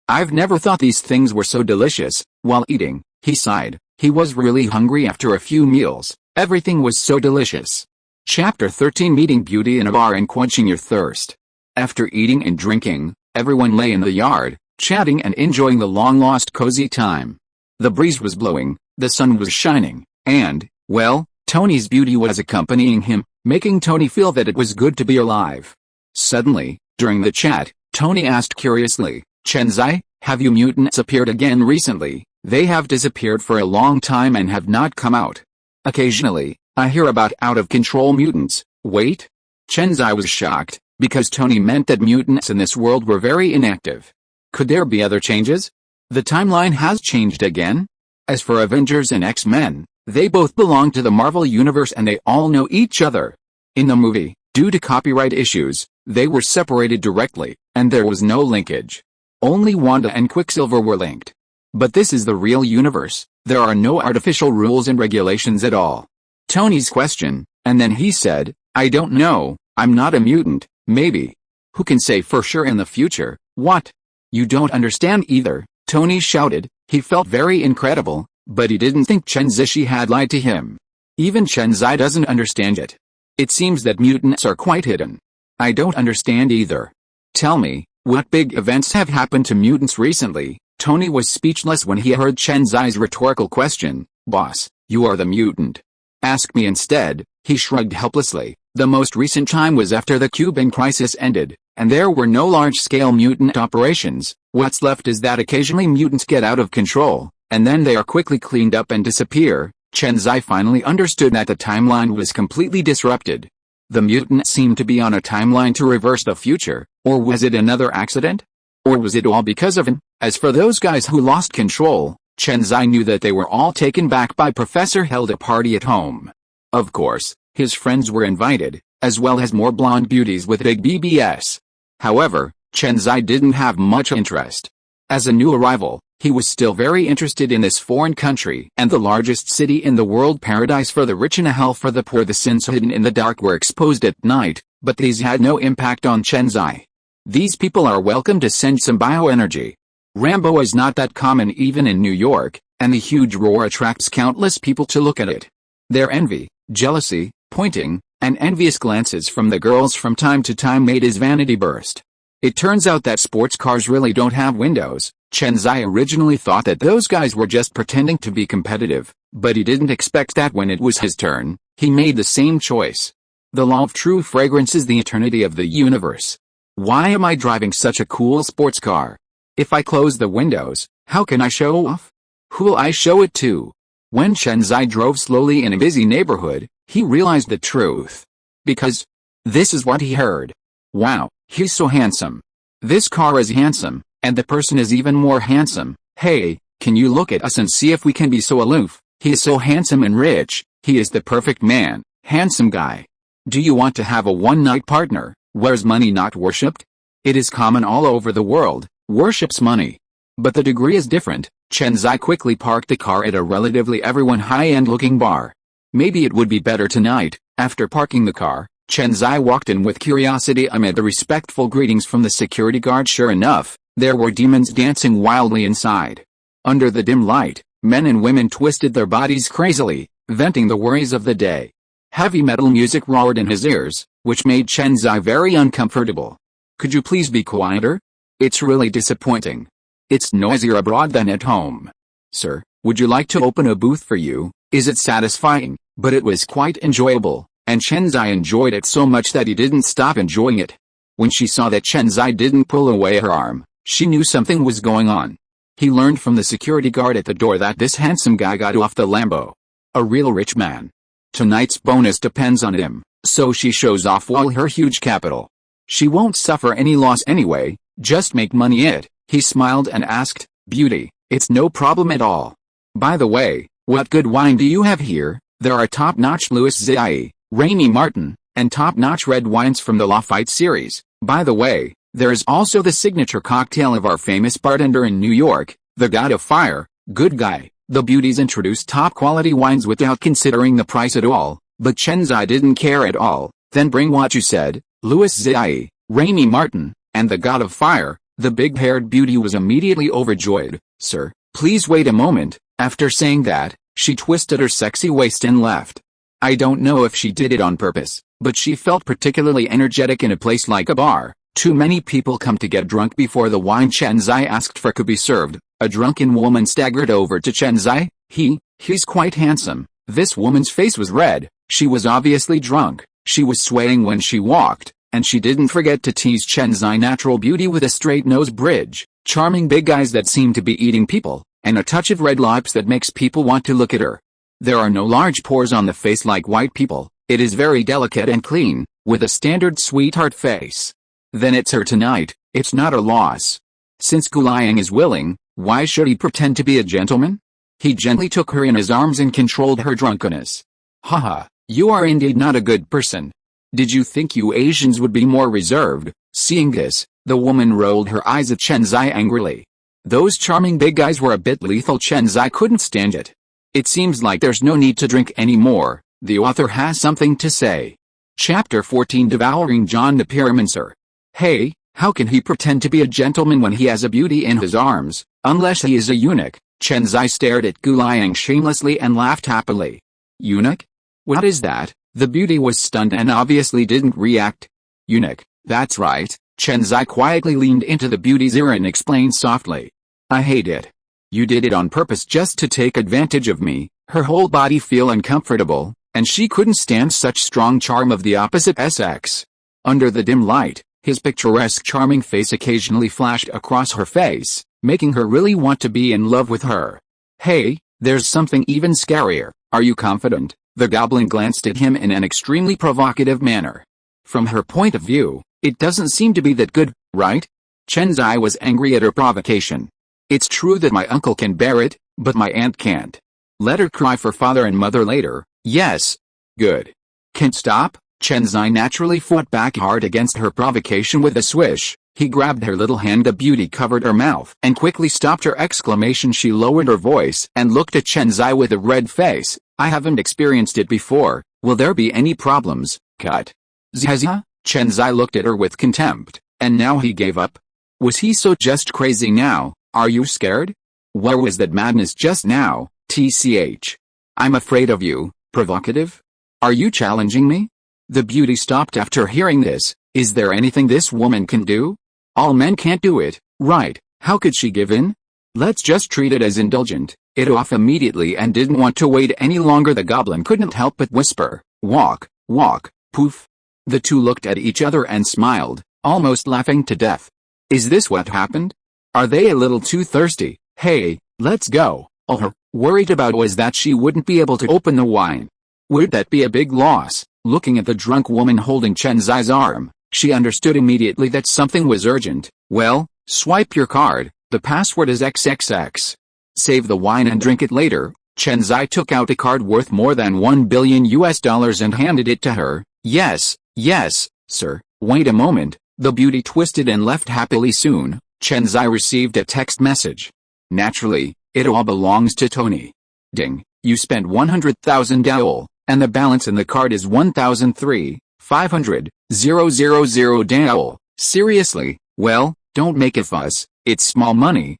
I've never thought these things were so delicious. While eating, he sighed. He was really hungry after a few meals. Everything was so delicious. Chapter 13, Meeting Beauty in a Bar and Quenching Your Thirst. After eating and drinking, everyone lay in the yard, chatting and enjoying the long-lost cozy time. The breeze was blowing, the sun was shining, and, well, Tony's beauty was accompanying him, making Tony feel that it was good to be alive. Suddenly, during the chat, Tony asked curiously, "Chen Xi, have you mutants appeared again recently?" "They have disappeared for a long time and have not come out. Occasionally, I hear about out-of-control mutants." Wait? Chen Xi was shocked, because Tony meant that mutants in this world were very inactive. Could there be other changes? The timeline has changed again? As for Avengers and X-Men, they both belong to the Marvel Universe and they all know each other. In the movie, due to copyright issues, they were separated directly, and there was no linkage. Only Wanda and Quicksilver were linked. But this is the real universe. There are no artificial rules and regulations at all. Tony's question, and then he said, "I don't know, I'm not a mutant, maybe. Who can say for sure in the future?" "What? You don't understand either," Tony shouted. He felt very incredible, but he didn't think Chen Xi had lied to him. Even Chen Xi doesn't understand it. It seems that mutants are quite hidden. "I don't understand either. Tell me, what big events have happened to mutants recently?" Tony was speechless when he heard Chen Xi's rhetorical question. "Boss, you are the mutant. Ask me instead." He shrugged helplessly. The most recent time was after the Cuban crisis ended, and there were no large-scale mutant operations. What's left is that occasionally mutants get out of control, and then they are quickly cleaned up and disappear. Chen Xi finally understood that the timeline was completely disrupted. The mutants seemed to be on a timeline to reverse the future, or was it another accident? Or was it all because of him? As for those guys who lost control, Chen Xi knew that they were all taken back by Professor held a party at home. Of course, his friends were invited, as well as more blonde beauties with big BBS. However, Chen Xi didn't have much interest. As a new arrival, he was still very interested in this foreign country and the largest city in the world, paradise for the rich and a hell for the poor. The sins hidden in the dark were exposed at night, but these had no impact on Chen Xi. These people are welcome to send some bioenergy. Rambo is not that common even in New York, and the huge roar attracts countless people to look at it. Their envy, jealousy, pointing, and envious glances from the girls from time to time made his vanity burst. It turns out that sports cars really don't have windows. Chen Xi originally thought that those guys were just pretending to be competitive, but he didn't expect that when it was his turn, he made the same choice. The law of true fragrance is the eternity of the universe. Why am I driving such a cool sports car? If I close the windows, how can I show off? Who'll I show it to? When Chen Xi drove slowly in a busy neighborhood, he realized the truth. Because this is what he heard. "Wow, he's so handsome. This car is handsome, and the person is even more handsome. Hey, can you look at us and see if we can be so aloof? He is so handsome and rich. He is the perfect man, handsome guy. Do you want to have a one-night partner? Where's money not worshipped? It is common all over the world, worships money. But the degree is different." Chen Xi quickly parked the car at a relatively high-end looking bar. Maybe it would be better tonight. After parking the car, Chen Xi walked in with curiosity amid the respectful greetings from the security guard. Sure enough, there were demons dancing wildly inside. Under the dim light, men and women twisted their bodies crazily, venting the worries of the day. Heavy metal music roared in his ears, which made Chen Xi very uncomfortable. "Could you please be quieter? It's really disappointing. It's noisier abroad than at home. Sir, would you like to open a booth for you? Is it satisfying?" But it was quite enjoyable, and Chen Xi enjoyed it so much that he didn't stop enjoying it. When she saw that Chen Xi didn't pull away her arm, She knew something was going on. He learned from the security guard at the door that this handsome guy got off the Lambo. A real rich man. Tonight's bonus depends on him, so she shows off all her huge capital. She won't suffer any loss anyway, just make money He smiled and asked, "Beauty, it's no problem at all. By the way, what good wine do you have here?" There are top-notch Louis XI, Rainy Martin, and top-notch red wines from the Lafite series. By the way, there is also the signature cocktail of our famous bartender in New York, the God of Fire, Good Guy. The beauties introduced top-quality wines without considering the price at all, but Chen Xi didn't care at all. Then bring what you said, Louis XI, Rainy Martin, and the God of Fire. The big-haired beauty was immediately overjoyed. "Sir, please wait a moment." After saying that, she twisted her sexy waist and left. I don't know if she did it on purpose, but she felt particularly energetic in a place like a bar. Too many people come to get drunk before the wine Chen Xi asked for could be served. A drunken woman staggered over to Chen Xi. He's quite handsome. This woman's face was red. She was obviously drunk. She was swaying when she walked, and she didn't forget to tease Chen Xi natural beauty with a straight nose bridge, charming big eyes that seem to be eating people, and a touch of red lips that makes people want to look at her. There are no large pores on the face like white people. It is very delicate and clean, with a standard sweetheart face. Then it's her tonight. It's not a loss. Since Guliang is willing, why should he pretend to be a gentleman? He gently took her in his arms and controlled her drunkenness. Haha, you are indeed not a good person. Did you think you Asians would be more reserved? Seeing this, the woman rolled her eyes at Chen Xi angrily. Those charming big eyes were a bit lethal. Chen Xi couldn't stand it. It seems like there's no need to drink anymore. The author has something to say. Chapter 14 Devouring John the Pyromancer. Hey, how can he pretend to be a gentleman when he has a beauty in his arms, unless he is a eunuch? Chen Xi stared at Guliang shamelessly and laughed happily. Eunuch? What is that? The beauty was stunned and obviously didn't react. Eunuch, that's right. Chen Xi quietly leaned into the beauty's ear and explained softly. I hate it. You did it on purpose just to take advantage of me. Her whole body feel uncomfortable, and she couldn't stand such strong charm of the opposite sex. Under the dim light, his picturesque charming face occasionally flashed across her face, making her really want to be in love with her. Hey, there's something even scarier. Are you confident? The goblin glanced at him in an extremely provocative manner. From her point of view, it doesn't seem to be that good, right? Chen Xi was angry at her provocation. It's true that my uncle can bear it, but my aunt can't. Let her cry for father and mother later. Yes. Good. Can't stop? Chen Xi naturally fought back hard against her provocation with a swish. He grabbed her little hand. The beauty covered her mouth and quickly stopped her exclamation. She lowered her voice and looked at Chen Xi with a red face. I haven't experienced it before. Will there be any problems? Cut. Zia? Chen Xi looked at her with contempt, and now he gave up. Was he so just crazy now? Are you scared? Where was that madness just now? TCH. I'm afraid of you. Provocative? Are you challenging me? The beauty stopped after hearing this. Is there anything this woman can do? All men can't do it, right? How could she give in? Let's just treat it as indulgent. It off immediately and didn't want to wait any longer. The goblin couldn't help but whisper, walk, walk, poof. The two looked at each other and smiled, almost laughing to death. Is this what happened? Are they a little too thirsty? Hey, let's go. All her worried about was that she wouldn't be able to open the wine. Would that be a big loss? Looking at the drunk woman holding Chen Xi's arm, she understood immediately that something was urgent. Well, swipe your card. The password is XXX. Save the wine and drink it later. Chen Xi took out a card worth more than $1 billion and handed it to her. Yes, sir. Wait a moment. The beauty twisted and left happily. Soon, Chen Xi received a text message. Naturally, it all belongs to Tony. Ding, you spent 100,000 Daol, and the balance in the card is 1,300,500,000 Daol. Seriously? Well, don't make a fuss. It's small money,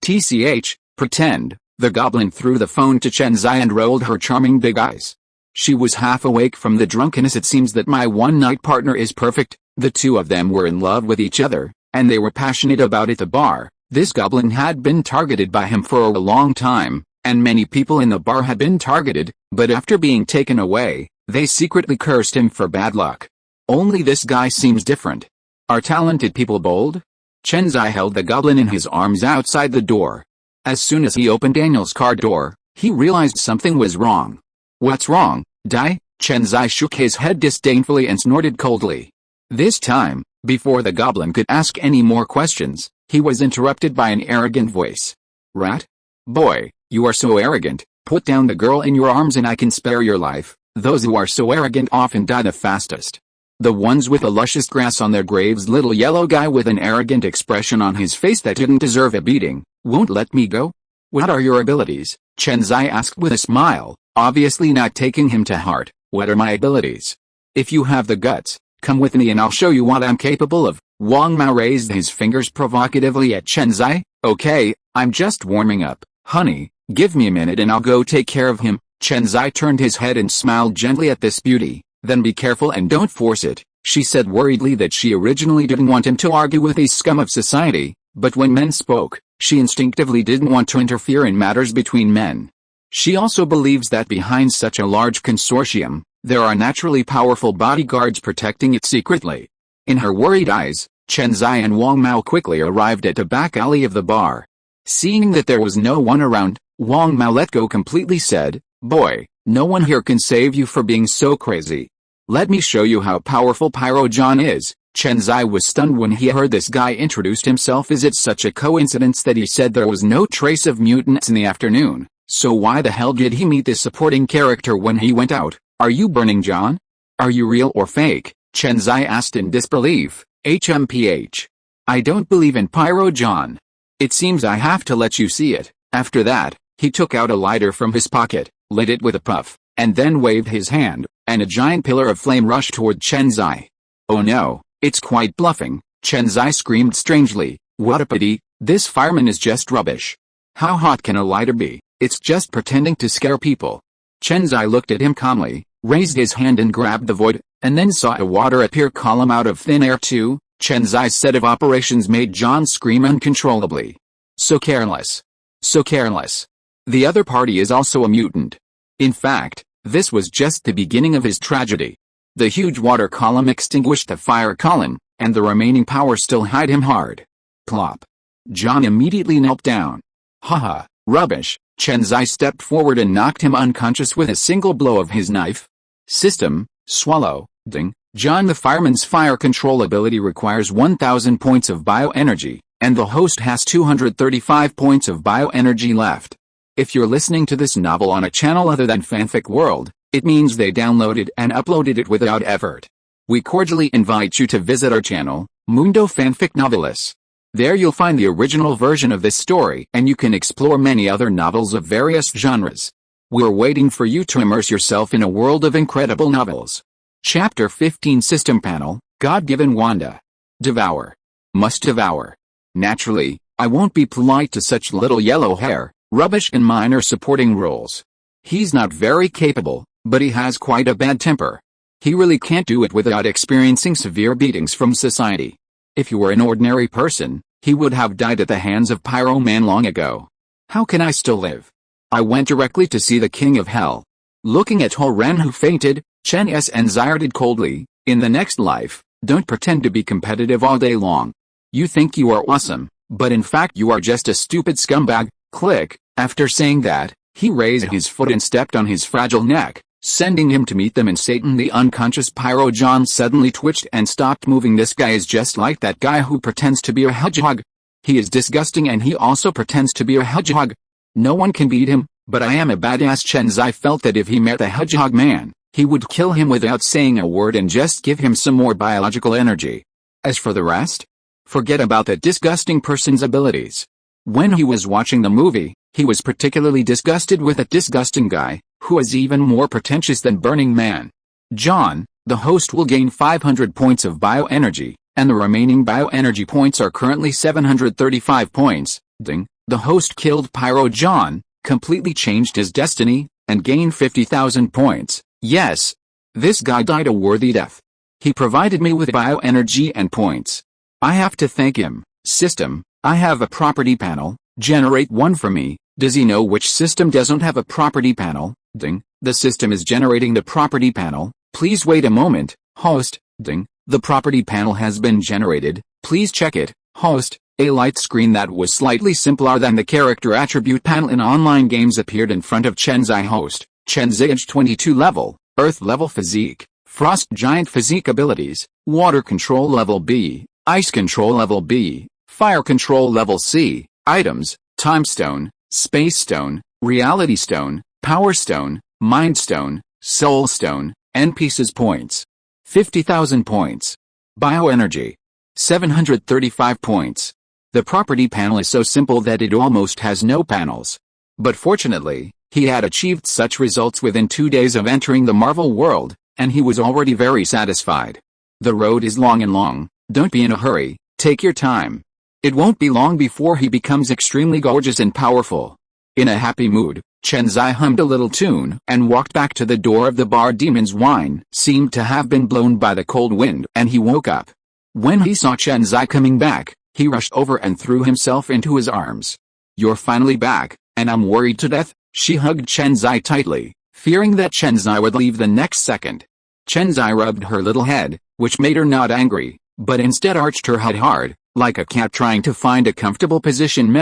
TCH, pretend. The goblin threw the phone to Chen Xi and rolled her charming big eyes. She was half awake from the drunkenness. It seems that my one-night partner is perfect. The two of them were in love with each other, and they were passionate about it. The bar. This goblin had been targeted by him for a long time, and many people in the bar had been targeted, but after being taken away, they secretly cursed him for bad luck. Only this guy seems different. Are talented people bold? Chen Xi held the goblin in his arms outside the door. As soon as he opened Daniel's car door, he realized something was wrong. What's wrong, Dai? Chen Xi shook his head disdainfully and snorted coldly. This time, before the goblin could ask any more questions, he was interrupted by an arrogant voice. Rat? Boy, you are so arrogant. Put down the girl in your arms and I can spare your life. Those who are so arrogant often die the fastest. The ones with the luscious grass on their graves. Little yellow guy with an arrogant expression on his face that didn't deserve a beating, won't let me go? What are your abilities? Chen Xi asked with a smile, obviously not taking him to heart. What are my abilities? If you have the guts, come with me and I'll show you what I'm capable of. Wang Mao raised his fingers provocatively at Chen Xi. Okay, I'm just warming up, honey, give me a minute and I'll go take care of him. Chen Xi turned his head and smiled gently at this beauty. Then be careful and don't force it, she said worriedly that she originally didn't want him to argue with a scum of society, but when men spoke, she instinctively didn't want to interfere in matters between men. She also believes that behind such a large consortium, there are naturally powerful bodyguards protecting it secretly. In her worried eyes, Chen Xi and Wang Mao quickly arrived at the back alley of the bar. Seeing that there was no one around, Wang Mao let go completely said, Boy, no one here can save you for being so crazy. Let me show you how powerful Pyro John is. Chen Xi was stunned when he heard this guy introduced himself. Is it such a coincidence that he said there was no trace of mutants in the afternoon? So why the hell did he meet this supporting character when he went out? Are you Burning John? Are you real or fake? Chen Xi asked in disbelief. HMPH. I don't believe in Pyro John. It seems I have to let you see it. After that, he took out a lighter from his pocket, lit it with a puff, and then waved his hand, and a giant pillar of flame rushed toward Chen Xi. Oh no, it's quite bluffing, Chen Xi screamed strangely. What a pity, this fireman is just rubbish. How hot can a lighter be? It's just pretending to scare people. Chen Xi looked at him calmly, raised his hand and grabbed the void, and then saw a water appear column out of thin air too. Chen Xi's set of operations made John scream uncontrollably. So careless. So careless. The other party is also a mutant. In fact, this was just the beginning of his tragedy. The huge water column extinguished the fire column, and the remaining power still hit him hard. Plop. John immediately knelt down. Haha, rubbish. Chen Xi stepped forward and knocked him unconscious with a single blow of his knife. System, swallow, ding. John the fireman's fire control ability requires 1000 points of bioenergy, and the host has 235 points of bioenergy left. If you're listening to this novel on a channel other than Fanfic World, it means they downloaded and uploaded it without effort. We cordially invite you to visit our channel, Mundo Fanfic Novelis. There you'll find the original version of this story and you can explore many other novels of various genres. We're waiting for you to immerse yourself in a world of incredible novels. Chapter 15 System Panel, God-Given Wanda. Devour. Must devour. Naturally, I won't be polite to such little yellow hair, rubbish in minor supporting roles. He's not very capable, but he has quite a bad temper. He really can't do it without experiencing severe beatings from society. If he were an ordinary person, he would have died at the hands of Pyro Man long ago. How can I still live? I went directly to see the King of Hell. Looking at Ho-Ren who fainted, Chen S. and Zyarded coldly, in the next life, don't pretend to be competitive all day long. You think you are awesome, but in fact you are just a stupid scumbag. Click. After saying that, he raised his foot and stepped on his fragile neck, sending him to meet them in Satan. The unconscious Pyro John suddenly twitched and stopped moving. This guy is just like that guy who pretends to be a hedgehog. He is disgusting and he also pretends to be a hedgehog. No one can beat him, but I am a badass. Chen Xi felt that if he met the hedgehog man, he would kill him without saying a word and just give him some more biological energy. As for the rest, forget about that disgusting person's abilities. When he was watching the movie, he was particularly disgusted with that disgusting guy, who is even more pretentious than Burning Man. John, the host will gain 500 points of bioenergy, and the remaining bioenergy points are currently 735 points. Ding. The host killed Pyro John, completely changed his destiny, and gained 50,000 points. Yes. This guy died a worthy death. He provided me with bioenergy and points. I have to thank him. System, I have a property panel, generate one for me. Does he know which system doesn't have a property panel? Ding. The system is generating the property panel. Please wait a moment. Host, ding. The property panel has been generated. Please check it. Host, a light screen that was slightly simpler than the character attribute panel in online games appeared in front of Chen Xi. Host, Chen Xi age 22 level, Earth level physique, Frost giant physique abilities, Water control level B, Ice control level B, Fire control level C, items, Time Stone, Space Stone, Reality Stone, Power Stone, Mind Stone, Soul Stone, NPCs points. 50,000 points. Bioenergy. 735 points. The property panel is so simple that it almost has no panels. But fortunately, he had achieved such results within 2 days of entering the Marvel world, and he was already very satisfied. The road is long and long, don't be in a hurry, take your time. It won't be long before he becomes extremely gorgeous and powerful. In a happy mood, Chen Xi hummed a little tune and walked back to the door of the bar. Demon's wine seemed to have been blown by the cold wind, and he woke up. When he saw Chen Xi coming back, he rushed over and threw himself into his arms. You're finally back, and I'm worried to death. She hugged Chen Xi tightly, fearing that Chen Xi would leave the next second. Chen Xi rubbed her little head, which made her not angry, but instead arched her head hard, like a cat trying to find a comfortable position.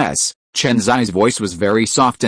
Chen Xi's voice was very soft,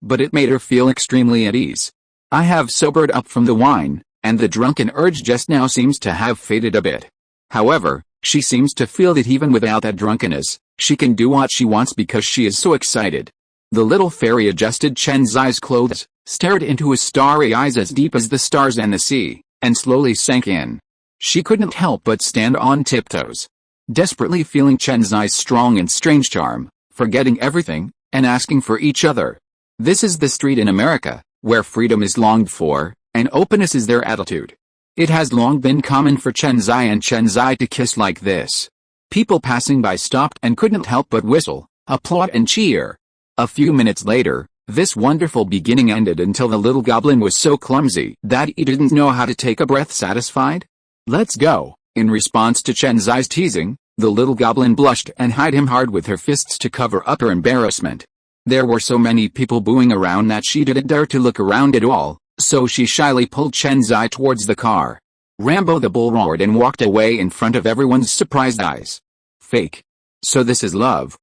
but it made her feel extremely at ease. I have sobered up from the wine, and the drunken urge just now seems to have faded a bit. However, she seems to feel that even without that drunkenness, she can do what she wants because she is so excited. The little fairy adjusted Chen Xi's clothes, stared into his starry eyes as deep as the stars and the sea, and slowly sank in. She couldn't help but stand on tiptoes, desperately feeling Chen Xi's strong and strange charm, forgetting everything, and asking for each other. This is the street in America, where freedom is longed for, and openness is their attitude. It has long been common for Chen Xi and Chen Xi to kiss like this. People passing by stopped and couldn't help but whistle, applaud and cheer. A few minutes later, this wonderful beginning ended until the little goblin was so clumsy that he didn't know how to take a breath. Satisfied? Let's go. In response to Chen Xi's teasing, the little goblin blushed and hid him hard with her fists to cover up her embarrassment. There were so many people booing around that she didn't dare to look around at all, so she shyly pulled Chen Xi towards the car. Rambo the bull roared and walked away in front of everyone's surprised eyes. Fake. So this is love,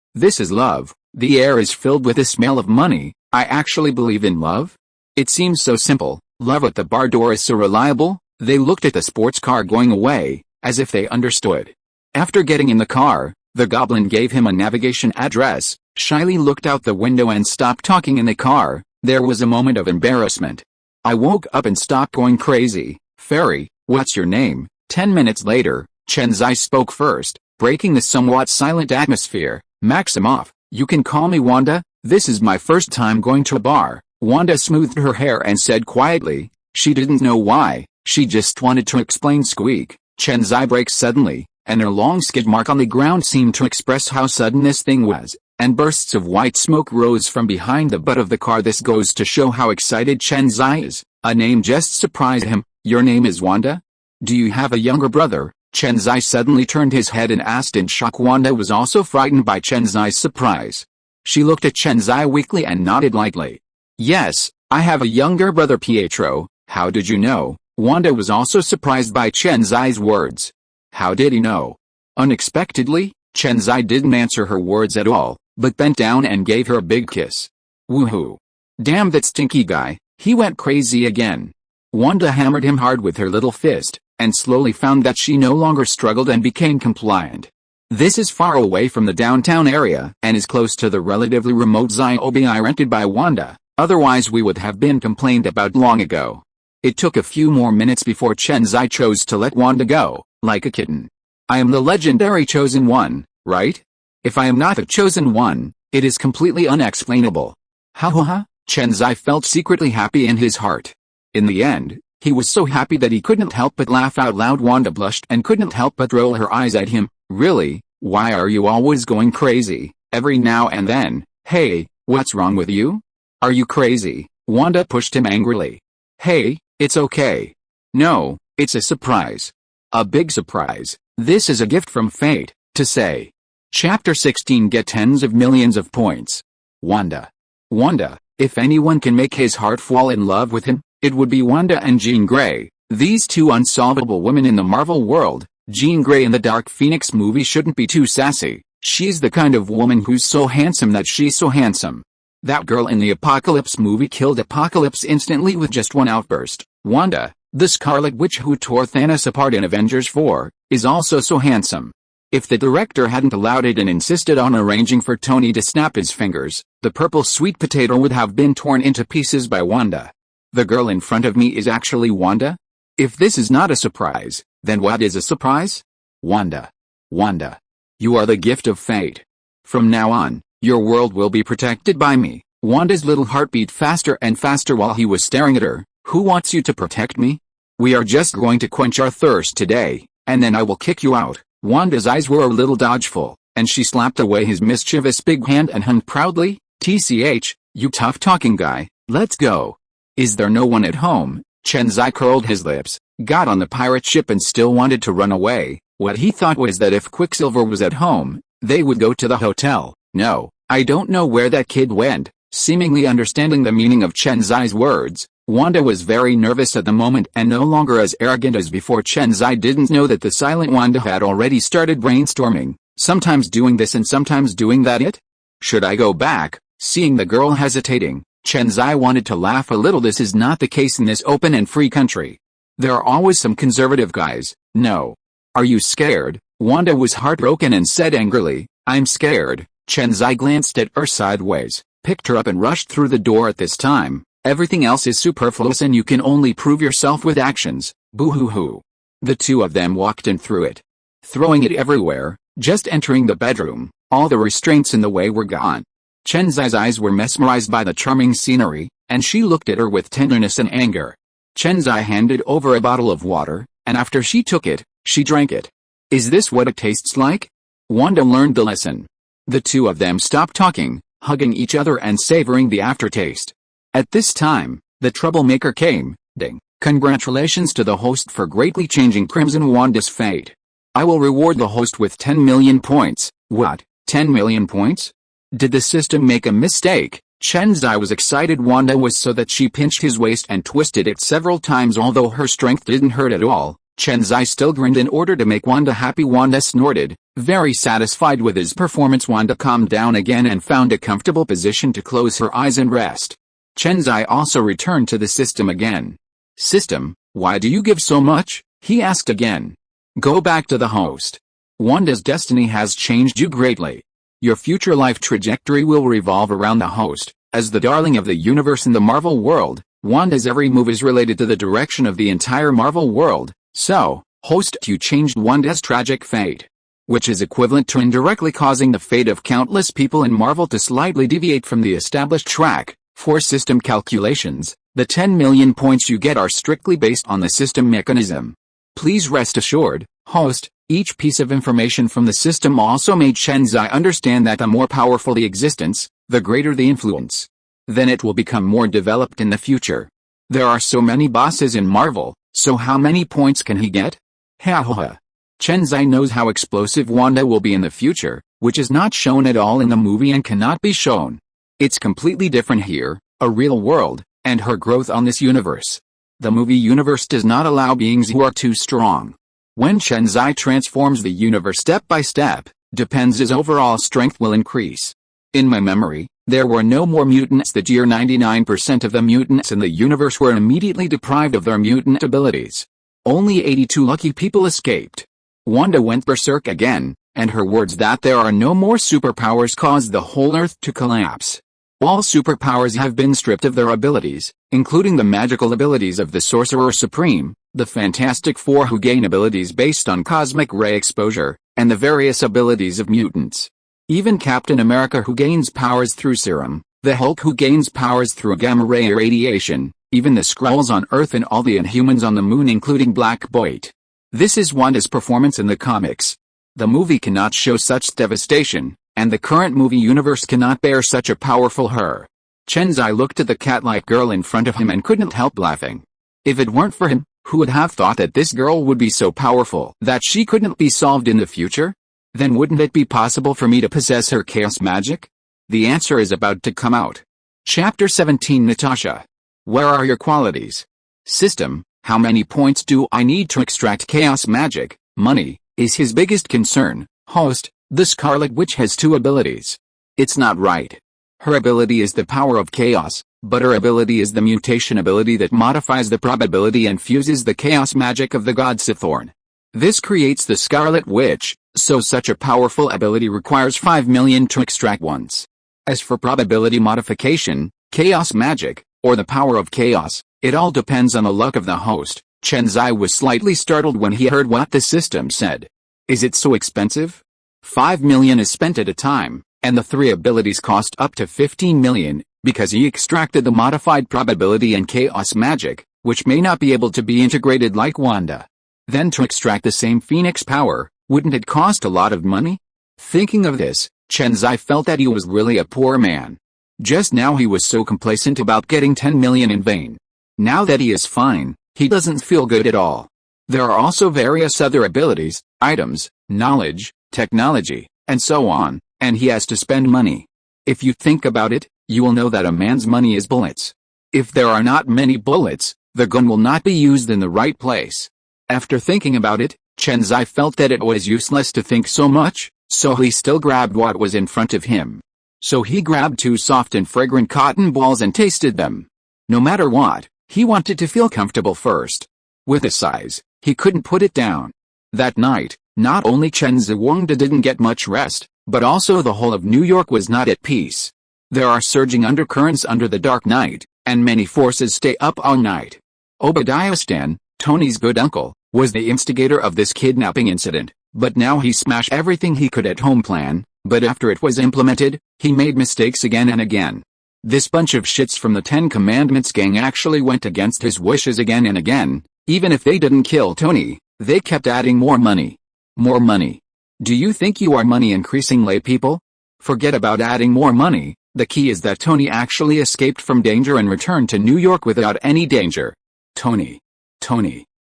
the air is filled with the smell of money. I actually believe in love? It seems so simple. Love at the bar door is so reliable. They looked at the sports car going away, as if they understood. After getting in the car, the goblin gave him a navigation address, shyly looked out the window and stopped talking in the car. There was a moment of embarrassment. I woke up and stopped going crazy. Fairy, what's your name? 10 minutes later, Chen Xi spoke first, breaking the somewhat silent atmosphere. Maximoff, you can call me Wanda. This is my first time going to a bar. Wanda smoothed her hair and said quietly. She didn't know why, she just wanted to explain. Squeak. Chen Xi braked suddenly, and her long skid mark on the ground seemed to express how sudden this thing was, and bursts of white smoke rose from behind the butt of the car. This goes to show how excited Chen Xi is. A name just surprised him. Your name is Wanda? Do you have a younger brother? Chen Xi suddenly turned his head and asked in shock. Wanda was also frightened by Chen Xi's surprise. She looked at Chen Xi weakly and nodded lightly. Yes, I have a younger brother, Pietro. How did you know? Wanda was also surprised by Chen Xi's words. How did he know? Unexpectedly, Chen Xi didn't answer her words at all, but bent down and gave her a big kiss. Woohoo! Damn that stinky guy, he went crazy again. Wanda hammered him hard with her little fist, and slowly found that she no longer struggled and became compliant. This is far away from the downtown area and is close to the relatively remote Xiaobi rented by Wanda, otherwise we would have been complained about long ago. It took a few more minutes before Chen Xi chose to let Wanda go, like a kitten. I am the legendary chosen one, right? If I am not the chosen one, it is completely unexplainable. Ha ha ha, Chen Xi felt secretly happy in his heart. In the end, he was so happy that he couldn't help but laugh out loud. Wanda blushed and couldn't help but roll her eyes at him. Really? Why are you always going crazy, every now and then? Hey, what's wrong with you? Are you crazy? Wanda pushed him angrily. Hey, it's okay. No, it's a surprise. A big surprise. This is a gift from fate, to say. Chapter 16. Get tens of millions of points. Wanda. Wanda, if anyone can make his heart fall in love with him, it would be Wanda and Jean Grey, these two unsolvable women in the Marvel world. Jean Grey in the Dark Phoenix movie shouldn't be too sassy. She's the kind of woman who's so handsome that she's so handsome. That girl in the Apocalypse movie killed Apocalypse instantly with just one outburst. Wanda, the Scarlet Witch who tore Thanos apart in Avengers 4, is also so handsome. If the director hadn't allowed it and insisted on arranging for Tony to snap his fingers, the purple sweet potato would have been torn into pieces by Wanda. The girl in front of me is actually Wanda? If this is not a surprise, then what is a surprise? Wanda. Wanda. You are the gift of fate. From now on, your world will be protected by me. Wanda's little heart beat faster and faster while he was staring at her. Who wants you to protect me? We are just going to quench our thirst today, and then I will kick you out. Wanda's eyes were a little dodgeful, and she slapped away his mischievous big hand and hummed proudly, "TCH, you tough-talking guy, let's go." Is there no one at home? Chen Xi curled his lips, got on the pirate ship and still wanted to run away. What he thought was that if Quicksilver was at home, they would go to the hotel. No, I don't know where that kid went. Seemingly understanding the meaning of Chen Xi's words, Wanda was very nervous at the moment and no longer as arrogant as before. Chen Xi didn't know that the silent Wanda had already started brainstorming, sometimes doing this and sometimes doing that. Should I go back? Seeing the girl hesitating, Chen Xi wanted to laugh a little. This is not the case in this open and free country. There are always some conservative guys. No. Are you scared? Wanda was heartbroken and said angrily, "I'm scared." Chen Xi glanced at her sideways, picked her up and rushed through the door. At this time, everything else is superfluous and you can only prove yourself with actions. Boo-hoo-hoo. The two of them walked in through it, throwing it everywhere. Just entering the bedroom, all the restraints in the way were gone. Chen Xi's eyes were mesmerized by the charming scenery, and she looked at her with tenderness and anger. Chen Xi handed over a bottle of water, and after she took it, she drank it. Is this what it tastes like? Wanda learned the lesson. The two of them stopped talking, hugging each other and savoring the aftertaste. At this time, the troublemaker came. Ding. Congratulations to the host for greatly changing Crimson Wanda's fate. I will reward the host with 10 million points. What, 10 million points? Did the system make a mistake? Chen Xi was excited. Wanda was so that she pinched his waist and twisted it several times. Although her strength didn't hurt at all, Chen Xi still grinned in order to make Wanda happy. Wanda snorted, very satisfied with his performance. Wanda calmed down again and found a comfortable position to close her eyes and rest. Chen Xi also returned to the system again. System, why do you give so much? He asked again. Go back to the host. Wanda's destiny has changed you greatly. Your future life trajectory will revolve around the host. As the darling of the universe in the Marvel world, Wanda's every move is related to the direction of the entire Marvel world. So, host, you changed Wanda's tragic fate, which is equivalent to indirectly causing the fate of countless people in Marvel to slightly deviate from the established track. For system calculations, the 10 million points you get are strictly based on the system mechanism. Please rest assured, host, each piece of information from the system also made Chen Xi understand that the more powerful the existence, the greater the influence. Then it will become more developed in the future. There are so many bosses in Marvel, so how many points can he get? Ha ha ha. Chen Xi knows how explosive Wanda will be in the future, which is not shown at all in the movie and cannot be shown. It's completely different here, a real world, and her growth on this universe. The movie universe does not allow beings who are too strong. When Chen Xi transforms the universe step by step, depends his overall strength will increase. In my memory, there were no more mutants that year. 99% of the mutants in the universe were immediately deprived of their mutant abilities. Only 82 lucky people escaped. Wanda went berserk again, and her words that there are no more superpowers caused the whole Earth to collapse. All superpowers have been stripped of their abilities, including the magical abilities of the Sorcerer Supreme, the Fantastic Four who gain abilities based on cosmic ray exposure, and the various abilities of mutants. Even Captain America who gains powers through serum, the Hulk who gains powers through gamma ray irradiation, even the Skrulls on Earth and all the Inhumans on the Moon including Black Bolt. This is Wanda's performance in the comics. The movie cannot show such devastation, and the current movie universe cannot bear such a powerful her. Chen Xi looked at the cat-like girl in front of him and couldn't help laughing. If it weren't for him, who would have thought that this girl would be so powerful that she couldn't be solved in the future? Then wouldn't it be possible for me to possess her chaos magic? The answer is about to come out. Chapter 17. Natasha. Where are your qualities? System, how many points do I need to extract chaos magic? Money, is his biggest concern. Host, the Scarlet Witch has two abilities. It's not right. Her ability is the power of chaos, but her ability is the mutation ability that modifies the probability and fuses the chaos magic of the god Sithorn. This creates the Scarlet Witch, so such a powerful ability requires 5 million to extract once. As for probability modification, chaos magic, or the power of chaos, it all depends on the luck of the host. Chen Xi was slightly startled when he heard what the system said. Is it so expensive? 5 million is spent at a time, and the three abilities cost up to 15 million, because he extracted the modified probability and chaos magic, which may not be able to be integrated like Wanda. Then to extract the same Phoenix power, wouldn't it cost a lot of money? Thinking of this, Chen Xi felt that he was really a poor man. Just now he was so complacent about getting 10 million in vain. Now that he is fine, he doesn't feel good at all. There are also various other abilities, items, knowledge, technology, and so on, and he has to spend money. If you think about it, you will know that a man's money is bullets. If there are not many bullets, the gun will not be used in the right place. After thinking about it, Chen Xi felt that it was useless to think so much, so he still grabbed what was in front of him. So he grabbed 2 soft and fragrant cotton balls and tasted them. No matter what, he wanted to feel comfortable first. With his size, he couldn't put it down. That night, not only Chen Xi didn't get much rest, but also the whole of New York was not at peace. There are surging undercurrents under the dark night, and many forces stay up all night. Obadiah Stan, Tony's good uncle, was the instigator of this kidnapping incident, but now he smashed everything he could at home plan, but after it was implemented, he made mistakes again and again. This bunch of shits from the 10 Commandments gang actually went against his wishes again and again. Even if they didn't kill Tony, they kept adding more money. More money. Do you think you are money increasing lay people? Forget about adding more money, the key is that Tony actually escaped from danger and returned to New York without any danger. Tony.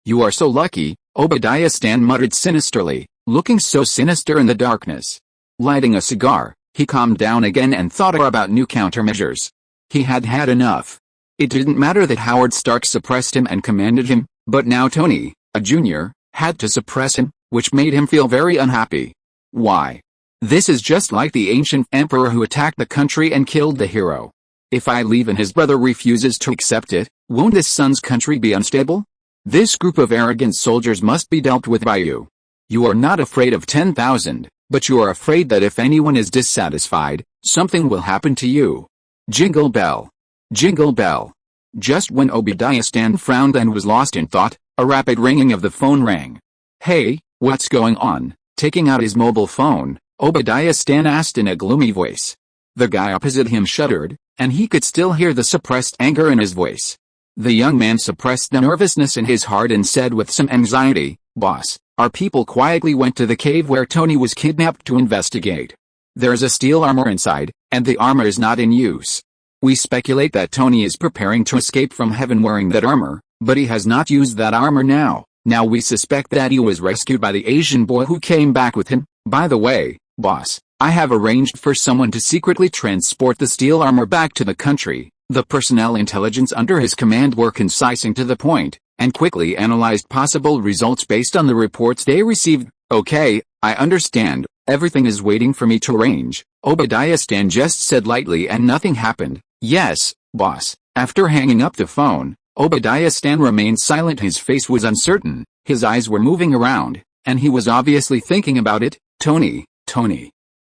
You are so lucky, Obadiah Stan muttered sinisterly, looking so sinister in the darkness. Lighting a cigar, he calmed down again and thought about new countermeasures. He had had enough. It didn't matter that Howard Stark suppressed him and commanded him, but now Tony, a junior, had to suppress him, which made him feel very unhappy. Why? This is just like the ancient emperor who attacked the country and killed the hero. If I leave and his brother refuses to accept it, won't his son's country be unstable? This group of arrogant soldiers must be dealt with by you. You are not afraid of 10,000, but you are afraid that if anyone is dissatisfied, something will happen to you. Jingle bell. Jingle bell. Just when Obadiah Stan frowned and was lost in thought, a rapid ringing of the phone rang. Hey, what's going on? Taking out his mobile phone, Obadiah Stan asked in a gloomy voice. The guy opposite him shuddered, and he could still hear the suppressed anger in his voice. The young man suppressed the nervousness in his heart and said with some anxiety, "Boss, our people quietly went to the cave where Tony was kidnapped to investigate. There's a steel armor inside, and the armor is not in use. We speculate that Tony is preparing to escape from heaven wearing that armor, but he has not used that armor now. Now we suspect that he was rescued by the Asian boy who came back with him. By the way, boss, I have arranged for someone to secretly transport the steel armor back to the country." The personnel intelligence under his command were concise and to the point, and quickly analyzed possible results based on the reports they received. "Okay, I understand, everything is waiting for me to arrange," Obadiah Stan just said lightly, and nothing happened. "Yes, boss." After hanging up the phone, Obadiah Stan remained silent. His face was uncertain, his eyes were moving around, and he was obviously thinking about it. Tony,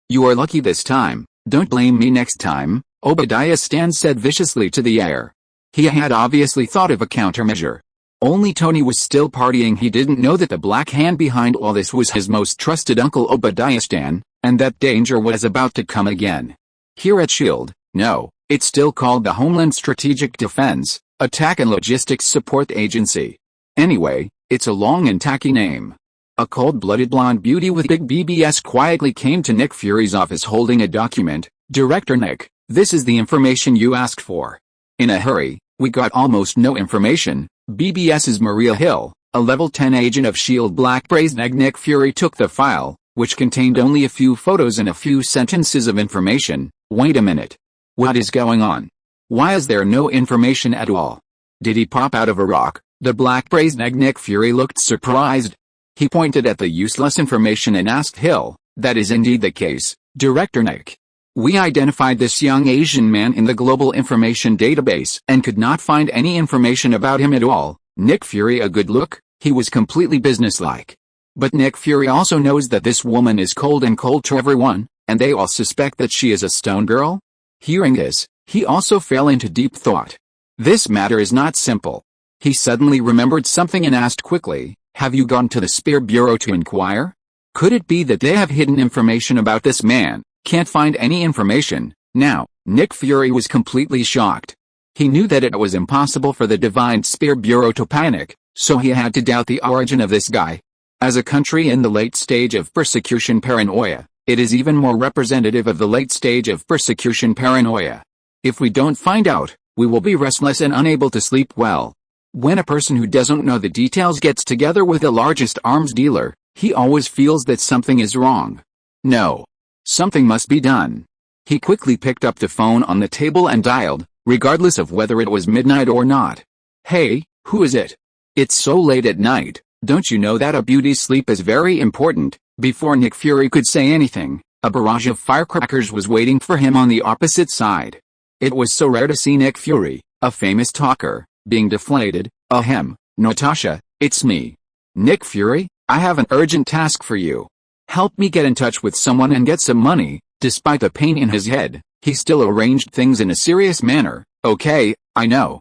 you are lucky this time, don't blame me next time," Obadiah Stan said viciously to the air. He had obviously thought of a countermeasure. Only Tony was still partying. He didn't know that the black hand behind all this was his most trusted uncle Obadiah Stan, and that danger was about to come again. Here at S.H.I.E.L.D., no, it's still called the Homeland Strategic Defense, Attack and Logistics Support Agency. Anyway, it's a long and tacky name. A cold-blooded blonde beauty with big BBS quietly came to Nick Fury's office holding a document. "Director Nick, this is the information you asked for." "In a hurry, we got almost no information." BBS's Maria Hill, a level 10 agent of S.H.I.E.L.D. Black Brazen Egg. Nick Fury took the file, which contained only a few photos and a few sentences of information. "Wait a minute. What is going on? Why is there no information at all? Did he pop out of a rock?" The Black Brazen Egg. Nick Fury looked surprised. He pointed at the useless information and asked Hill, "That is indeed the case, Director Nick. We identified this young Asian man in the global information database and could not find any information about him at all." Nick Fury a good look, he was completely businesslike. But Nick Fury also knows that this woman is cold to everyone, and they all suspect that she is a stone girl? Hearing this, he also fell into deep thought. This matter is not simple. He suddenly remembered something and asked quickly, "Have you gone to the Spear Bureau to inquire? Could it be that they have hidden information about this man? Can't find any information." Now, Nick Fury was completely shocked. He knew that it was impossible for the Divine Spear Bureau to panic, so he had to doubt the origin of this guy. As a country in the late stage of persecution paranoia, it is even more representative of the late stage of persecution paranoia. If we don't find out, we will be restless and unable to sleep well. When a person who doesn't know the details gets together with the largest arms dealer, he always feels that something is wrong. No. Something must be done. He quickly picked up the phone on the table and dialed, regardless of whether it was midnight or not. "Hey, who is it? It's so late at night, don't you know that a beauty's sleep is very important?" Before Nick Fury could say anything, a barrage of firecrackers was waiting for him on the opposite side. It was so rare to see Nick Fury, a famous talker, being deflated. "Ahem, Natasha, it's me. Nick Fury, I have an urgent task for you. Help me get in touch with someone and get some money." Despite the pain in his head, he still arranged things in a serious manner. "Okay, I know,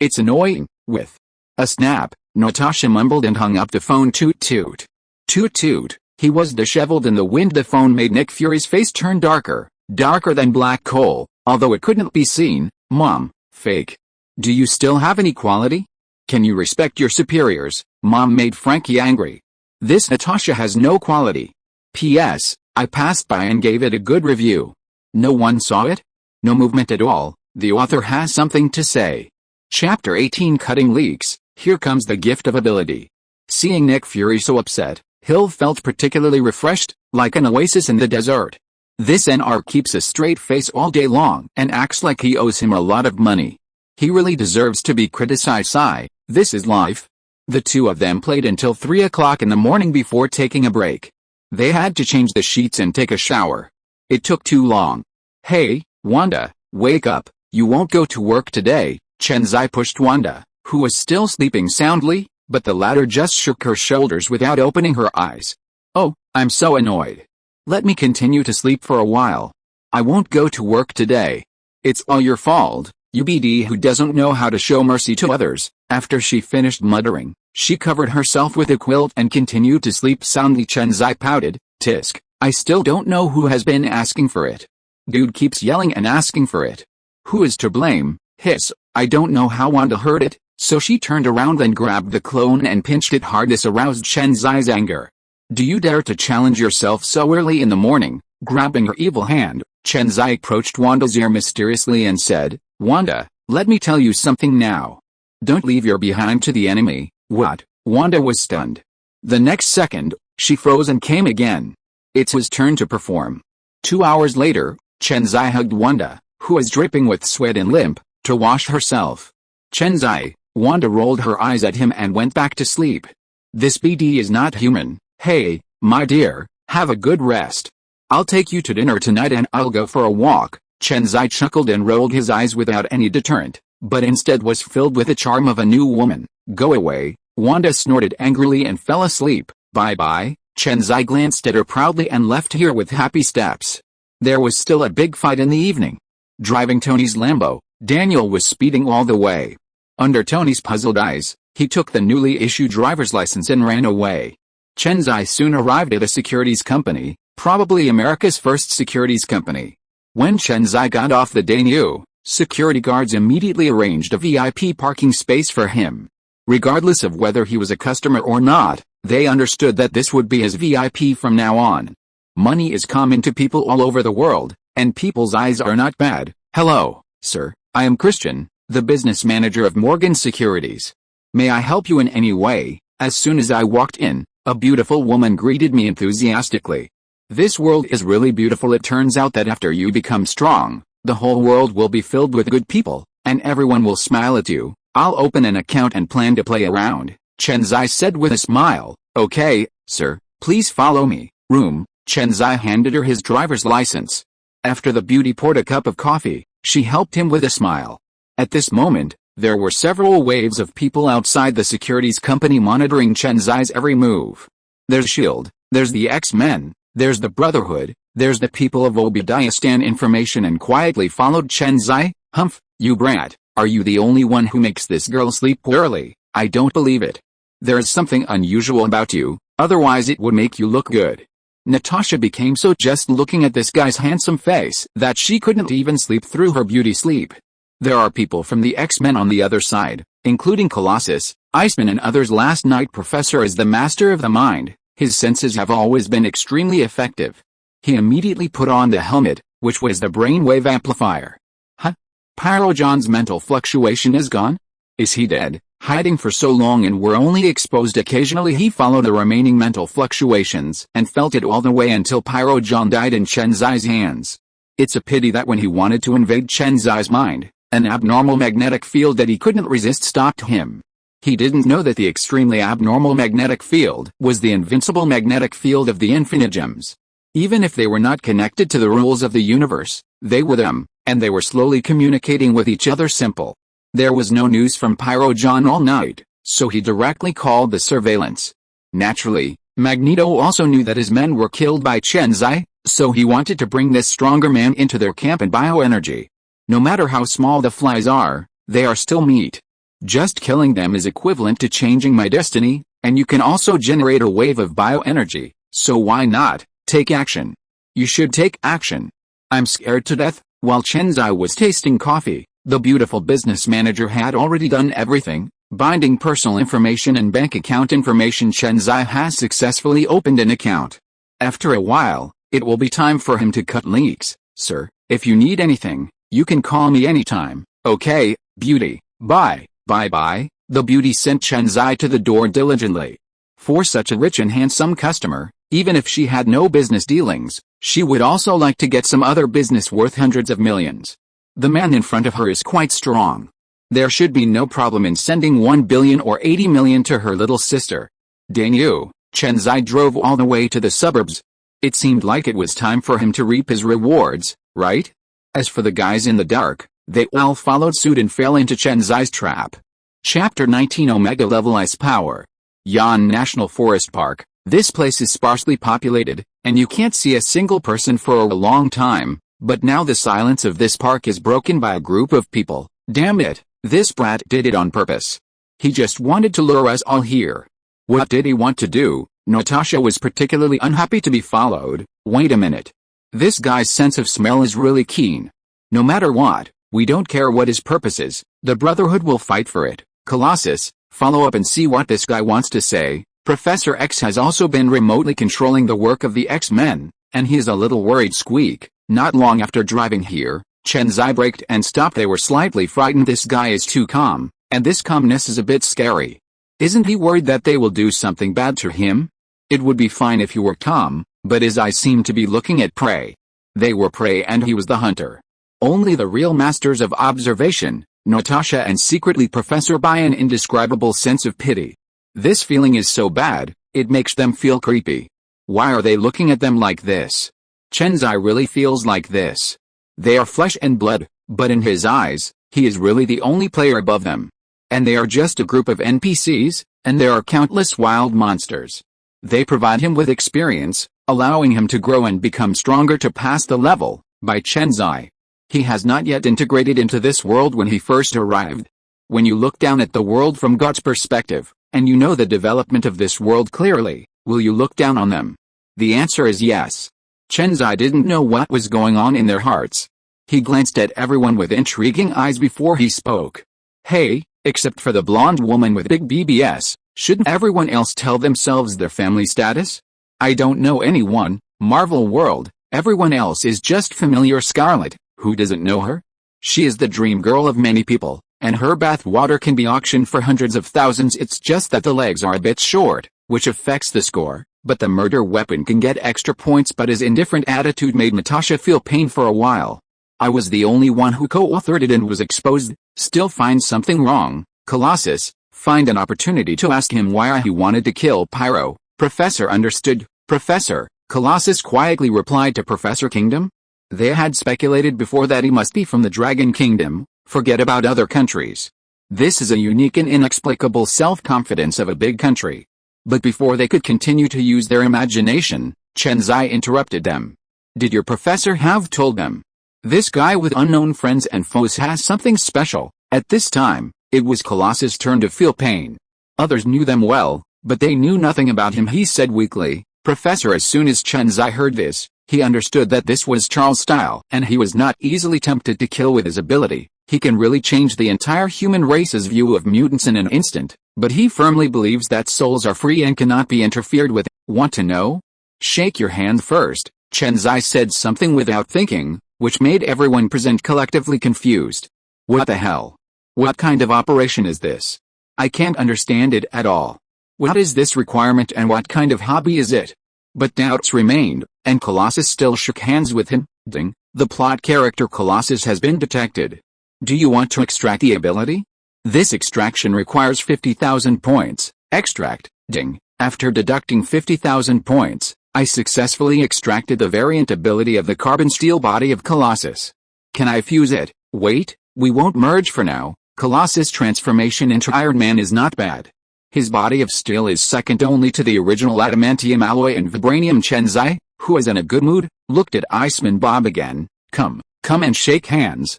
it's annoying." With a snap, Natasha mumbled and hung up the phone. Toot toot. Toot toot. He was disheveled in the wind. The phone made Nick Fury's face turn darker than black coal, although it couldn't be seen. "Mom, fake. Do you still have any quality? Can you respect your superiors?" Mom made Frankie angry. "This Natasha has no quality. P.S. I passed by and gave it a good review. No one saw it? No movement at all. The author has something to say." Chapter 18 Cutting Leaks. Here comes the gift of ability. Seeing Nick Fury so upset, Hill felt particularly refreshed, like an oasis in the desert. This NR keeps a straight face all day long and acts like he owes him a lot of money. He really deserves to be criticized. Sigh, this is life. The two of them played until 3 o'clock in the morning before taking a break. They had to change the sheets and take a shower. It took too long. "Hey, Wanda, wake up, you won't go to work today." Chen Xi pushed Wanda, who was still sleeping soundly, but the latter just shook her shoulders without opening her eyes. "Oh, I'm so annoyed. Let me continue to sleep for a while. I won't go to work today. It's all your fault, you BD who doesn't know how to show mercy to others." After she finished muttering, she covered herself with a quilt and continued to sleep soundly. Chen Xi pouted, "Tisk, I still don't know who has been asking for it. Dude keeps yelling and asking for it. Who is to blame?" Hiss, "I don't know how Wanda heard it, so she turned around and grabbed the clone and pinched it hard." This aroused Chen Xi's anger. "Do you dare to challenge yourself so early in the morning?" Grabbing her evil hand, Chen Xi approached Wanda's ear mysteriously and said, "Wanda, let me tell you something now. Don't leave your behind to the enemy." "What?" Wanda was stunned. The next second, she froze and came again. It's his turn to perform. 2 hours later, Chen Xi hugged Wanda, who was dripping with sweat and limp, to wash herself. "Chen Xi," Wanda rolled her eyes at him and went back to sleep. "This BD is not human." "Hey, my dear, have a good rest. I'll take you to dinner tonight and I'll go for a walk." Chen Xi chuckled and rolled his eyes without any deterrent, but instead was filled with the charm of a new woman. "Go away." Wanda snorted angrily and fell asleep. "Bye-bye." Chen Xi glanced at her proudly and left here with happy steps. There was still a big fight in the evening. Driving Tony's Lambo, Daniel was speeding all the way. Under Tony's puzzled eyes, he took the newly issued driver's license and ran away. Chen Xi soon arrived at a securities company, probably America's first securities company. When Chen Xi got off the Daewoo, security guards immediately arranged a VIP parking space for him. Regardless of whether he was a customer or not, they understood that this would be his VIP from now on. Money is common to people all over the world, and people's eyes are not bad. "Hello, sir, I am Christian, the business manager of Morgan Securities. May I help you in any way?" As soon as I walked in, a beautiful woman greeted me enthusiastically. "This world is really beautiful. It turns out that after you become strong, the whole world will be filled with good people, and everyone will smile at you. I'll open an account and plan to play around," Chen Xi said with a smile, Okay, sir, please follow me. Room. Chen Xi handed her his driver's license. After the beauty poured a cup of coffee, she helped him with a smile. At this moment, there were several waves of people outside the securities company monitoring Chen Xi's every move. There's S.H.I.E.L.D., there's the X-Men, there's the Brotherhood, there's the people of Obadiah Stan. Information and quietly followed Chen Xi. Humph, you brat, are you the only one who makes this girl sleep poorly? I don't believe it. There is something unusual about you, otherwise it would make you look good. Natasha became so just looking at this guy's handsome face that she couldn't even sleep through her beauty sleep. There are people from the X-Men on the other side, including Colossus, Iceman and others. Last night Professor is the master of the mind, his senses have always been extremely effective. He immediately put on the helmet, which was the brainwave amplifier. Huh? Pyrojohn's mental fluctuation is gone? Is he dead, hiding for so long and were only exposed occasionally? He followed the remaining mental fluctuations and felt it all the way until Pyrojohn died in Chen Xi's hands. It's a pity that when he wanted to invade Chen Xi's mind, an abnormal magnetic field that he couldn't resist stopped him. He didn't know that the extremely abnormal magnetic field was the invincible magnetic field of the infinite gems. Even if they were not connected to the rules of the universe, they were them, and they were slowly communicating with each other. Simple. There was no news from Pyrojohn all night, so he directly called the surveillance. Naturally, Magneto also knew that his men were killed by Chen Xi, so he wanted to bring this stronger man into their camp and bioenergy. No matter how small the flies are, they are still meat. Just killing them is equivalent to changing my destiny, and you can also generate a wave of bioenergy, so why not take action? You should take action. I'm scared to death. While Chen Xi was tasting coffee, the beautiful business manager had already done everything, binding personal information and bank account information. Chen Xi has successfully opened an account. After a while, it will be time for him to cut leaks. Sir, if you need anything, you can call me anytime. Okay, beauty, bye. Bye-bye. The beauty sent Chen Xi to the door diligently. For such a rich and handsome customer, even if she had no business dealings, she would also like to get some other business worth hundreds of millions. The man in front of her is quite strong. There should be no problem in sending 1 billion or 80 million to her little sister. Dang you, Chen Xi drove all the way to the suburbs. It seemed like it was time for him to reap his rewards, right? As for the guys in the dark, they all followed suit and fell into Chen Xi's trap. Chapter 19 Omega Level Ice Power. Yan National Forest Park. This place is sparsely populated, and you can't see a single person for a long time, but now the silence of this park is broken by a group of people. Damn it, this brat did it on purpose. He just wanted to lure us all here. What did he want to do? Natasha was particularly unhappy to be followed. Wait a minute. This guy's sense of smell is really keen. No matter what, we don't care what his purpose is, the Brotherhood will fight for it. Colossus, follow up and see what this guy wants to say. Professor X has also been remotely controlling the work of the X-Men, and he is a little worried. Squeak. Not long after driving here, Chen Xi braked and stopped. They were slightly frightened. This guy is too calm, and this calmness is a bit scary. Isn't he worried that they will do something bad to him? It would be fine if you were calm, but his eyes seemed to be looking at prey. They were prey and he was the hunter. Only the real masters of observation, Natasha and secretly Professor, by an indescribable sense of pity. This feeling is so bad, it makes them feel creepy. Why are they looking at them like this? Chen Xi really feels like this. They are flesh and blood, but in his eyes, he is really the only player above them. And they are just a group of NPCs, and there are countless wild monsters. They provide him with experience, allowing him to grow and become stronger to pass the level. By Chen Xi. He has not yet integrated into this world when he first arrived. When you look down at the world from God's perspective, and you know the development of this world clearly, will you look down on them? The answer is yes. Chen Xi didn't know what was going on in their hearts. He glanced at everyone with intriguing eyes before he spoke. Hey, except for the blonde woman with big BBS, shouldn't everyone else tell themselves their family status? I don't know anyone, Marvel World, everyone else is just familiar. Scarlet. Who doesn't know her? She is the dream girl of many people, and her bath water can be auctioned for hundreds of thousands. It's just that the legs are a bit short, which affects the score, but the murder weapon can get extra points. But his indifferent attitude made Natasha feel pain for a while. I was the only one who co-authored it and was exposed. Still find something wrong, Colossus. Find an opportunity to ask him why he wanted to kill Pyro. Professor understood. Professor, Colossus quietly replied to Professor Kingdom. They had speculated before that he must be from the Dragon Kingdom. Forget about other countries. This is a unique and inexplicable self-confidence of a big country. But before they could continue to use their imagination, Chen Xi interrupted them. Did your professor have told them? This guy with unknown friends and foes has something special. At this time, it was Colossus' turn to feel pain. Others knew them well, but they knew nothing about him, he said weakly. Professor, as soon as Chen Xi heard this, he understood that this was Charles' style, and he was not easily tempted to kill with his ability. He can really change the entire human race's view of mutants in an instant, but he firmly believes that souls are free and cannot be interfered with. Want to know? Shake your hand first. Chen Xi said something without thinking, which made everyone present collectively confused. What the hell? What kind of operation is this? I can't understand it at all. What is this requirement and what kind of hobby is it? But doubts remained, and Colossus still shook hands with him. Ding, the plot character Colossus has been detected. Do you want to extract the ability? This extraction requires 50,000 points. Extract, ding. After deducting 50,000 points, I successfully extracted the variant ability of the carbon steel body of Colossus. Can I fuse it? Wait, we won't merge for now. Colossus' transformation into Iron Man is not bad. His body of steel is second only to the original adamantium alloy and vibranium. Chen Xi, who was in a good mood, looked at Iceman Bob again. Come and shake hands.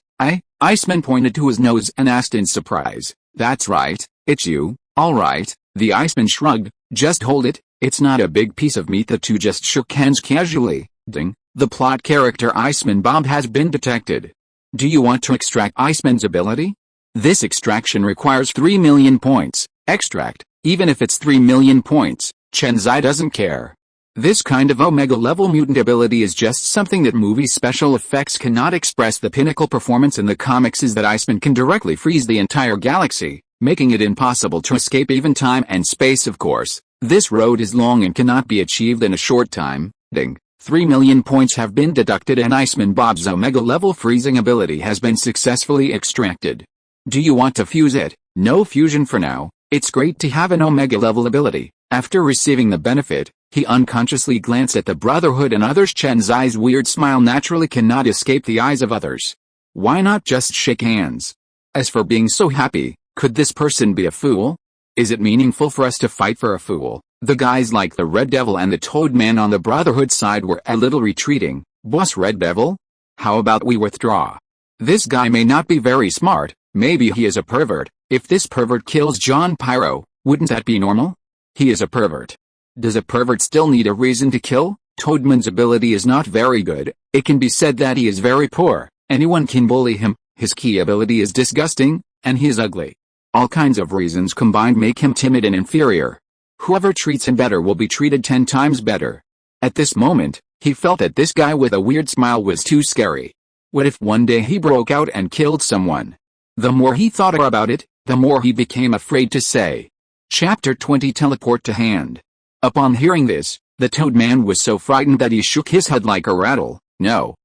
Iceman pointed to his nose and asked in surprise. That's right, it's you. All right, the Iceman shrugged. Just hold it, it's not a big piece of meat. The two just shook hands casually. Ding, the plot character Iceman Bob has been detected. Do you want to extract Iceman's ability? This extraction requires 3 million points. Extract, even if it's 3 million points, Chen Xi doesn't care. This kind of Omega-level mutant ability is just something that movie special effects cannot express. The pinnacle performance in the comics is that Iceman can directly freeze the entire galaxy, making it impossible to escape even time and space. Of course, this road is long and cannot be achieved in a short time. Ding, 3 million points have been deducted and Iceman Bob's Omega-level freezing ability has been successfully extracted. Do you want to fuse it? No fusion for now. It's great to have an Omega-level ability. After receiving the benefit, he unconsciously glanced at the Brotherhood and others. Chen Xi's weird smile naturally cannot escape the eyes of others. Why not just shake hands? As for being so happy, could this person be a fool? Is it meaningful for us to fight for a fool? The guys like the Red Devil and the Toad Man on the Brotherhood side were a little retreating. Boss Red Devil? How about we withdraw? This guy may not be very smart, maybe he is a pervert. If this pervert kills John Pyro, wouldn't that be normal? He is a pervert. Does a pervert still need a reason to kill? Toadman's ability is not very good. It can be said that he is very poor. Anyone can bully him. His key ability is disgusting, and he is ugly. All kinds of reasons combined make him timid and inferior. Whoever treats him better will be treated 10 times better. At this moment, he felt that this guy with a weird smile was too scary. What if one day he broke out and killed someone? The more he thought about it, the more he became afraid to say. Chapter 20 Teleport to Hand. Upon hearing this, the Toad Man was so frightened that he shook his head like a rattle. No,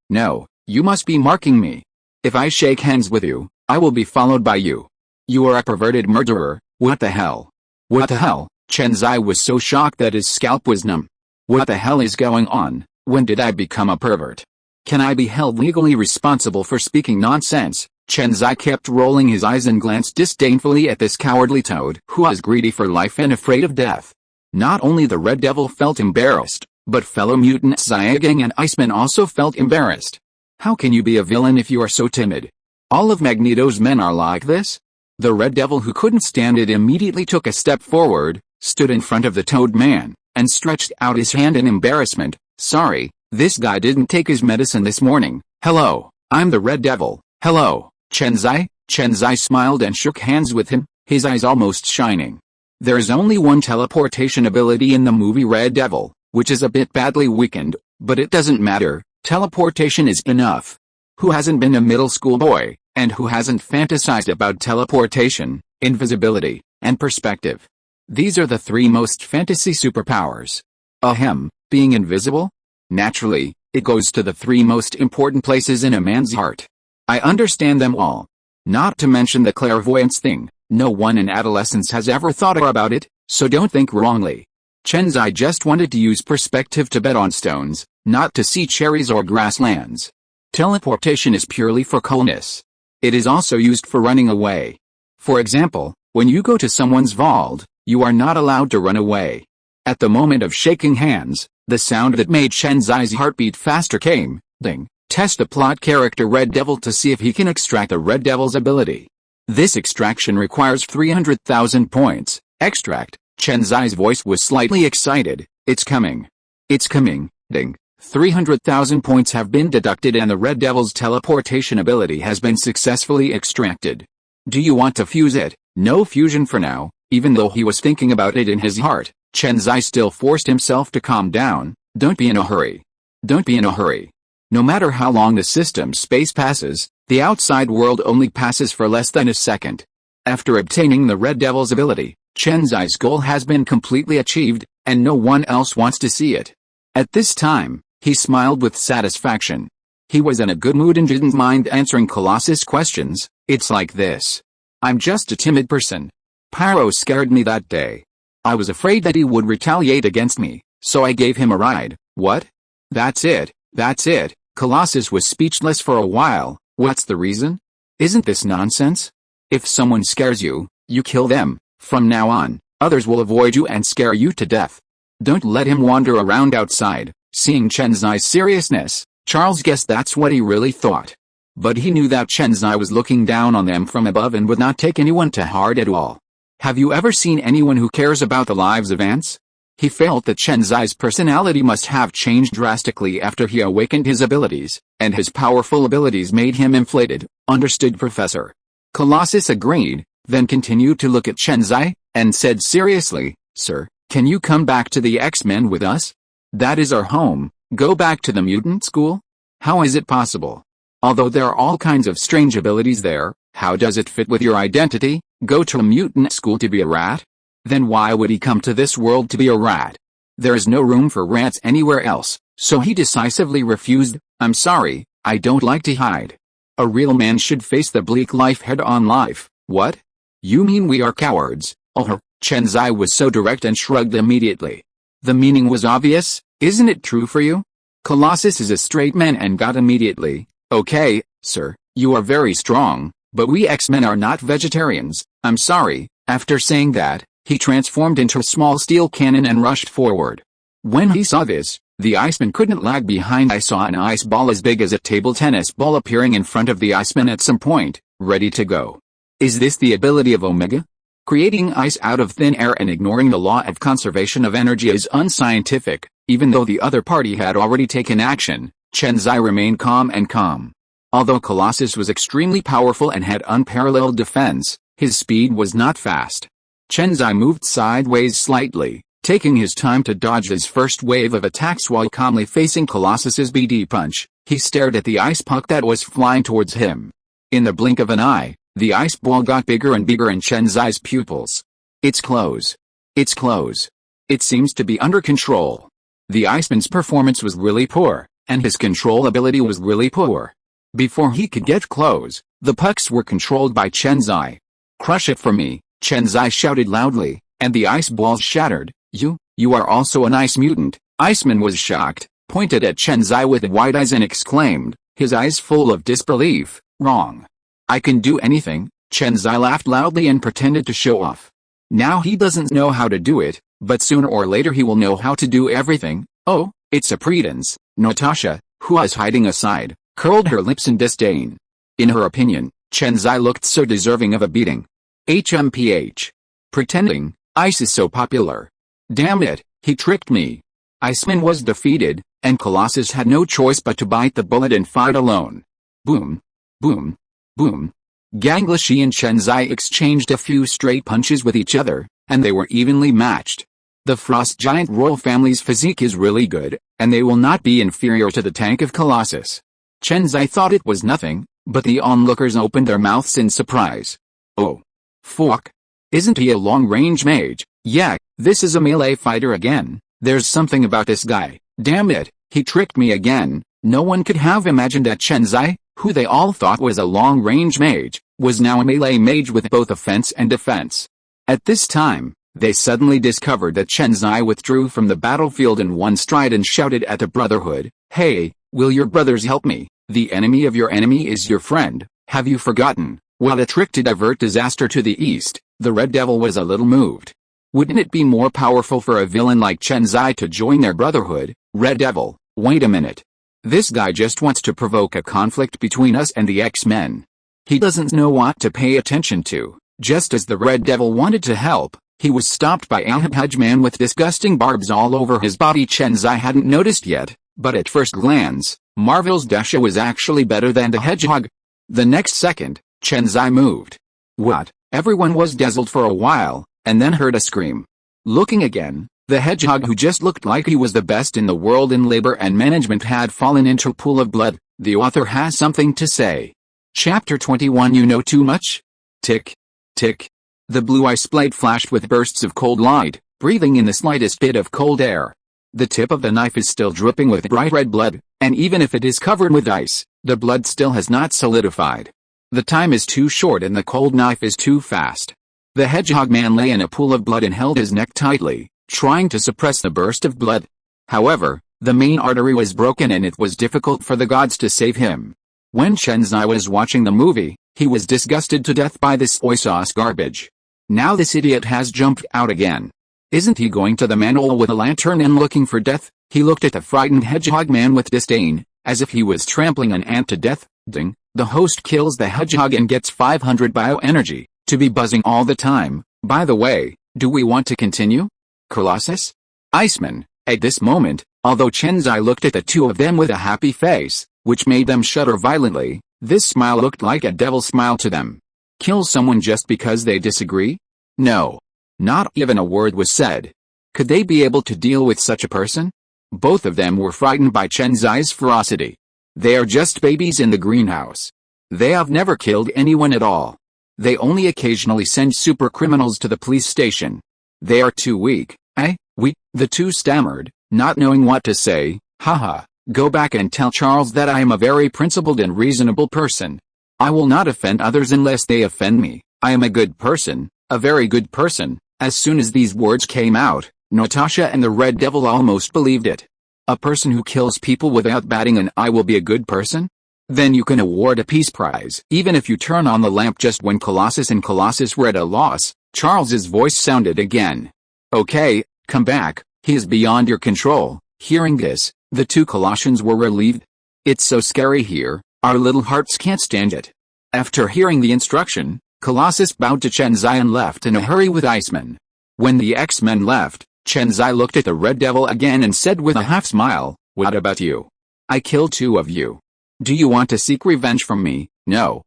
you must be marking me. If I shake hands with you, I will be followed by you. You are a perverted murderer. What the hell? What the hell? Chen Xi was so shocked that his scalp was numb. What the hell is going on? When did I become a pervert? Can I be held legally responsible for speaking nonsense? Chen Xi kept rolling his eyes and glanced disdainfully at this cowardly toad who was greedy for life and afraid of death. Not only the Red Devil felt embarrassed, but fellow mutants Xiagang and Iceman also felt embarrassed. How can you be a villain if you are so timid? All of Magneto's men are like this? The Red Devil, who couldn't stand it, immediately took a step forward, stood in front of the Toad Man, and stretched out his hand in embarrassment. Sorry, this guy didn't take his medicine this morning. Hello, I'm the Red Devil. Hello, Chen Xi. Chen Xi smiled and shook hands with him, his eyes almost shining. There is only one teleportation ability in the movie Red Devil, which is a bit badly weakened, but it doesn't matter, teleportation is enough. Who hasn't been a middle school boy, and who hasn't fantasized about teleportation, invisibility, and perspective? These are the three most fantasy superpowers. Ahem, being invisible? Naturally, it goes to the three most important places in a man's heart. I understand them all. Not to mention the clairvoyance thing. No one in adolescence has ever thought about it, so don't think wrongly. Chen Xi just wanted to use perspective to bet on stones, not to see cherries or grasslands. Teleportation is purely for coolness. It is also used for running away. For example, when you go to someone's vault, you are not allowed to run away. At the moment of shaking hands, the sound that made Chen Xi's heartbeat faster came, ding. Test the plot character Red Devil to see if he can extract the Red Devil's ability. This extraction requires 300,000 points. Extract. Chen Xi's voice was slightly excited. It's coming. It's coming, ding. 300,000 points have been deducted and the Red Devil's teleportation ability has been successfully extracted. Do you want to fuse it? No fusion for now. Even though he was thinking about it in his heart, Chen Xi still forced himself to calm down. Don't be in a hurry. Don't be in a hurry. No matter how long the system's space passes, the outside world only passes for less than a second. After obtaining the Red Devil's ability, Chen Xi's goal has been completely achieved, and no one else wants to see it. At this time, he smiled with satisfaction. He was in a good mood and didn't mind answering Colossus' questions. It's like this. I'm just a timid person. Pyro scared me that day. I was afraid that he would retaliate against me, so I gave him a ride. What? That's it, that's it. Colossus was speechless for a while. What's the reason? Isn't this nonsense? If someone scares you, you kill them. From now on, others will avoid you and scare you to death. Don't let him wander around outside. Seeing Chen Xi's seriousness, Charles guessed that's what he really thought. But he knew that Chen Xi was looking down on them from above and would not take anyone to heart at all. Have you ever seen anyone who cares about the lives of ants? He felt that Chen Xi's personality must have changed drastically after he awakened his abilities, and his powerful abilities made him inflated. Understood, Professor? Colossus agreed, then continued to look at Chen Xi, and said seriously, Sir, can you come back to the X-Men with us? That is our home. Go back to the mutant school? How is it possible? Although there are all kinds of strange abilities there, how does it fit with your identity? Go to a mutant school to be a rat? Then why would he come to this world to be a rat? There is no room for rats anywhere else, so he decisively refused. I'm sorry, I don't like to hide. A real man should face the bleak life head-on life. What? You mean we are cowards? Oh, Chen Xi was so direct and shrugged immediately. The meaning was obvious, isn't it true for you? Colossus is a straight man and got immediately. Okay, sir, you are very strong, but we X-Men are not vegetarians. I'm sorry. After saying that, he transformed into a small steel cannon and rushed forward. When he saw this, the Iceman couldn't lag behind. I saw an ice ball as big as a table tennis ball appearing in front of the Iceman at some point, ready to go. Is this the ability of Omega? Creating ice out of thin air and ignoring the law of conservation of energy is unscientific. Even though the other party had already taken action, Chen Xi remained calm. Although Colossus was extremely powerful and had unparalleled defense, his speed was not fast. Chen Xi moved sideways slightly, taking his time to dodge his first wave of attacks while calmly facing Colossus's BD punch. He stared at the ice puck that was flying towards him. In the blink of an eye, the ice ball got bigger and bigger in Chen Xi's pupils. It's close. It's close. It seems to be under control. The Iceman's performance was really poor, and his control ability was really poor. Before he could get close, the pucks were controlled by Chen Xi. Crush it for me, Chen Xi shouted loudly, and the ice balls shattered. You are also an ice mutant. Iceman was shocked, pointed at Chen Xi with wide eyes and exclaimed, his eyes full of disbelief, wrong. I can do anything. Chen Xi laughed loudly and pretended to show off. Now he doesn't know how to do it, but sooner or later he will know how to do everything. Oh, it's a pretense. Natasha, who was hiding aside, curled her lips in disdain. In her opinion, Chen Xi looked so deserving of a beating. HMPH. Pretending, ice is so popular. Damn it, he tricked me. Iceman was defeated, and Colossus had no choice but to bite the bullet and fight alone. Boom. Boom. Boom. Ganglashi and Chen Xi exchanged a few straight punches with each other, and they were evenly matched. The Frost Giant royal family's physique is really good, and they will not be inferior to the tank of Colossus. Chen Xi thought it was nothing, but the onlookers opened their mouths in surprise. Oh. Fuck. Isn't he a long-range mage? Yeah, this is a melee fighter again. There's something about this guy. Damn it, he tricked me again. No one could have imagined that Chen Xi, who they all thought was a long-range mage, was now a melee mage with both offense and defense. At this time, They suddenly discovered that Chen Xi withdrew from the battlefield in one stride and shouted at the Brotherhood, "Hey, will your brothers help me? The enemy of your enemy is your friend, have you forgotten?" What a trick to divert disaster to the east. The Red Devil was a little moved. Wouldn't it be more powerful for a villain like Chen Xi to join their Brotherhood? Red Devil, wait a minute. This guy just wants to provoke a conflict between us and the X-Men. He doesn't know what to pay attention to. Just as the Red Devil wanted to help, he was stopped by a huge man with disgusting barbs all over his body. Chen Xi hadn't noticed yet, but at first glance, Marvel's Dasha was actually better than the hedgehog. The next second, Chen Xi moved. What? Everyone was dazzled for a while, and then heard a scream. Looking again, the hedgehog, who just looked like he was the best in the world in labor and management, had fallen into a pool of blood. The author has something to say. Chapter 21. You know too much? Tick. Tick. The blue ice blade flashed with bursts of cold light, breathing in the slightest bit of cold air. The tip of the knife is still dripping with bright red blood, and even if it is covered with ice, the blood still has not solidified. The time is too short and the cold knife is too fast. The hedgehog man lay in a pool of blood and held his neck tightly, trying to suppress the burst of blood. However, the main artery was broken and it was difficult for the gods to save him. When Chen Xi was watching the movie, he was disgusted to death by this soy sauce garbage. Now this idiot has jumped out again. Isn't he going to the manhole with a lantern and looking for death? He looked at the frightened hedgehog man with disdain, as if he was trampling an ant to death. Ding. The host kills the hedgehog and gets 500 bioenergy, to be buzzing all the time. By the way, do we want to continue? Colossus? Iceman. At this moment, although Chen Xi looked at the two of them with a happy face, which made them shudder violently, this smile looked like a devil smile to them. Kill someone just because they disagree? No. Not even a word was said. Could they be able to deal with such a person? Both of them were frightened by Chen Xi's ferocity. They are just babies in the greenhouse. They have never killed anyone at all. They only occasionally send super criminals to the police station. They are too weak, eh? The two stammered, not knowing what to say. Haha, go back and tell Charles that I am a very principled and reasonable person. I will not offend others unless they offend me. I am a good person, a very good person. As soon as these words came out, Natasha and the Red Devil almost believed it. A person who kills people without batting an eye will be a good person? Then you can award a peace prize. Even if you turn on the lamp just when Colossus were at a loss, Charles's voice sounded again. Okay, come back, he is beyond your control. Hearing this, the two Colossians were relieved. It's so scary here, our little hearts can't stand it. After hearing the instruction, Colossus bowed to Chen Xi and left in a hurry with Iceman. When the X-Men left, Chen Xi looked at the Red Devil again and said with a half smile, "What about you? I killed two of you. Do you want to seek revenge from me?" No,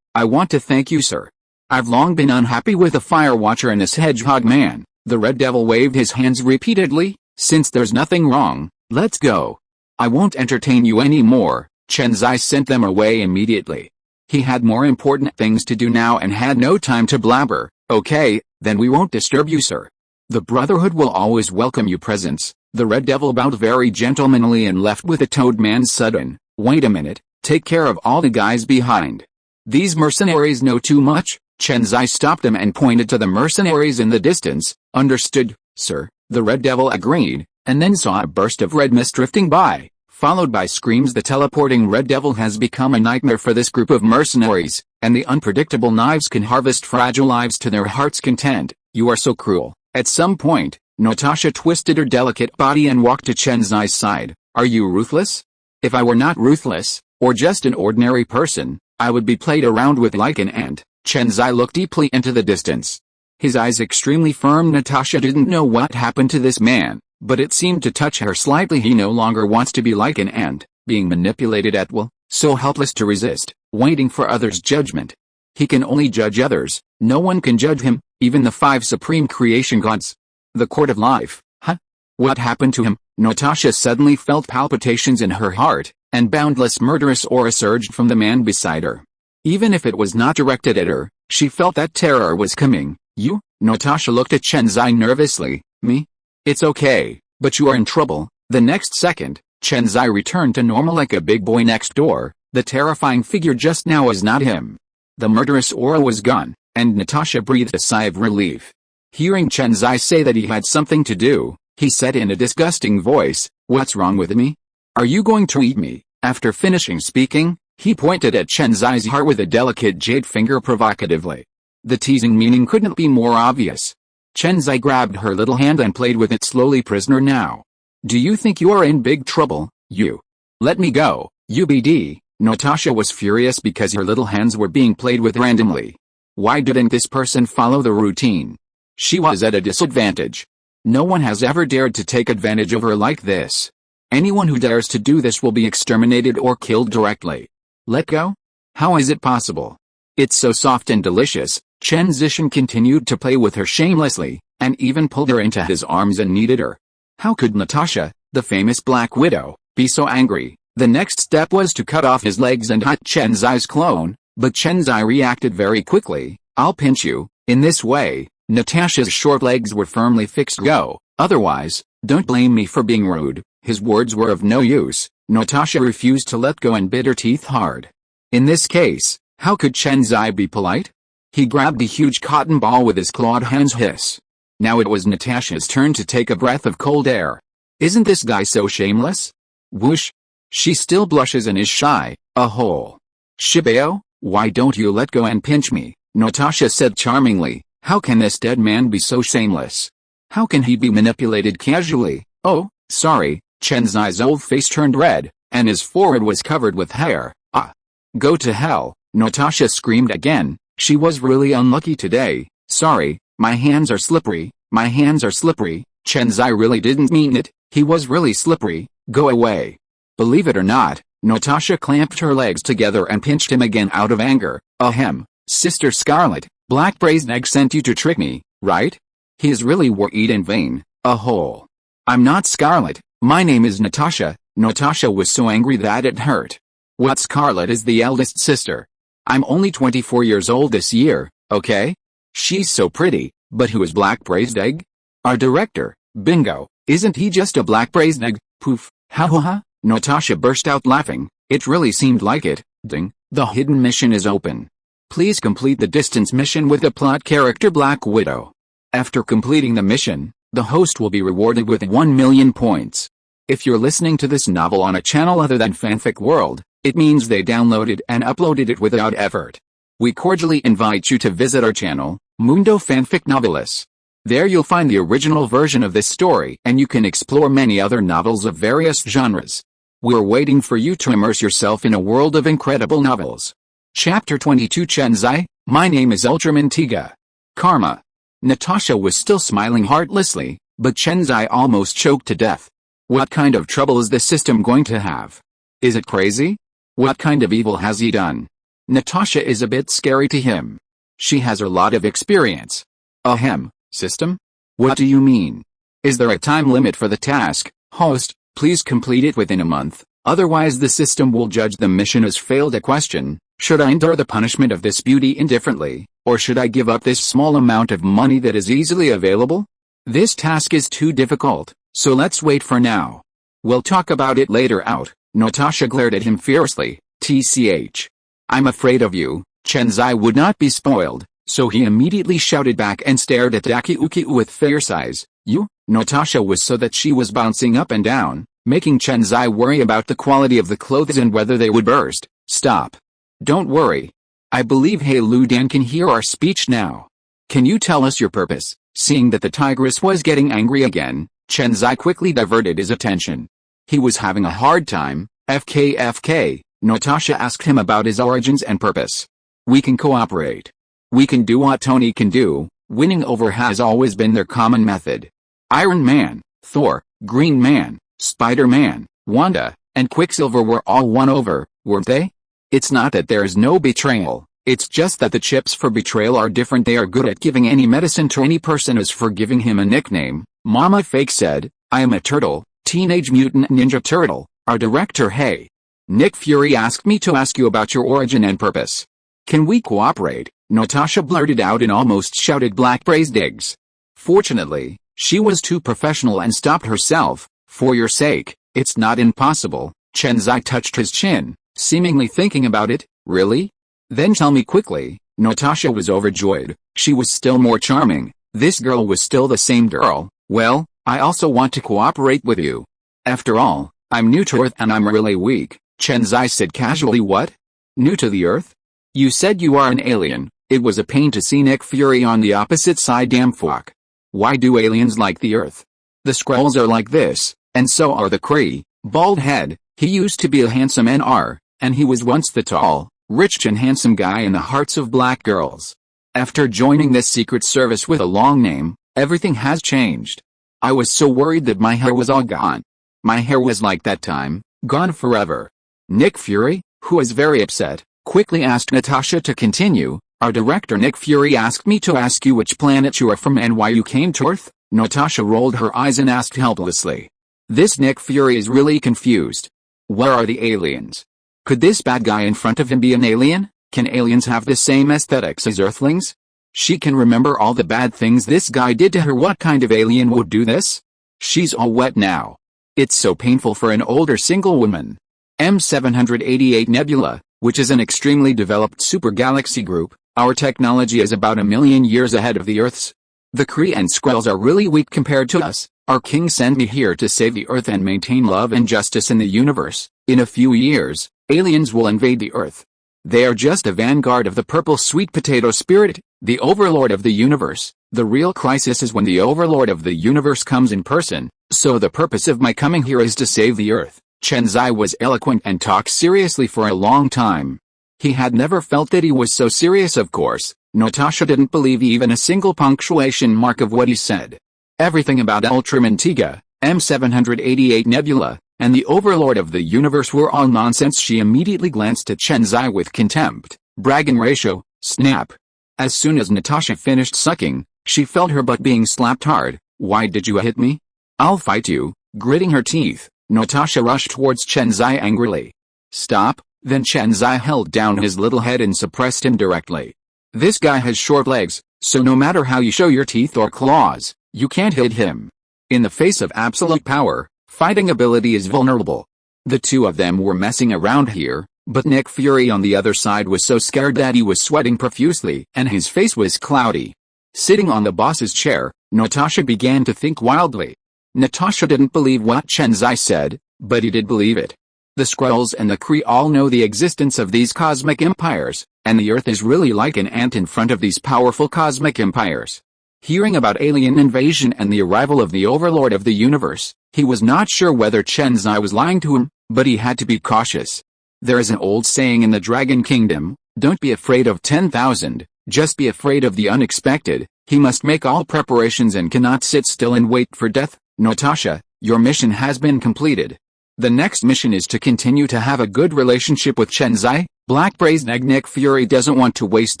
I want to thank you, sir. I've long been unhappy with the Fire Watcher and this hedgehog man. The Red Devil waved his hands repeatedly. Since there's nothing wrong, let's go. I won't entertain you anymore. Chen Xi sent them away immediately. He had more important things to do now and had no time to blabber. Okay, then we won't disturb you, sir. The Brotherhood will always welcome you presents. The Red Devil bowed very gentlemanly and left with the Toad Man's sudden, "Wait a minute, take care of all the guys behind. These mercenaries know too much." Chen Xi stopped them and pointed to the mercenaries in the distance. "Understood, sir," the Red Devil agreed, and then saw a burst of red mist drifting by, followed by screams. The teleporting Red Devil has become a nightmare for this group of mercenaries, and the unpredictable knives can harvest fragile lives to their heart's content. You are so cruel. At some point, Natasha twisted her delicate body and walked to Chen Xi's side. Are you ruthless? If I were not ruthless, or just an ordinary person, I would be played around with like an ant. Chen Xi looked deeply into the distance. His eyes extremely firm. Natasha didn't know what happened to this man, but it seemed to touch her slightly. He no longer wants to be like an ant, being manipulated at will, so helpless to resist, waiting for others' judgment. He can only judge others, no one can judge him, even the 5 supreme creation gods. The court of life, huh? What happened to him? Natasha suddenly felt palpitations in her heart, and boundless murderous aura surged from the man beside her. Even if it was not directed at her, she felt that terror was coming. You? Natasha looked at Chen Xi nervously. Me? It's okay, but you are in trouble. The next second, Chen Xi returned to normal like a big boy next door. The terrifying figure just now was not him. The murderous aura was gone, and Natasha breathed a sigh of relief. Hearing Chen Xi say that he had something to do, he said in a disgusting voice, "What's wrong with me? Are you going to eat me?" After finishing speaking, he pointed at Chen Xi's heart with a delicate jade finger provocatively. The teasing meaning couldn't be more obvious. Chen Xi grabbed her little hand and played with it slowly. "Prisoner now. Do you think you are in big trouble, you? Let me go, UBD." Natasha was furious because her little hands were being played with randomly. Why didn't this person follow the routine? She was at a disadvantage. No one has ever dared to take advantage of her like this. Anyone who dares to do this will be exterminated or killed directly. Let go? How is it possible? It's so soft and delicious. Chen Xi continued to play with her shamelessly, and even pulled her into his arms and kneaded her. How could Natasha, the famous Black Widow, be so angry? The next step was to cut off his legs and hit Chen Xi's clone, but Chen Xi reacted very quickly. "I'll pinch you." In this way, Natasha's short legs were firmly fixed. "Go, otherwise, don't blame me for being rude." His words were of no use. Natasha refused to let go and bit her teeth hard. In this case, how could Chen Xi be polite? He grabbed a huge cotton ball with his clawed hands. Hiss. Now it was Natasha's turn to take a breath of cold air. Isn't this guy so shameless? Whoosh. She still blushes and is shy. A hole. "Shibeo, why don't you let go and pinch me?" Natasha said charmingly. How can this dead man be so shameless? How can he be manipulated casually? "Oh, sorry." Chen Xi's old face turned red, and his forehead was covered with hair. "Ah. Go to hell." Natasha screamed again. She was really unlucky today. "Sorry, my hands are slippery, my hands are slippery." Chen Xi really didn't mean it. He was really slippery. "Go away." Believe it or not, Natasha clamped her legs together and pinched him again out of anger. "Ahem, Sister Scarlet, Black Braised Egg sent you to trick me, right? His really worried in vain. A hole. I'm not Scarlet, my name is Natasha." Natasha was so angry that it hurt. "What, Scarlet is the eldest sister? I'm only 24 years old this year, okay? She's so pretty, but who is Black Braised Egg? Our director, bingo, isn't he just a Black Braised Egg? Poof, ha ha ha." Natasha burst out laughing. It really seemed like it. Ding, the hidden mission is open. Please complete the distance mission with the plot character Black Widow. After completing the mission, the host will be rewarded with 1 million points. If you're listening to this novel on a channel other than Fanfic World, it means they downloaded and uploaded it without effort. We cordially invite you to visit our channel, Mundo Fanfic Novelis. There you'll find the original version of this story and you can explore many other novels of various genres. We're waiting for you to immerse yourself in a world of incredible novels. Chapter 22 Chen Xi, my name is Ultraman Tiga. Karma. Natasha was still smiling heartlessly, but Chen Xi almost choked to death. What kind of trouble is the system going to have? Is it crazy? What kind of evil has he done? Natasha is a bit scary to him. She has a lot of experience. Ahem, system? What do you mean? Is there a time limit for the task? Host, please complete it within a month, otherwise the system will judge the mission as failed. A question, should I endure the punishment of this beauty indifferently, or should I give up this small amount of money that is easily available? This task is too difficult, so let's wait for now. We'll talk about it later. Out. Natasha glared at him fiercely. TCH. I'm afraid of you. Chen Xi would not be spoiled, so he immediately shouted back and stared at Dakiuki with fierce eyes. You? Natasha was so that she was bouncing up and down, making Chen Xi worry about the quality of the clothes and whether they would burst. Stop. Don't worry. I believe He Lu Dan can hear our speech now. Can you tell us your purpose? Seeing that the tigress was getting angry again, Chen Xi quickly diverted his attention. He was having a hard time. FK. Natasha asked him about his origins and purpose. We can cooperate. We can do what Tony can do. Winning over has always been their common method. Iron Man, Thor, Green Man, Spider-Man, Wanda, and Quicksilver were all won over, weren't they? It's not that there is no betrayal, it's just that the chips for betrayal are different. They are good at giving any medicine to any person as for giving him a nickname. Mama Fake said, I am a turtle, Teenage Mutant Ninja Turtle. Our director Hey. Nick Fury asked me to ask you about your origin and purpose. Can we cooperate? Natasha blurted out and almost shouted Black Braised Eggs. Fortunately, she was too professional and stopped herself. For your sake, it's not impossible. Chen Xi touched his chin, seemingly thinking about it. Really? Then tell me quickly. Natasha was overjoyed. She was still more charming. This girl was still the same girl. Well, I also want to cooperate with you. After all, I'm new to Earth and I'm really weak, Chen Xi said casually. What? New to the Earth? You said you are an alien. It was a pain to see Nick Fury on the opposite side. Damn fuck. Why do aliens like the Earth? The Skrulls are like this, and so are the Kree. Bald head. He used to be a handsome NR, and he was once the tall, rich and handsome guy in the hearts of black girls. After joining this secret service with a long name, everything has changed. I was so worried that my hair was all gone. My hair was like that time, gone forever. Nick Fury, who is very upset, quickly asked Natasha to continue. Our director Nick Fury asked me to ask you which planet you are from and why you came to Earth. Natasha rolled her eyes and asked helplessly. This Nick Fury is really confused. Where are the aliens? Could this bad guy in front of him be an alien? Can aliens have the same aesthetics as Earthlings? She can remember all the bad things this guy did to her. What kind of alien would do this? She's all wet now. It's so painful for an older single woman. M788 Nebula, which is an extremely developed super galaxy group, our technology is about 1 million years ahead of the Earth's. The Kree and Skrulls are really weak compared to us. Our king sent me here to save the Earth and maintain love and justice in the universe. In a few years, aliens will invade the Earth. They are just a vanguard of the purple sweet potato spirit, the overlord of the universe. The real crisis is when the overlord of the universe comes in person, so the purpose of my coming here is to save the Earth. Chen Xi was eloquent and talked seriously for a long time. He had never felt that he was so serious. Of course, Natasha didn't believe even a single punctuation mark of what he said. Everything about Ultraman Tiga, M788 Nebula, and the overlord of the universe were all nonsense. She immediately glanced at Chen Xi with contempt. Bragging ratio, snap. As soon as Natasha finished sucking, she felt her butt being slapped hard. Why did you hit me? I'll fight you. Gritting her teeth, Natasha rushed towards Chen Xi angrily. Stop. Then Chen Xi held down his little head and suppressed him directly. This guy has short legs, so no matter how you show your teeth or claws, you can't hit him. In the face of absolute power, fighting ability is vulnerable. The two of them were messing around here, but Nick Fury on the other side was so scared that he was sweating profusely and his face was cloudy. Sitting on the boss's chair, Natasha began to think wildly. Natasha didn't believe what Chen Xi said, but he did believe it. The Skrulls and the Kree all know the existence of these cosmic empires, and the Earth is really like an ant in front of these powerful cosmic empires. Hearing about alien invasion and the arrival of the overlord of the universe, he was not sure whether Chen Xi was lying to him, but he had to be cautious. There is an old saying in the Dragon Kingdom, don't be afraid of 10,000, just be afraid of the unexpected. He must make all preparations and cannot sit still and wait for death. Natasha, your mission has been completed. The next mission is to continue to have a good relationship with Chen Xi. Black brazen egg. Nick Fury doesn't want to waste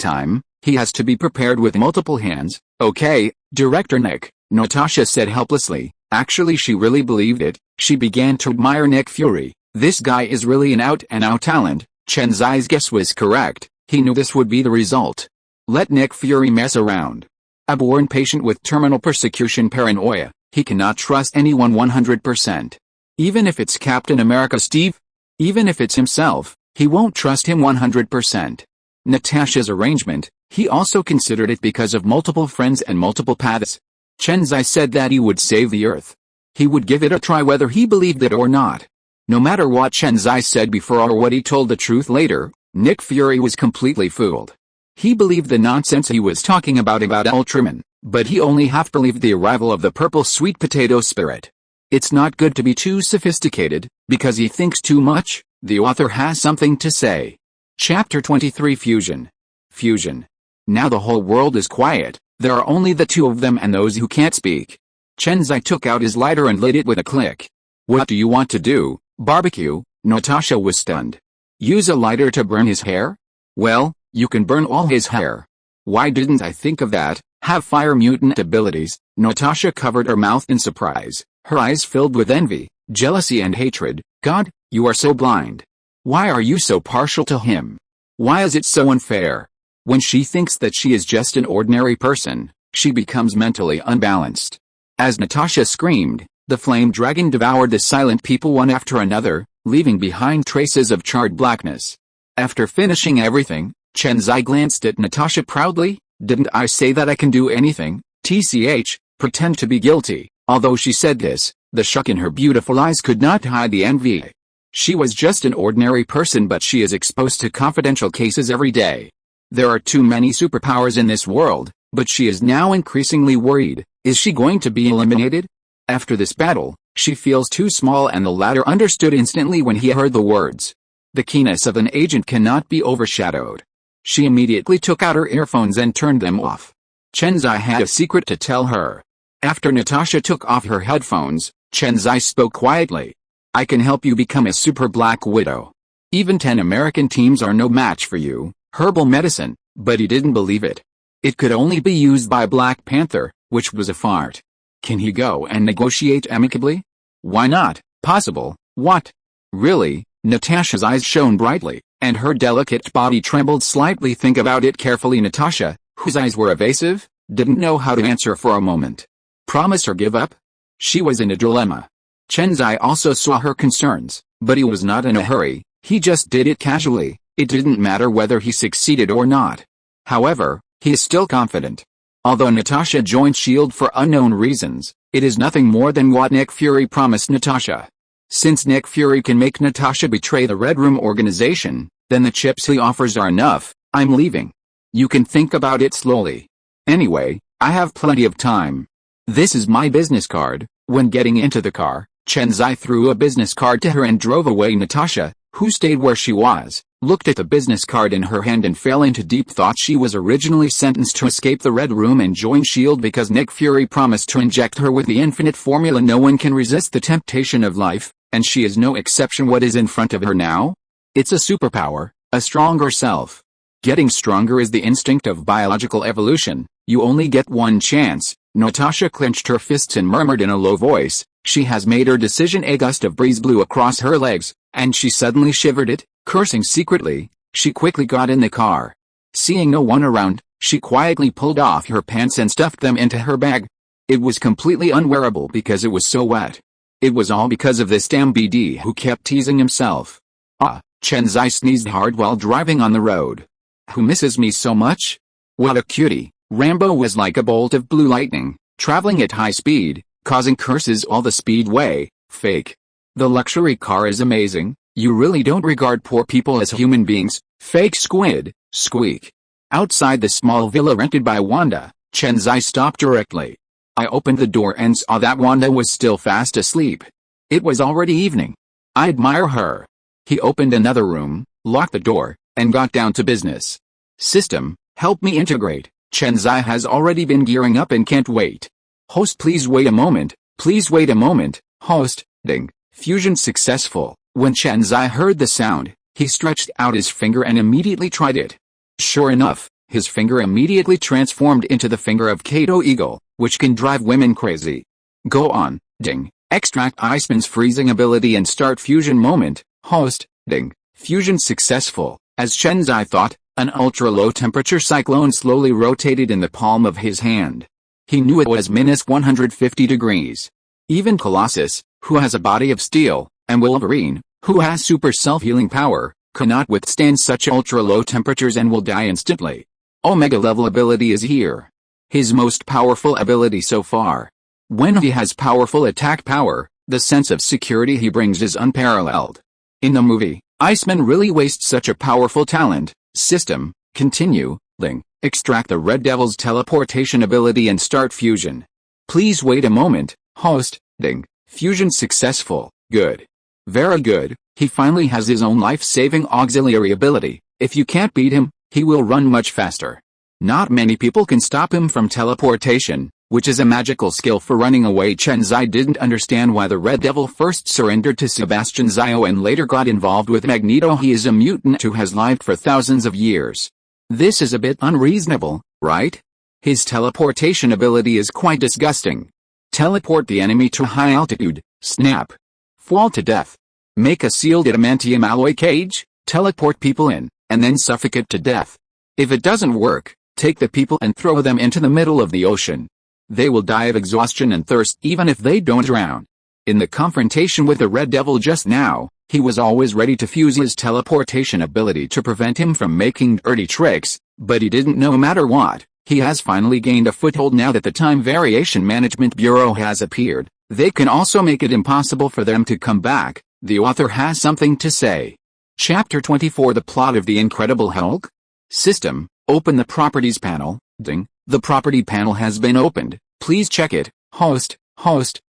time. He has to be prepared with multiple hands. Okay, Director Nick, Natasha said helplessly. Actually, she really believed it. She began to admire Nick Fury. This guy is really an out-and-out talent. Chen Xi's guess was correct. He knew this would be the result. Let Nick Fury mess around. A born patient with terminal persecution paranoia, he cannot trust anyone 100%. Even if it's Captain America Steve? Even if it's himself, he won't trust him 100%. Natasha's arrangement, he also considered it because of multiple friends and multiple paths. Chen Xi said that he would save the Earth. He would give it a try whether he believed it or not. No matter what Chen Xi said before or what he told the truth later, Nick Fury was completely fooled. He believed the nonsense he was talking about Ultraman, but he only half believed the arrival of the purple sweet potato spirit. It's not good to be too sophisticated, because he thinks too much. The author has something to say. Chapter 23 Fusion. Fusion. Now the whole world is quiet. There are only the two of them and those who can't speak. Chen Xi took out his lighter and lit it with a click. What do you want to do? Barbecue? Natasha was stunned. Use a lighter to burn his hair? Well, you can burn all his hair. Why didn't I think of that? Have fire mutant abilities. Natasha covered her mouth in surprise, her eyes filled with envy, jealousy and hatred. God, you are so blind. Why are you so partial to him? Why is it so unfair? When she thinks that she is just an ordinary person, she becomes mentally unbalanced. As Natasha screamed, the flame dragon devoured the silent people one after another, leaving behind traces of charred blackness. After finishing everything, Chen Xi glanced at Natasha proudly. Didn't I say that I can do anything? TCH, pretend to be guilty. Although she said this, the shock in her beautiful eyes could not hide the envy. She was just an ordinary person, but she is exposed to confidential cases every day. There are too many superpowers in this world, but she is now increasingly worried. Is she going to be eliminated? After this battle, she feels too small, and the latter understood instantly when he heard the words. The keenness of an agent cannot be overshadowed. She immediately took out her earphones and turned them off. Chen Xi had a secret to tell her. After Natasha took off her headphones, Chen Xi spoke quietly. I can help you become a super Black Widow. Even 10 American teams are no match for you. Herbal medicine, but he didn't believe it. It could only be used by Black Panther, which was a fart. Can he go and negotiate amicably? Why not? Possible. What? Really? Natasha's eyes shone brightly, and her delicate body trembled slightly. Think about it carefully. Natasha, whose eyes were evasive, didn't know how to answer for a moment. Promise or give up? She was in a dilemma. Chen Xi also saw her concerns, but he was not in a hurry. He just did it casually. It didn't matter whether he succeeded or not. However, he is still confident. Although Natasha joined S.H.I.E.L.D. for unknown reasons, it is nothing more than what Nick Fury promised Natasha. Since Nick Fury can make Natasha betray the Red Room organization, then the chips he offers are enough. I'm leaving. You can think about it slowly. Anyway, I have plenty of time. This is my business card. When getting into the car, Chen Xi threw a business card to her and drove away. Natasha, who stayed where she was, looked at the business card in her hand and fell into deep thought. She was originally sentenced to escape the Red Room and join S.H.I.E.L.D. because Nick Fury promised to inject her with the infinite formula. No one can resist the temptation of life, and she is no exception. What is in front of her now? It's a superpower, a stronger self. Getting stronger is the instinct of biological evolution. You only get one chance. Natasha clenched her fists and murmured in a low voice, she has made her decision. A gust of breeze blew across her legs, and she suddenly shivered it. Cursing secretly, she quickly got in the car. Seeing no one around, she quietly pulled off her pants and stuffed them into her bag. It was completely unwearable because it was so wet. It was all because of this damn BD who kept teasing himself. Ah, Chen Xi sneezed hard while driving on the road. Who misses me so much? What a cutie. Rambo was like a bolt of blue lightning, traveling at high speed, causing curses all the speedway. Fake. The luxury car is amazing. You really don't regard poor people as human beings. Fake squid. Squeak. Outside the small villa rented by Wanda, Chen Xi stopped directly. I opened the door and saw that Wanda was still fast asleep. It was already evening. I admire her. He opened another room, locked the door, and got down to business. System, help me integrate. Chen Xi has already been gearing up and can't wait. Host, please wait a moment. Please wait a moment. Host, ding. Fusion successful. When Chen Xi heard the sound, he stretched out his finger and immediately tried it. Sure enough, his finger immediately transformed into the finger of Kato Eagle, which can drive women crazy. Go on, ding. Extract Iceman's freezing ability and start fusion moment. Host, ding. Fusion successful. As Chen Xi thought, an ultra-low temperature cyclone slowly rotated in the palm of his hand. He knew it was minus 150 degrees. Even Colossus, who has a body of steel, and Wolverine, who has super self-healing power, cannot withstand such ultra-low temperatures and will die instantly. Omega-level ability is here. His most powerful ability so far. When he has powerful attack power, the sense of security he brings is unparalleled. In the movie, Iceman really wastes such a powerful talent. System, continue, Ling, extract the Red Devil's teleportation ability and start fusion. Please wait a moment. Host, ding. Fusion successful. Good. Very good. He finally has his own life-saving auxiliary ability. If you can't beat him, he will run much faster. Not many people can stop him from teleportation, which is a magical skill for running away. Chen Xi didn't understand why the Red Devil first surrendered to Sebastian Zio and later got involved with Magneto. He is a mutant who has lived for thousands of years. This is a bit unreasonable, right? His teleportation ability is quite disgusting. Teleport the enemy to high altitude, snap. Fall to death. Make a sealed adamantium alloy cage, teleport people in, and then suffocate to death. If it doesn't work, take the people and throw them into the middle of the ocean. They will die of exhaustion and thirst even if they don't drown. In the confrontation with the Red Devil just now, he was always ready to fuse his teleportation ability to prevent him from making dirty tricks, but he didn't know matter what, He has finally gained a foothold now that the Time Variation Management Bureau has appeared. They can also make it impossible for them to come back. The author has something to say. Chapter 24 The Plot of the Incredible Hulk? System, open the Properties panel. Ding, the Property panel has been opened. Please check it. Host,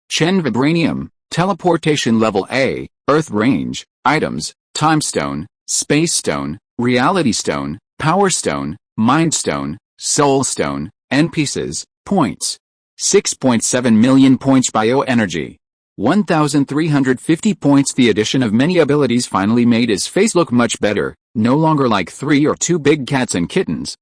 Chen Vibranium, Teleportation Level A, Earth Range, Items, Time Stone, Space Stone, Reality Stone, Power Stone, Mind Stone, Soul Stone, NPCs, points. 6.7 million points bioenergy. 1,350 points. The addition of many abilities finally made his face look much better, no longer like 3 or 2 big cats and kittens.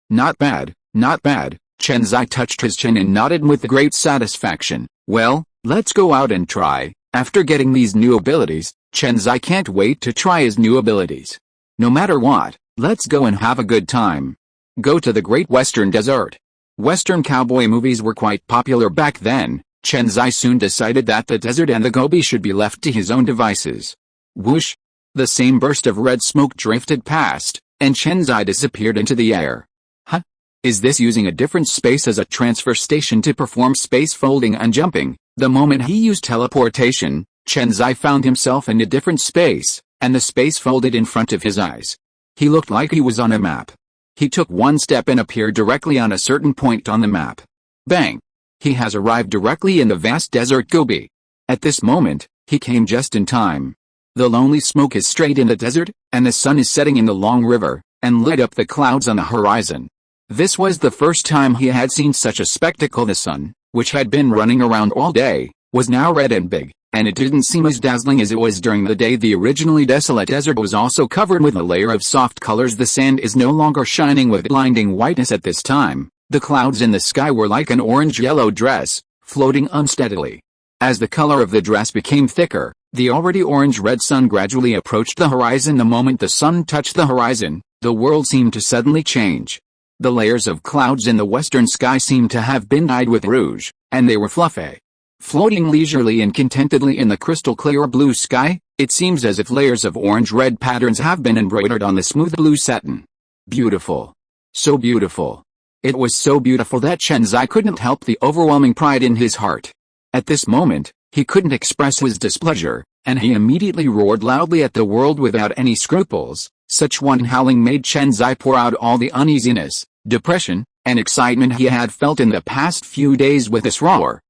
Not bad, not bad. Chen Xi touched his chin and nodded with great satisfaction. Well, let's go out and try. After getting these new abilities, Chen Xi can't wait to try his new abilities. No matter what, let's go and have a good time. Go to the Great Western Desert. Western cowboy movies were quite popular back then. Chen Xi soon decided that the desert and the Gobi should be left to his own devices. Whoosh! The same burst of red smoke drifted past, and Chen Xi disappeared into the air. Huh? Is this using a different space as a transfer station to perform space folding and jumping? The moment he used teleportation, Chen Xi found himself in a different space, and the space folded in front of his eyes. He looked like he was on a map. He took one step and appeared directly on a certain point on the map. Bang! He has arrived directly in the vast desert Gobi. At this moment, he came just in time. The lonely smoke is straight in the desert, and the sun is setting in the long river, and lit up the clouds on the horizon. This was the first time he had seen such a spectacle. The sun, which had been running around all day, was now red and big, and it didn't seem as dazzling as it was during the day. The originally desolate desert was also covered with a layer of soft colors. The sand is no longer shining with blinding whiteness at this time. The clouds in the sky were like an orange-yellow dress, floating unsteadily. As the color of the dress became thicker, the already orange-red sun gradually approached the horizon. The moment the sun touched the horizon, the world seemed to suddenly change. The layers of clouds in the western sky seemed to have been dyed with rouge, and they were fluffy. Floating leisurely and contentedly in the crystal-clear blue sky, it seems as if layers of orange-red patterns have been embroidered on the smooth blue satin. Beautiful. So beautiful. It was so beautiful that Chen Xi couldn't help the overwhelming pride in his heart. At this moment, he couldn't express his displeasure, and he immediately roared loudly at the world without any scruples. Such one howling made Chen Xi pour out all the uneasiness, depression, and excitement he had felt in the past few days with this roar.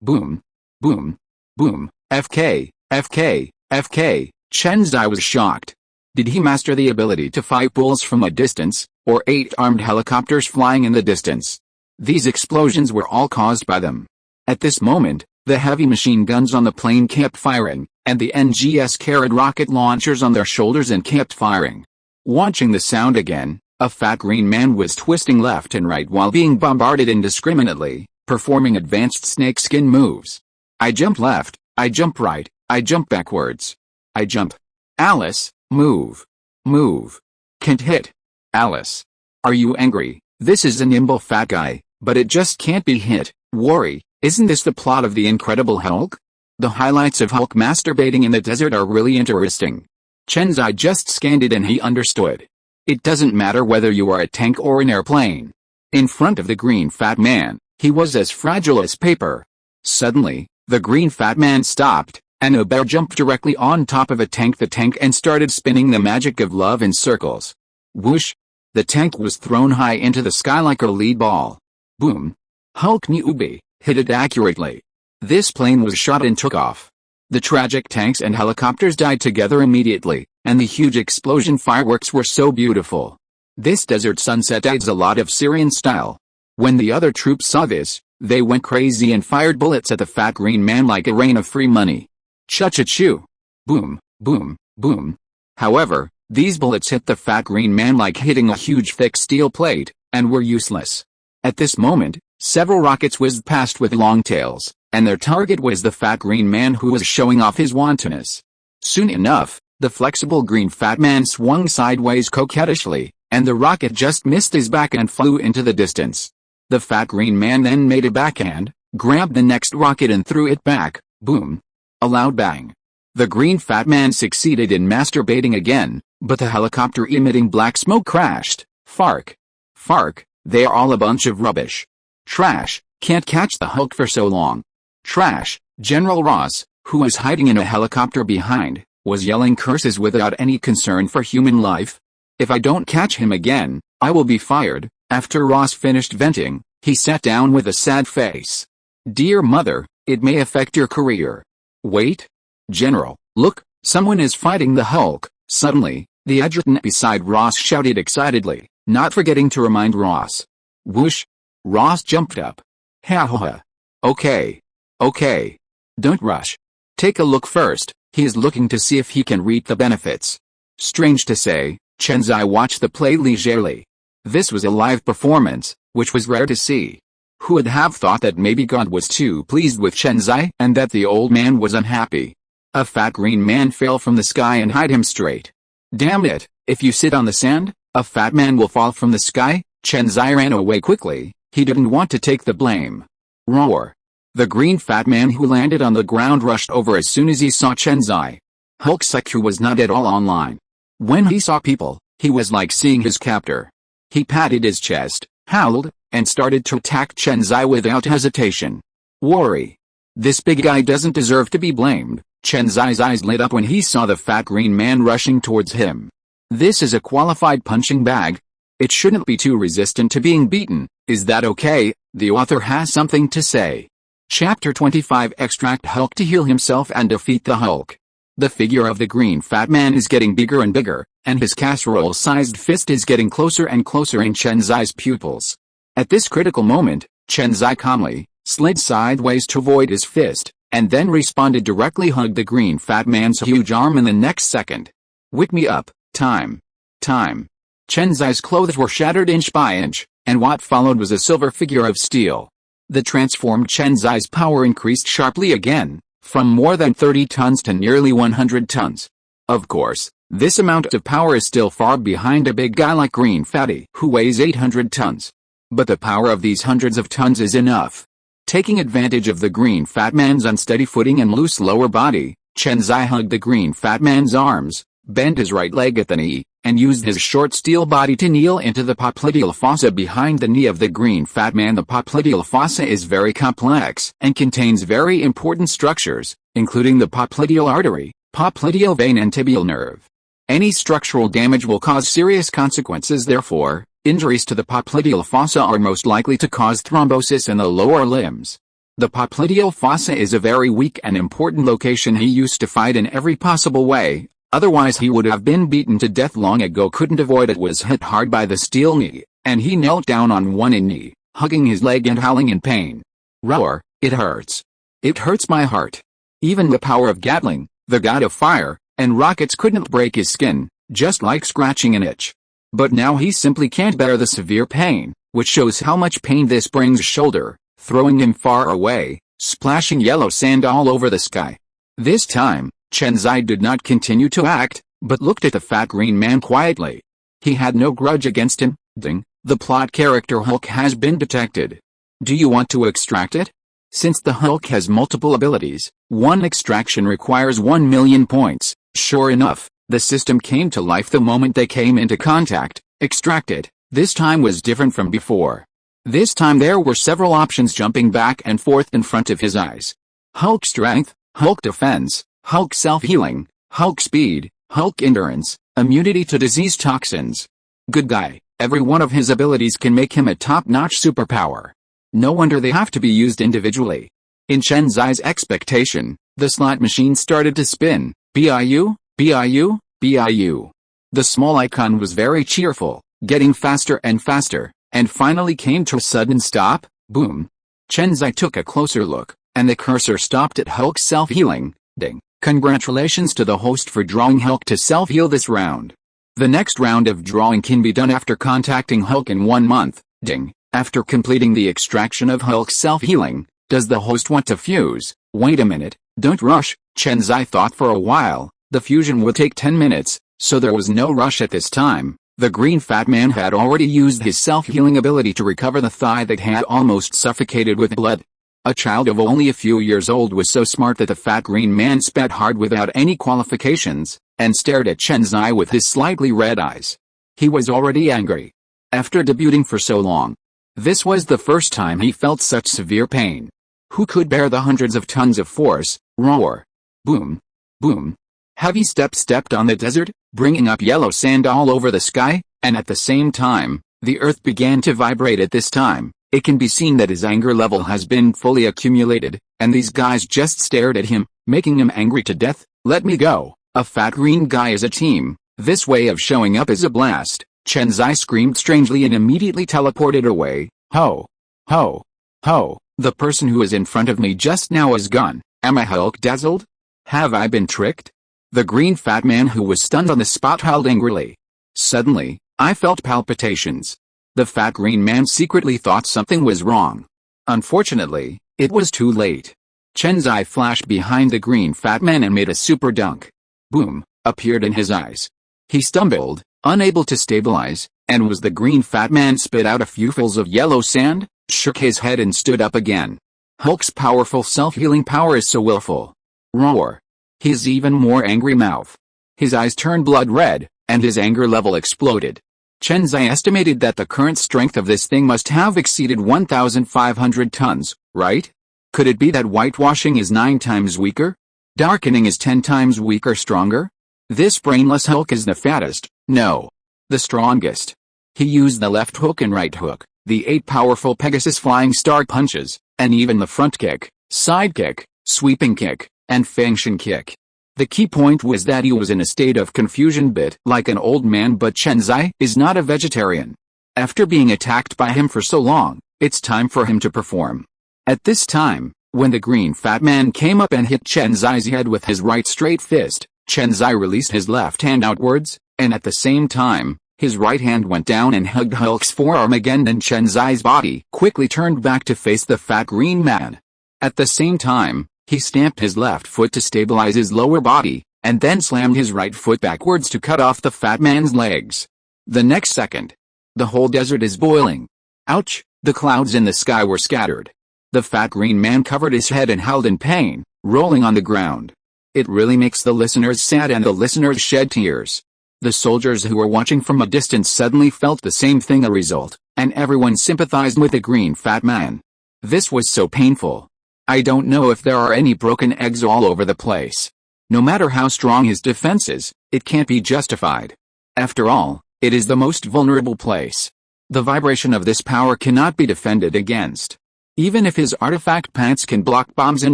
Boom, boom, boom, FK, FK, FK. Chen Xi was shocked. Did he master the ability to fight bulls from a distance, or 8 armed helicopters flying in the distance? These explosions were all caused by them. At this moment, the heavy machine guns on the plane kept firing, and the NGS carried rocket launchers on their shoulders and kept firing. Watching the sound again, a fat green man was twisting left and right while being bombarded indiscriminately, performing advanced snakeskin moves. I jump left, I jump right, I jump backwards. I jump. Alice, move. Move. Can't hit. Alice. Are you angry? This is a nimble fat guy, but it just can't be hit. Worry. Isn't this the plot of the Incredible Hulk? The highlights of Hulk masturbating in the desert are really interesting. Chen Xi just scanned it and he understood. It doesn't matter whether you are a tank or an airplane. In front of the green fat man, he was as fragile as paper. Suddenly, the green fat man stopped, and a bear jumped directly on top of the tank and started spinning the magic of love in circles. Whoosh! The tank was thrown high into the sky like a lead ball. Boom! Hulk newbie hit it accurately. This plane was shot and took off. The tragic tanks and helicopters died together immediately, and the huge explosion fireworks were so beautiful. This desert sunset adds a lot of Syrian style. When the other troops saw this, they went crazy and fired bullets at the fat green man like a rain of free money. Cha-cha-choo. Boom, boom, boom. However, these bullets hit the fat green man like hitting a huge thick steel plate, and were useless. At this moment, several rockets whizzed past with long tails, and their target was the fat green man who was showing off his wantonness. Soon enough, the flexible green fat man swung sideways coquettishly, and the rocket just missed his back and flew into the distance. The fat green man then made a backhand, grabbed the next rocket and threw it back. Boom. A loud bang. The green fat man succeeded in masturbating again, but the helicopter emitting black smoke crashed. Fark. Fark, they are all a bunch of rubbish. Trash, can't catch the Hulk for so long. Trash, General Ross, who was hiding in a helicopter behind, was yelling curses without any concern for human life. If I don't catch him again, I will be fired. After Ross finished venting, he sat down with a sad face. Dear mother, it may affect your career. Wait. General, look, someone is fighting the Hulk. Suddenly, the adjutant beside Ross shouted excitedly, not forgetting to remind Ross. Whoosh. Ross jumped up. Ha ha ha. Okay. Okay. Don't rush. Take a look first. He is looking to see if he can reap the benefits. Strange to say, Chen Xi watched the play leisurely. This was a live performance, which was rare to see. Who would have thought that maybe God was too pleased with Chen Xi and that the old man was unhappy? A fat green man fell from the sky and hit him straight. Damn it, if you sit on the sand, a fat man will fall from the sky. Chen Xi ran away quickly, he didn't want to take the blame. Roar. The green fat man who landed on the ground rushed over as soon as he saw Chen Xi. Hulk's IQ was not at all online. When he saw people, he was like seeing his captor. He patted his chest, howled, and started to attack Chen Xi without hesitation. Worry. This big guy doesn't deserve to be blamed. Chen Xi's eyes lit up when he saw the fat green man rushing towards him. This is a qualified punching bag. It shouldn't be too resistant to being beaten. Is that okay? The author has something to say. Chapter 25 Extract Hulk to heal himself and defeat the Hulk. The figure of the green fat man is getting bigger and bigger, and his casserole-sized fist is getting closer and closer in Chen Xi's pupils. At this critical moment, Chen Xi calmly slid sideways to avoid his fist, and then responded directly hugged the green fat man's huge arm in the next second. Wake me up, time. Time. Chen Xi's clothes were shattered inch by inch, and what followed was a silver figure of steel. The transformed Chen Xi's power increased sharply again, from more than 30 tons to nearly 100 tons. Of course, this amount of power is still far behind a big guy like Green Fatty, who weighs 800 tons. But the power of these hundreds of tons is enough. Taking advantage of the green fat man's unsteady footing and loose lower body, Chen Xi hugged the green fat man's arms, bent his right leg at the knee, and used his short steel body to kneel into the popliteal fossa behind the knee of the green fat man. The popliteal fossa is very complex and contains very important structures, including the popliteal artery, popliteal vein and tibial nerve. Any structural damage will cause serious consequences. Therefore, injuries to the popliteal fossa are most likely to cause thrombosis in the lower limbs. The popliteal fossa is a very weak and important location. He used to fight in every possible way. Otherwise he would have been beaten to death long ago. Couldn't avoid it. Was hit hard by the steel knee, and he knelt down on one knee, hugging his leg and howling in pain. Roar, it hurts. It hurts my heart. Even the power of Gatling, the god of fire, and rockets couldn't break his skin, just like scratching an itch. But now he simply can't bear the severe pain, which shows how much pain this brings. Shoulder, throwing him far away, splashing yellow sand all over the sky. This time, Chen Xi did not continue to act, but looked at the fat green man quietly. He had no grudge against him. Ding, the plot character Hulk has been detected. Do you want to extract it? Since the Hulk has multiple abilities, one extraction requires 1 million points. Sure enough, the system came to life the moment they came into contact. Extract it. This time was different from before. This time there were several options jumping back and forth in front of his eyes. Hulk strength, Hulk defense, Hulk self-healing, Hulk speed, Hulk endurance, immunity to disease toxins. Good guy, every one of his abilities can make him a top-notch superpower. No wonder they have to be used individually. In Chen Xi's expectation, the slot machine started to spin. BIU, BIU, BIU. The small icon was very cheerful, getting faster and faster, and finally came to a sudden stop. Boom. Chen Xi took a closer look, and the cursor stopped at Hulk self-healing. Ding. Congratulations to the host for drawing Hulk to self-heal this round. The next round of drawing can be done after contacting Hulk in 1 month. Ding. After completing the extraction of Hulk's self-healing, does the host want to fuse? Wait a minute, don't rush. Chen Xi thought for a while. The fusion would take 10 minutes, so there was no rush at this time. The green fat man had already used his self-healing ability to recover the thigh that had almost suffocated with blood. A child of only a few years old was so smart that the fat green man spat hard without any qualifications, and stared at Chen Xi with his slightly red eyes. He was already angry. After debuting for so long, this was the first time he felt such severe pain. Who could bear the hundreds of tons of force? Roar. Boom. Boom. Heavy steps stepped on the desert, bringing up yellow sand all over the sky, and at the same time, the earth began to vibrate. At this time, it can be seen that his anger level has been fully accumulated, and these guys just stared at him, making him angry to death. Let me go. A fat green guy is a team. This way of showing up is a blast. Chen Xi screamed strangely and immediately teleported away. Ho. Ho. Ho. The person who is in front of me just now is gone. Am I Hulk dazzled? Have I been tricked? The green fat man who was stunned on the spot howled angrily. Suddenly, I felt palpitations. The fat green man secretly thought something was wrong. Unfortunately, it was too late. Chen Xi flashed behind the green fat man and made a super dunk. Boom, appeared in his eyes. He stumbled, unable to stabilize, and was the green fat man spit out a few fuls of yellow sand, shook his head and stood up again. Hulk's powerful self-healing power is so willful. Roar. His even more angry mouth. His eyes turned blood red, and his anger level exploded. Chen Xi estimated that the current strength of this thing must have exceeded 1,500 tons, right? Could it be that whitewashing is 9 times weaker? Darkening is 10 times weaker stronger? This brainless Hulk is the fattest, no. The strongest. He used the left hook and right hook, the 8 powerful Pegasus flying star punches, and even the front kick, side kick, sweeping kick, and Fengshen kick. The key point was that he was in a state of confusion, bit like an old man, but Chen Xi is not a vegetarian. After being attacked by him for so long, it's time for him to perform. At this time, when the green fat man came up and hit Chen Xi's head with his right straight fist, Chen Xi released his left hand outwards, and at the same time, his right hand went down and hugged Hulk's forearm again. Then Chen Xi's body quickly turned back to face the fat green man. At the same time, he stamped his left foot to stabilize his lower body, and then slammed his right foot backwards to cut off the fat man's legs. The next second, the whole desert is boiling. Ouch! The clouds in the sky were scattered. The fat green man covered his head and howled in pain, rolling on the ground. It really makes the listeners sad, and the listeners shed tears. The soldiers who were watching from a distance suddenly felt the same thing, a result, and everyone sympathized with the green fat man. This was so painful. I don't know if there are any broken eggs all over the place. No matter how strong his defense is, it can't be justified. After all, it is the most vulnerable place. The vibration of this power cannot be defended against. Even if his artifact pants can block bombs and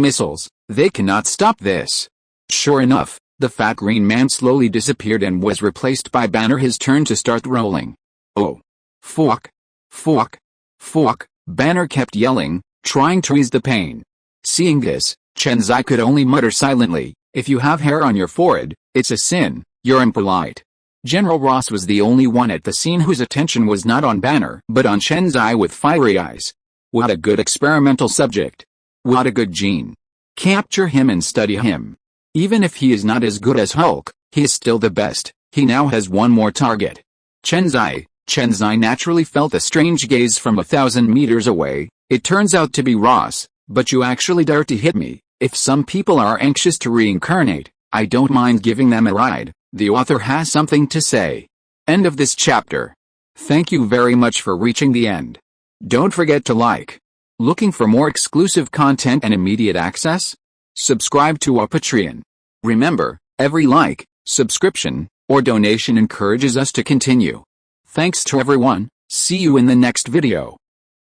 missiles, they cannot stop this. Sure enough, the fat green man slowly disappeared and was replaced by Banner. His turn to start rolling. Oh. Fuck. Fuck. Fuck. Banner kept yelling, trying to ease the pain. Seeing this, Chen Xi could only mutter silently, if you have hair on your forehead, it's a sin, you're impolite. General Ross was the only one at the scene whose attention was not on Banner, but on Chen Xi with fiery eyes. What a good experimental subject. What a good gene. Capture him and study him. Even if he is not as good as Hulk, he is still the best. He now has one more target. Chen Xi. Chen Xi naturally felt a strange gaze from 1,000 meters away. It turns out to be Ross. But you actually dare to hit me. If some people are anxious to reincarnate, I don't mind giving them a ride. The author has something to say. End of this chapter. Thank you very much for reaching the end. Don't forget to like. Looking for more exclusive content and immediate access? Subscribe to our Patreon. Remember, every like, subscription, or donation encourages us to continue. Thanks to everyone. See you in the next video.